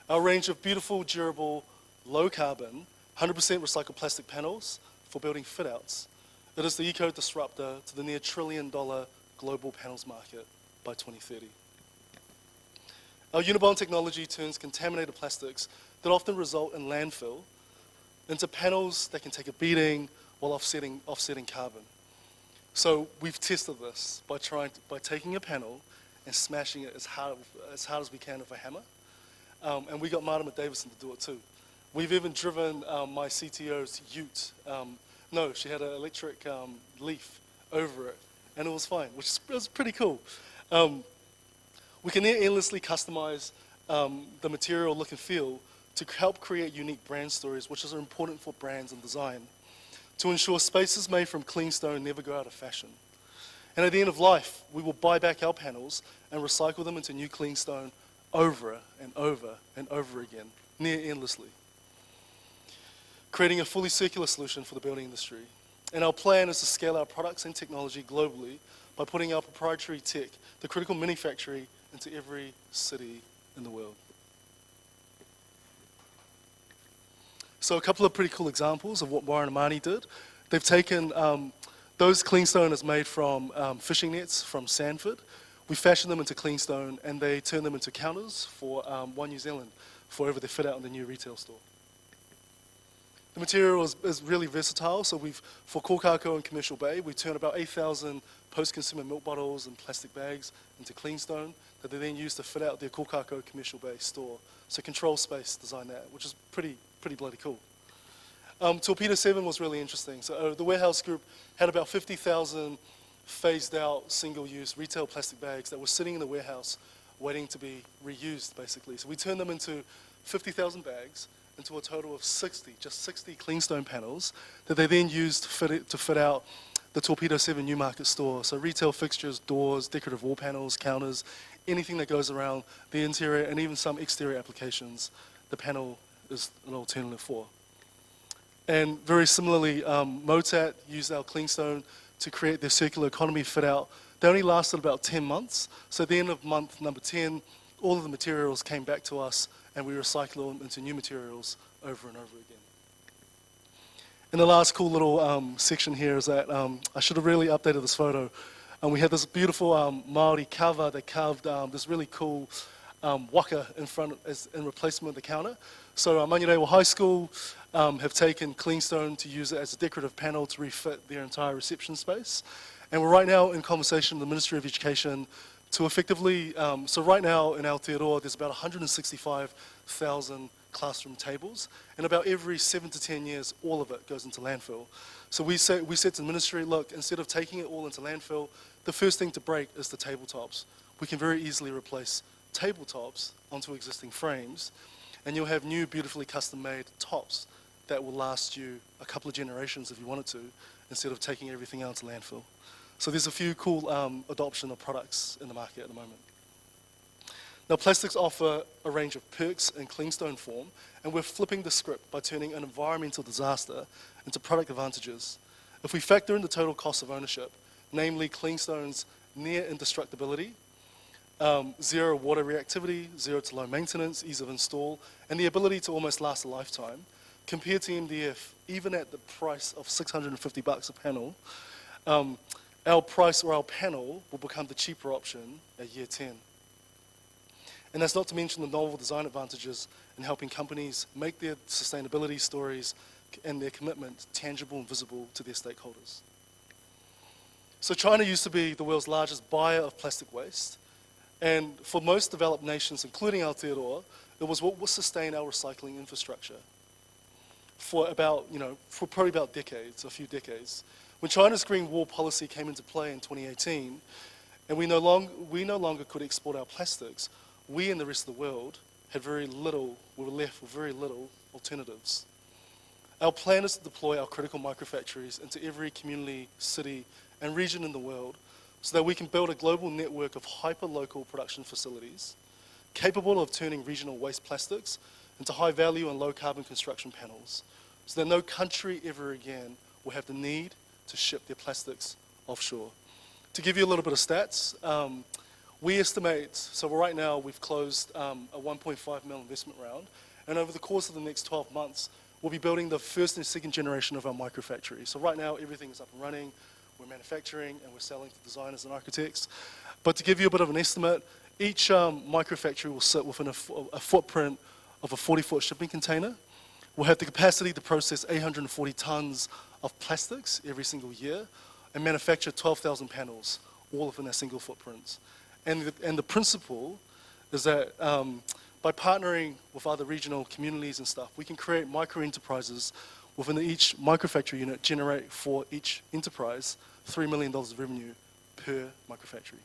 Our range of beautiful, durable, low carbon, 100% recycled plastic panels for building fit outs. It is the eco-disruptor to the near $1 trillion global panels market by 2030. Our Unibond technology turns contaminated plastics that often result in landfill into panels that can take a beating while offsetting carbon. So we've tested this by taking a panel and smashing it as hard as we can with a hammer. And we got Martin Davies to do it too. We've even driven my CTO's ute. No, she had an electric leaf over it, and it was fine, which was pretty cool. We can endlessly customize the material look and feel to help create unique brand stories, which is important for brands and design, to ensure spaces made from clean stone never go out of fashion. And at the end of life, we will buy back our panels and recycle them into new clean stone over and over and over again, near endlessly, creating a fully circular solution for the building industry. And our plan is to scale our products and technology globally by putting our proprietary tech, the Critical Mini Factory, into every city in the world. So a couple of pretty cool examples of what Warren and Marnie did. They've taken those clean stone is made from fishing nets from Sanford. We fashioned them into clean stone and they turn them into counters for One New Zealand for over their fit out in the new retail store. The material is really versatile, so for Kokako and Commercial Bay, we turn about 8,000 post-consumer milk bottles and plastic bags into clean stone that they then use to fit out their Kokako Commercial Bay store. So Control Space designed that, which is pretty bloody cool. Torpedo 7 was really interesting. So the warehouse group had about 50,000 phased out single-use retail plastic bags that were sitting in the warehouse waiting to be reused, basically. So we turned them into 50,000 bags into a total of 60 clean stone panels that they then used to fit out the Torpedo 7 Newmarket store. So retail fixtures, doors, decorative wall panels, counters, anything that goes around the interior and even some exterior applications, the panel is an alternative for. And very similarly, Motat used our clean stone to create their circular economy fit out. They only lasted about 10 months. So at the end of month number 10, all of the materials came back to us and we recycle them into new materials over and over again. And the last cool little section here is that I should have really updated this photo. We had this beautiful Māori carver that carved this really cool waka in front in replacement of the counter. So Manurewa High School have taken clean stone to use it as a decorative panel to refit their entire reception space. And we're right now in conversation with the Ministry of Education to effectively, so right now in Aotearoa there's about 165,000 classroom tables, and about every 7 to 10 years all of it goes into landfill. So we said to the ministry, look, instead of taking it all into landfill, the first thing to break is the tabletops. We can very easily replace tabletops onto existing frames, and you'll have new beautifully custom made tops that will last you a couple of generations if you wanted to, instead of taking everything out to landfill. So there's a few cool adoption of products in the market at the moment. Now plastics offer a range of perks in clean stone form, and we're flipping the script by turning an environmental disaster into product advantages. If we factor in the total cost of ownership, namely clean stone's near indestructibility, zero water reactivity, zero to low maintenance, ease of install, and the ability to almost last a lifetime, compared to MDF, even at the price of $650 a panel, our price or our panel will become the cheaper option at year 10. And that's not to mention the novel design advantages in helping companies make their sustainability stories and their commitment tangible and visible to their stakeholders. So China used to be the world's largest buyer of plastic waste, and for most developed nations, including Aotearoa, it was what would sustain our recycling infrastructure for probably about decades, a few decades. When China's Green Wall policy came into play in 2018, and we no longer could export our plastics, we and the rest of the world had we were left with very little alternatives. Our plan is to deploy our critical microfactories into every community, city, and region in the world so that we can build a global network of hyper-local production facilities capable of turning regional waste plastics into high-value and low-carbon construction panels so that no country ever again will have the need to ship their plastics offshore. To give you a little bit of stats, we estimate, so right now we've closed a 1.5 mil investment round, and over the course of the next 12 months, we'll be building the first and second generation of our microfactory. So right now, everything is up and running, we're manufacturing, and we're selling to designers and architects. But to give you a bit of an estimate, each microfactory will sit within a footprint of a 40-foot shipping container. We'll have the capacity to process 840 tons of plastics every single year and manufacture 12,000 panels, all within a single footprint. And the principle is that by partnering with other regional communities and stuff, we can create micro-enterprises within each microfactory unit, generate for each enterprise $3 million of revenue per microfactory.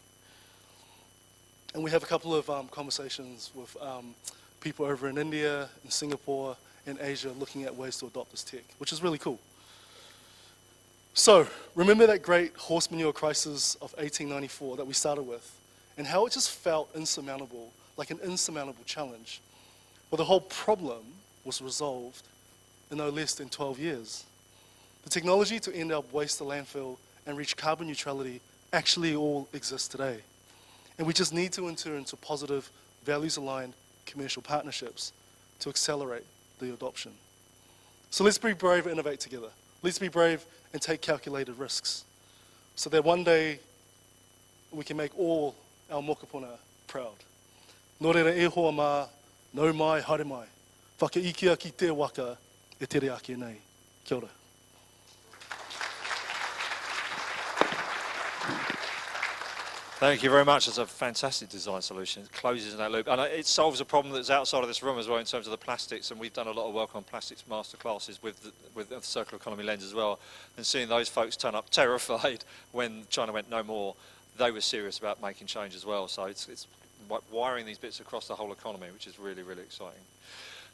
And we have a couple of conversations with people over in India, in Singapore, in Asia, looking at ways to adopt this tech, which is really cool. So, remember that great horse manure crisis of 1894 that we started with, and how it just felt insurmountable, like an insurmountable challenge. Well, the whole problem was resolved in no less than 12 years. The technology to end our waste to landfill and reach carbon neutrality actually all exists today. And we just need to enter into positive, values-aligned commercial partnerships to accelerate the adoption. So let's be brave and innovate together. Let's be brave and take calculated risks so that one day we can make all our mokopuna proud. Nō reira e hoa mā, nau mai, haere mai. Whakaikia ki te waka, e tere ake nei. Kia ora. Thank you very much. That's a fantastic design solution. It closes that loop. And it solves a problem that's outside of this room as well in terms of the plastics. And we've done a lot of work on plastics masterclasses with the circular economy lens as well. And seeing those folks turn up terrified when China went no more, they were serious about making change as well. So it's wiring these bits across the whole economy, which is really, really exciting.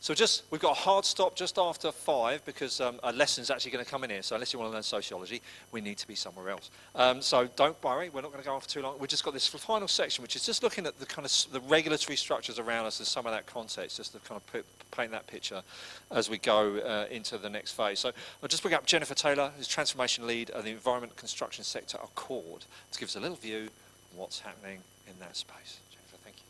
So we've got a hard stop just after 5 because a lesson's actually going to come in here. So unless you want to learn sociology, we need to be somewhere else. So don't worry, we're not going to go on for too long. We've just got this final section, which is just looking at the kind of the regulatory structures around us and some of that context, just to kind of paint that picture as we go into the next phase. So I'll just bring up Jennifer Taylor, who's Transformation Lead of the Environment Construction Sector of Claude, to give us a little view of what's happening in that space. Jennifer, thank you.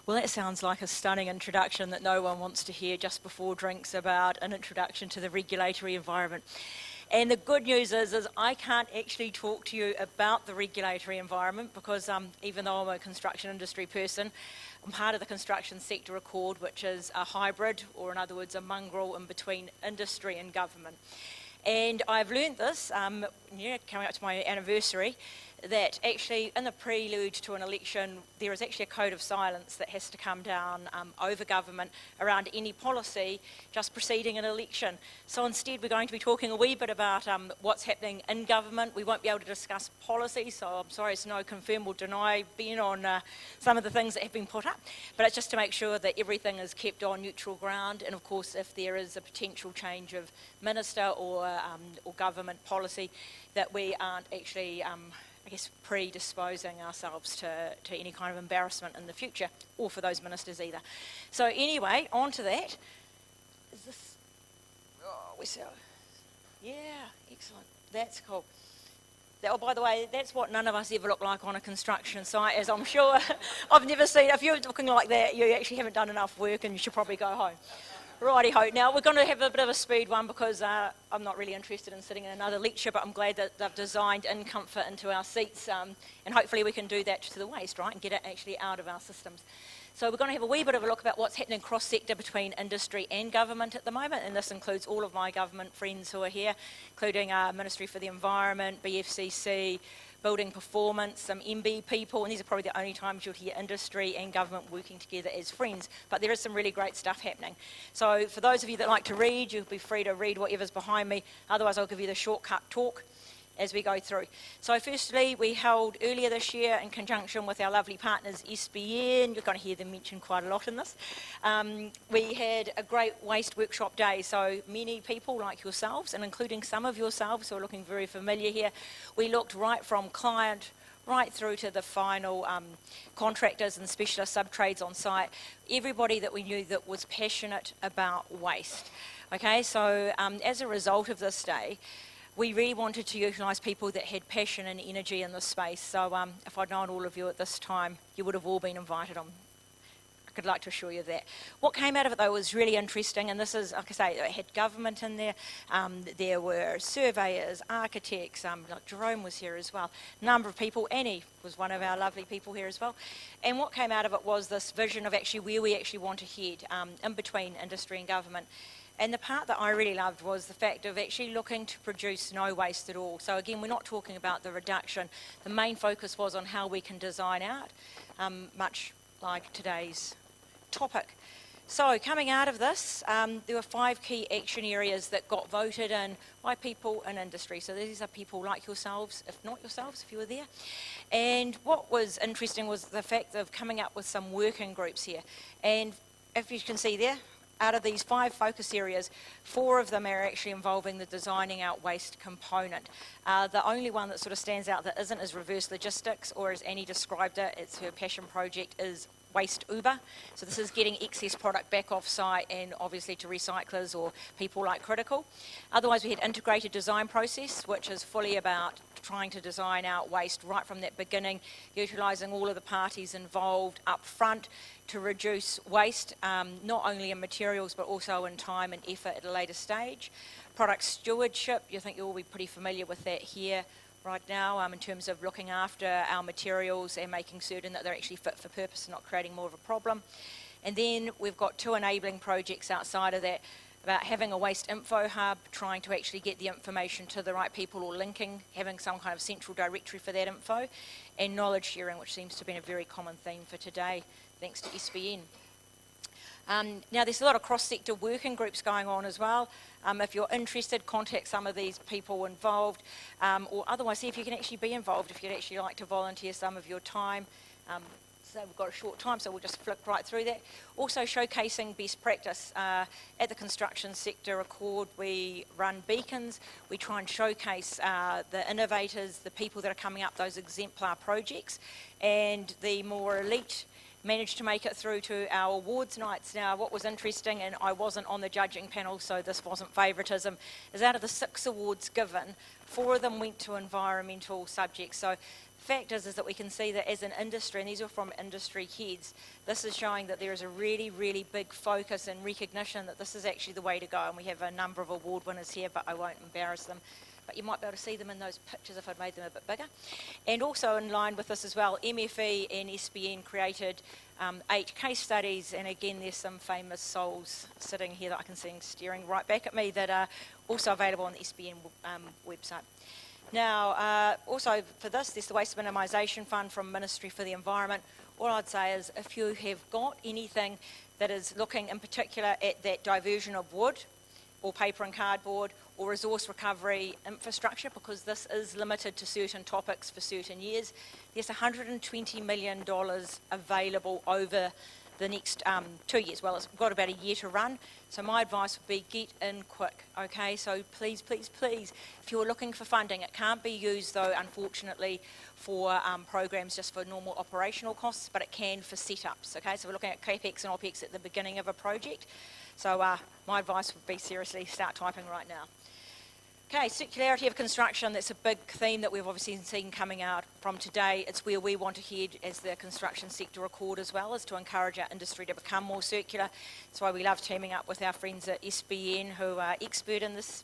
Well, that sounds like a stunning introduction that no one wants to hear just before drinks about an introduction to the regulatory environment. And the good news is I can't actually talk to you about the regulatory environment because even though I'm a construction industry person, I'm part of the construction sector accord, which is a hybrid, or in other words, a mongrel in between industry and government. And I've learned this, coming up to my anniversary, that actually in the prelude to an election there is actually a code of silence that has to come down over government around any policy just preceding an election. So instead we're going to be talking a wee bit about what's happening in government. We won't be able to discuss policy, so I'm sorry it's no confirm or deny being on some of the things that have been put up, but it's just to make sure that everything is kept on neutral ground, and of course if there is a potential change of minister or government policy that we aren't actually I guess predisposing ourselves to any kind of embarrassment in the future, or for those ministers either. So anyway, on to that. Is this, yeah, excellent, that's cool. Oh, by the way, that's what none of us ever look like on a construction site, as I'm sure I've never seen. If you're looking like that, you actually haven't done enough work and you should probably go home. Righty-ho. Now, we're going to have a bit of a speed one because I'm not really interested in sitting in another lecture, but I'm glad that they've designed in comfort into our seats, and hopefully we can do that to the waste, right, and get it actually out of our systems. So we're going to have a wee bit of a look about what's happening cross-sector between industry and government at the moment, and this includes all of my government friends who are here, including Ministry for the Environment, BFCC, Building Performance, some MB people, and these are probably the only times you'll hear industry and government working together as friends, but there is some really great stuff happening. So for those of you that like to read, you'll be free to read whatever's behind me, otherwise I'll give you the shortcut talk, as we go through. So firstly, we held earlier this year in conjunction with our lovely partners SBN, you're going to hear them mentioned quite a lot in this, we had a great waste workshop day. So many people like yourselves, and including some of yourselves who are looking very familiar here, we looked right from client right through to the final contractors and specialist sub-trades on site, everybody that we knew that was passionate about waste. Okay, so as a result of this day, we really wanted to utilise people that had passion and energy in this space. So if I'd known all of you at this time, you would have all been invited on. I'd like to assure you of that. What came out of it though was really interesting, and this is, like I say, it had government in there, there were surveyors, architects, like Jerome was here as well, a number of people, Annie was one of our lovely people here as well, and what came out of it was this vision of actually where we actually want to head in between industry and government. And the part that I really loved was the fact of actually looking to produce no waste at all. So again, we're not talking about the reduction. The main focus was on how we can design out, much like today's topic. So coming out of this, there were 5 key action areas that got voted in by people in industry. So these are people like yourselves, if not yourselves, if you were there. And what was interesting was the fact of coming up with some working groups here. And if you can see there, out of these 5 focus areas, 4 of them are actually involving the designing out waste component. The only one that sort of stands out that isn't is reverse logistics, or as Annie described it, it's her passion project, is waste Uber. So this is getting excess product back off site and obviously to recyclers or people like Critical. Otherwise we had integrated design process, which is fully about trying to design out waste right from that beginning, utilising all of the parties involved up front to reduce waste, not only in materials but also in time and effort at a later stage. Product stewardship, I think you'll all be pretty familiar with that here right now, in terms of looking after our materials and making certain that they're actually fit for purpose and not creating more of a problem. And then we've got 2 enabling projects outside of that, about having a waste info hub, trying to actually get the information to the right people, or linking, having some kind of central directory for that info, and knowledge sharing, which seems to have been a very common theme for today, thanks to SBN. Now there's a lot of cross-sector working groups going on as well. If you're interested, contact some of these people involved, or otherwise see if you can actually be involved, if you'd actually like to volunteer some of your time. So we've got a short time, so we'll just flick right through that. Also showcasing best practice. At the construction sector Accord, we run beacons. We try and showcase the innovators, the people that are coming up, those exemplar projects, and the more elite managed to make it through to our awards nights. Now, what was interesting, and I wasn't on the judging panel, so this wasn't favouritism, is out of the 6 awards given, 4 of them went to environmental subjects. So the fact is that we can see that as an industry, and these are from industry heads, this is showing that there is a really, really big focus and recognition that this is actually the way to go. And we have a number of award winners here, but I won't embarrass them. But you might be able to see them in those pictures if I'd made them a bit bigger. And also in line with this as well, MFE and SBN created 8 case studies, and again there's some famous souls sitting here that I can see staring right back at me that are also available on the SBN website. Now, also for this, there's the Waste Minimisation Fund from Ministry for the Environment. All I'd say is if you have got anything that is looking in particular at that diversion of wood, or paper and cardboard, or resource recovery infrastructure, because this is limited to certain topics for certain years, there's $120 million available over the next 2 years. Well, it's got about a year to run, so my advice would be get in quick, okay? So please, please, please, if you're looking for funding, it can't be used though, unfortunately, for programs just for normal operational costs, but it can for setups, okay? So we're looking at CAPEX and OPEX at the beginning of a project. So my advice would be seriously start typing right now. Okay, circularity of construction, that's a big theme that we've obviously seen coming out from today. It's where we want to head as the construction sector Accord as well, is to encourage our industry to become more circular. That's why we love teaming up with our friends at SBN who are expert in this.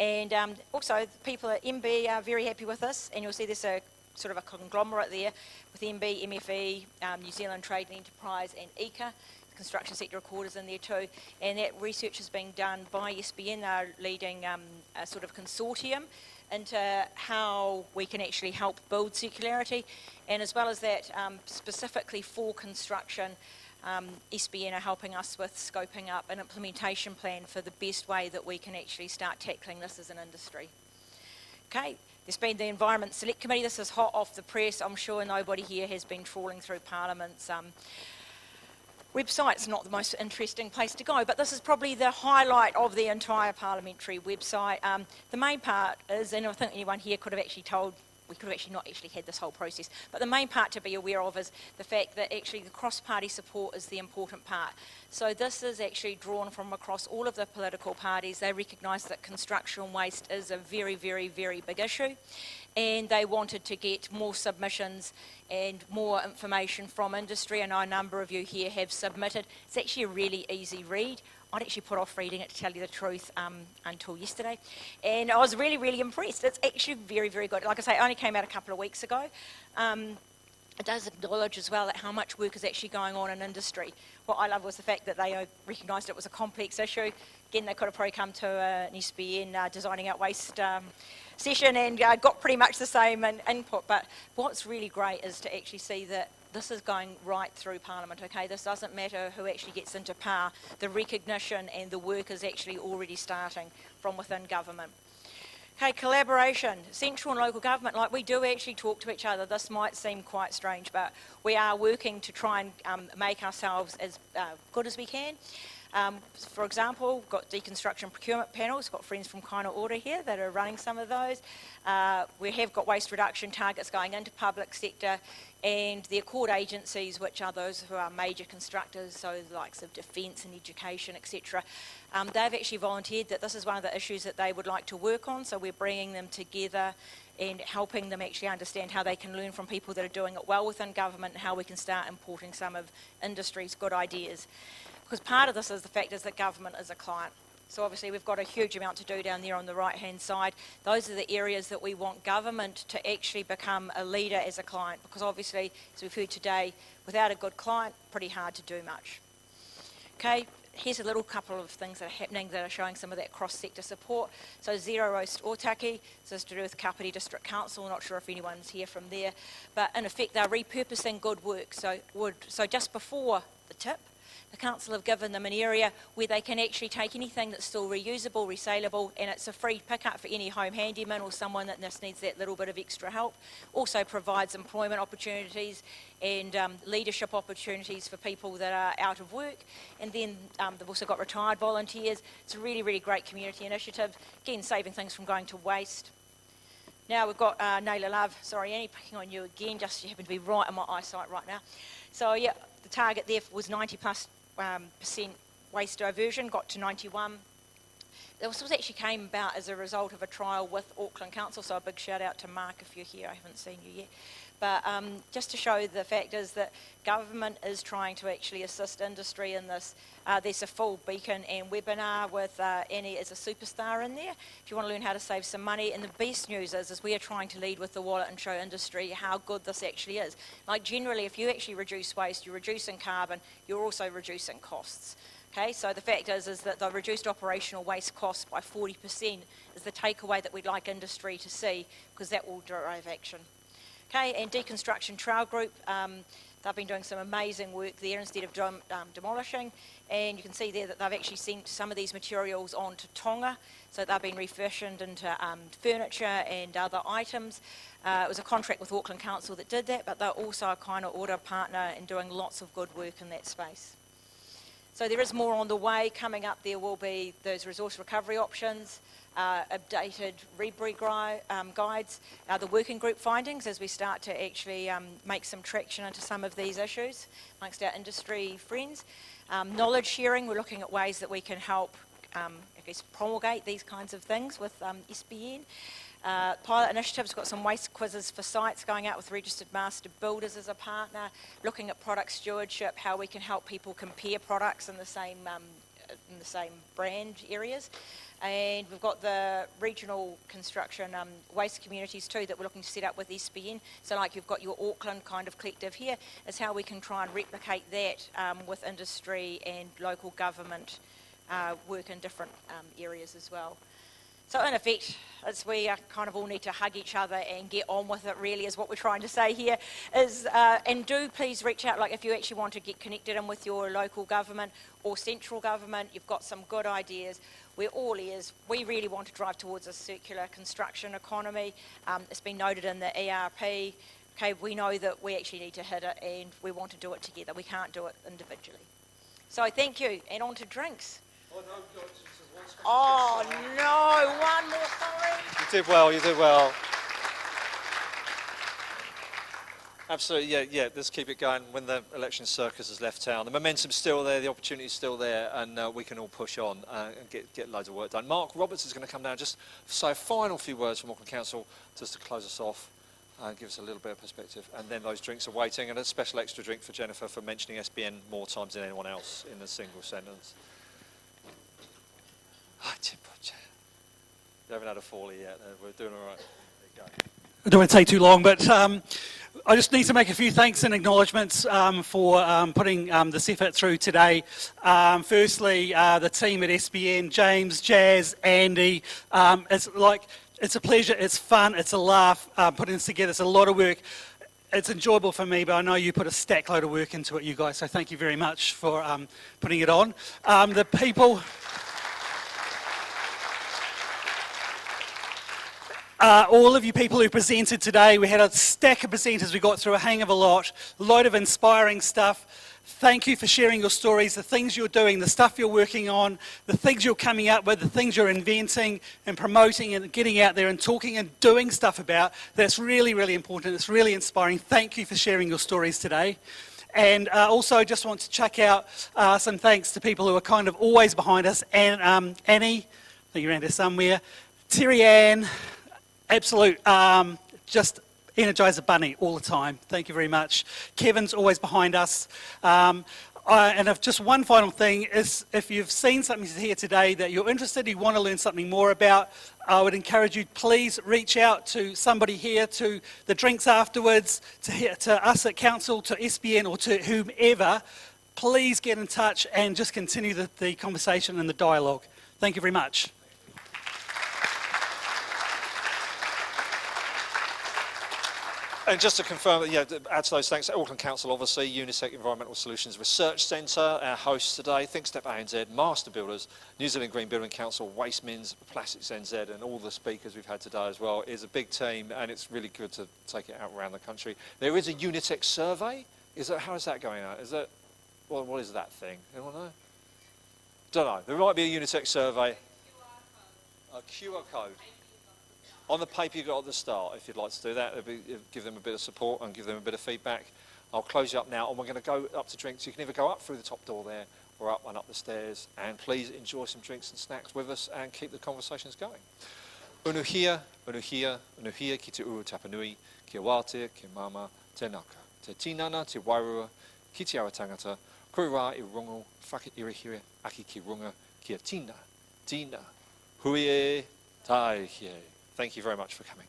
And also the people at MB are very happy with this, and you'll see there's a sort of a conglomerate there with MB, MFE, New Zealand Trade and Enterprise and ECA. Construction sector Accord is in there too, and that research is being done by SBN. They're leading a sort of consortium into how we can actually help build circularity, and as well as that, specifically for construction, SBN are helping us with scoping up an implementation plan for the best way that we can actually start tackling this as an industry. Okay, There's been the Environment Select Committee. This is hot off the press. I'm sure nobody here has been trawling through Parliament's website's not the most interesting place to go, but this is probably the highlight of the entire parliamentary website. The main part is, and I think anyone here could have actually told, we could have actually not actually had this whole process, but the main part to be aware of is the fact that actually the cross-party support is the important part. So this is actually drawn from across all of the political parties. They recognise that construction waste is a very, very, very big issue, and they wanted to get more submissions and more information from industry. I know a number of you here have submitted. It's actually a really easy read. I'd actually put off reading it, to tell you the truth, until yesterday. And I was really, really impressed. It's actually very, very good. Like I say, it only came out a couple of weeks ago. It does acknowledge as well that how much work is actually going on in industry. What I love was the fact that they recognised it was a complex issue. Again, they could have probably come to an SBN designing out waste session and got pretty much the same input. But what's really great is to actually see that this is going right through Parliament, okay? This doesn't matter who actually gets into power. The recognition and the work is actually already starting from within government. Okay, collaboration, central and local government, like we do actually talk to each other. This might seem quite strange, but we are working to try and make ourselves as good as we can. For example, we've got deconstruction procurement panels, got friends from Kaina Ora here that are running some of those. We have got waste reduction targets going into public sector, and the accord agencies, which are those who are major constructors, so the likes of defence and education, etc. They've actually volunteered that this is one of the issues that they would like to work on, so we're bringing them together and helping them actually understand how they can learn from people that are doing it well within government and how we can start importing some of industry's good ideas. Because part of this is the fact is that government is a client. So obviously we've got a huge amount to do down there on the right-hand side. Those are the areas that we want government to actually become a leader as a client, because obviously, as we've heard today, without a good client, pretty hard to do much. Okay, here's a little couple of things that are happening that are showing some of that cross-sector support. So Zero Waste Otaki, so it's to do with Kapiti District Council, not sure if anyone's here from there, but in effect they're repurposing good work. So just before the tip, the council have given them an area where they can actually take anything that's still reusable, resaleable, and it's a free pickup for any home handyman or someone that just needs that little bit of extra help. Also provides employment opportunities and leadership opportunities for people that are out of work. And then they've also got retired volunteers. It's a really, really great community initiative. Again, saving things from going to waste. Now we've got Naylor Love. Sorry, Annie, picking on you again, just you happen to be right in my eyesight right now. So yeah, the target there was 90+% waste diversion, got to 91. This was actually came about as a result of a trial with Auckland Council, so a big shout out to Mark if you're here. I haven't seen you yet. But just to show the fact is that government is trying to actually assist industry in this. There's a full beacon and webinar with Annie as a superstar in there if you want to learn how to save some money. And the best news is we are trying to lead with the wallet and show industry how good this actually is. Like generally, if you actually reduce waste, you're reducing carbon, you're also reducing costs. Okay, so the fact is that the reduced operational waste costs by 40% is the takeaway that we'd like industry to see, because that will drive action. Okay, and Deconstruction Trail Group, they've been doing some amazing work there instead of demolishing, and you can see there that they've actually sent some of these materials on to Tonga, so they've been refashioned into furniture and other items. It was a contract with Auckland Council that did that, but they're also a kind of order partner in doing lots of good work in that space. So there is more on the way. Coming up there will be those resource recovery options, updated rebreed guides, the working group findings as we start to actually make some traction into some of these issues amongst our industry friends. Knowledge sharing, we're looking at ways that we can help promulgate these kinds of things with SBN. Pilot initiatives, got some waste quizzes for sites going out with registered master builders as a partner, looking at product stewardship, how we can help people compare products in the same brand areas. And we've got the regional construction waste communities too that we're looking to set up with SBN. So like you've got your Auckland kind of collective here, is how we can try and replicate that with industry and local government work in different areas as well. So in effect, It's we kind of all need to hug each other and get on with it, really, is what we're trying to say here. And do please reach out, like if you actually want to get connected in with your local government or central government, you've got some good ideas. We're all ears. We really want to drive towards a circular construction economy. It's been noted in the ERP. Okay, we know that we actually need to hit it and we want to do it together. We can't do it individually. So thank you, and on to drinks. Oh no, one more, sorry. You did well, you did well. Absolutely, yeah, let's keep it going when the election circus has left town. The momentum's still there, the opportunity's still there, and we can all push on and get loads of work done. Mark Roberts is going to come down, just say a final few words from Auckland Council just to close us off and give us a little bit of perspective. And then those drinks are waiting, and a special extra drink for Jennifer for mentioning SBN more times than anyone else in a single sentence. You haven't had a fallie yet, we're doing all right. There you go. I don't want to take too long, but I just need to make a few thanks and acknowledgements for putting this effort through today. Firstly, the team at SBN, James, Jazz, Andy. It's a pleasure, it's fun, it's a laugh putting this together. It's a lot of work. It's enjoyable for me, but I know you put a stack load of work into it, you guys, so thank you very much for putting it on. The people... all of you people who presented today, we had a stack of presenters, we got through a hang of a lot of inspiring stuff. Thank you for sharing your stories, the things you're doing, the stuff you're working on, the things you're coming up with, the things you're inventing and promoting and getting out there and talking and doing stuff about. That's really, really important. It's really inspiring. Thank you for sharing your stories today. And also just want to chuck out some thanks to people who are kind of always behind us. And Annie, I think you're around here somewhere, Terry Ann, absolute, just Energizer Bunny all the time. Thank you very much. Kevin's always behind us. And if just one final thing is, if you've seen something here today that you're interested, you want to learn something more about, I would encourage you, please reach out to somebody here, to the drinks afterwards, to us at Council, to SBN or to whomever. Please get in touch and just continue the conversation and the dialogue. Thank you very much. And just to confirm, add to those thanks, Auckland Council, obviously, Unisec Environmental Solutions Research Centre, our hosts today, ThinkStep ANZ, Master Builders, New Zealand Green Building Council, Waste Mins, Plastics NZ, and all the speakers we've had today as well. It's a big team, and it's really good to take it out around the country. There is a Unitec survey. How is that going out? What is that thing? Anyone know? Don't know. There might be a Unitec survey. A QR code. On the paper you got at the start, if you'd like to do that, give them a bit of support and give them a bit of feedback. I'll close you up now, and we're going to go up to drinks. You can either go up through the top door there, or up and up the stairs, and please enjoy some drinks and snacks with us and keep the conversations going. Unuhia, unuhia, unuhia ki te uru tapanui, ki wātea, ki mama, te naka, te tinana, te wairua, ki te awa tangata, koe rā I rongo, whakairihire, aki ki runga, ki a tina, hui e, tai hie. Thank you very much for coming.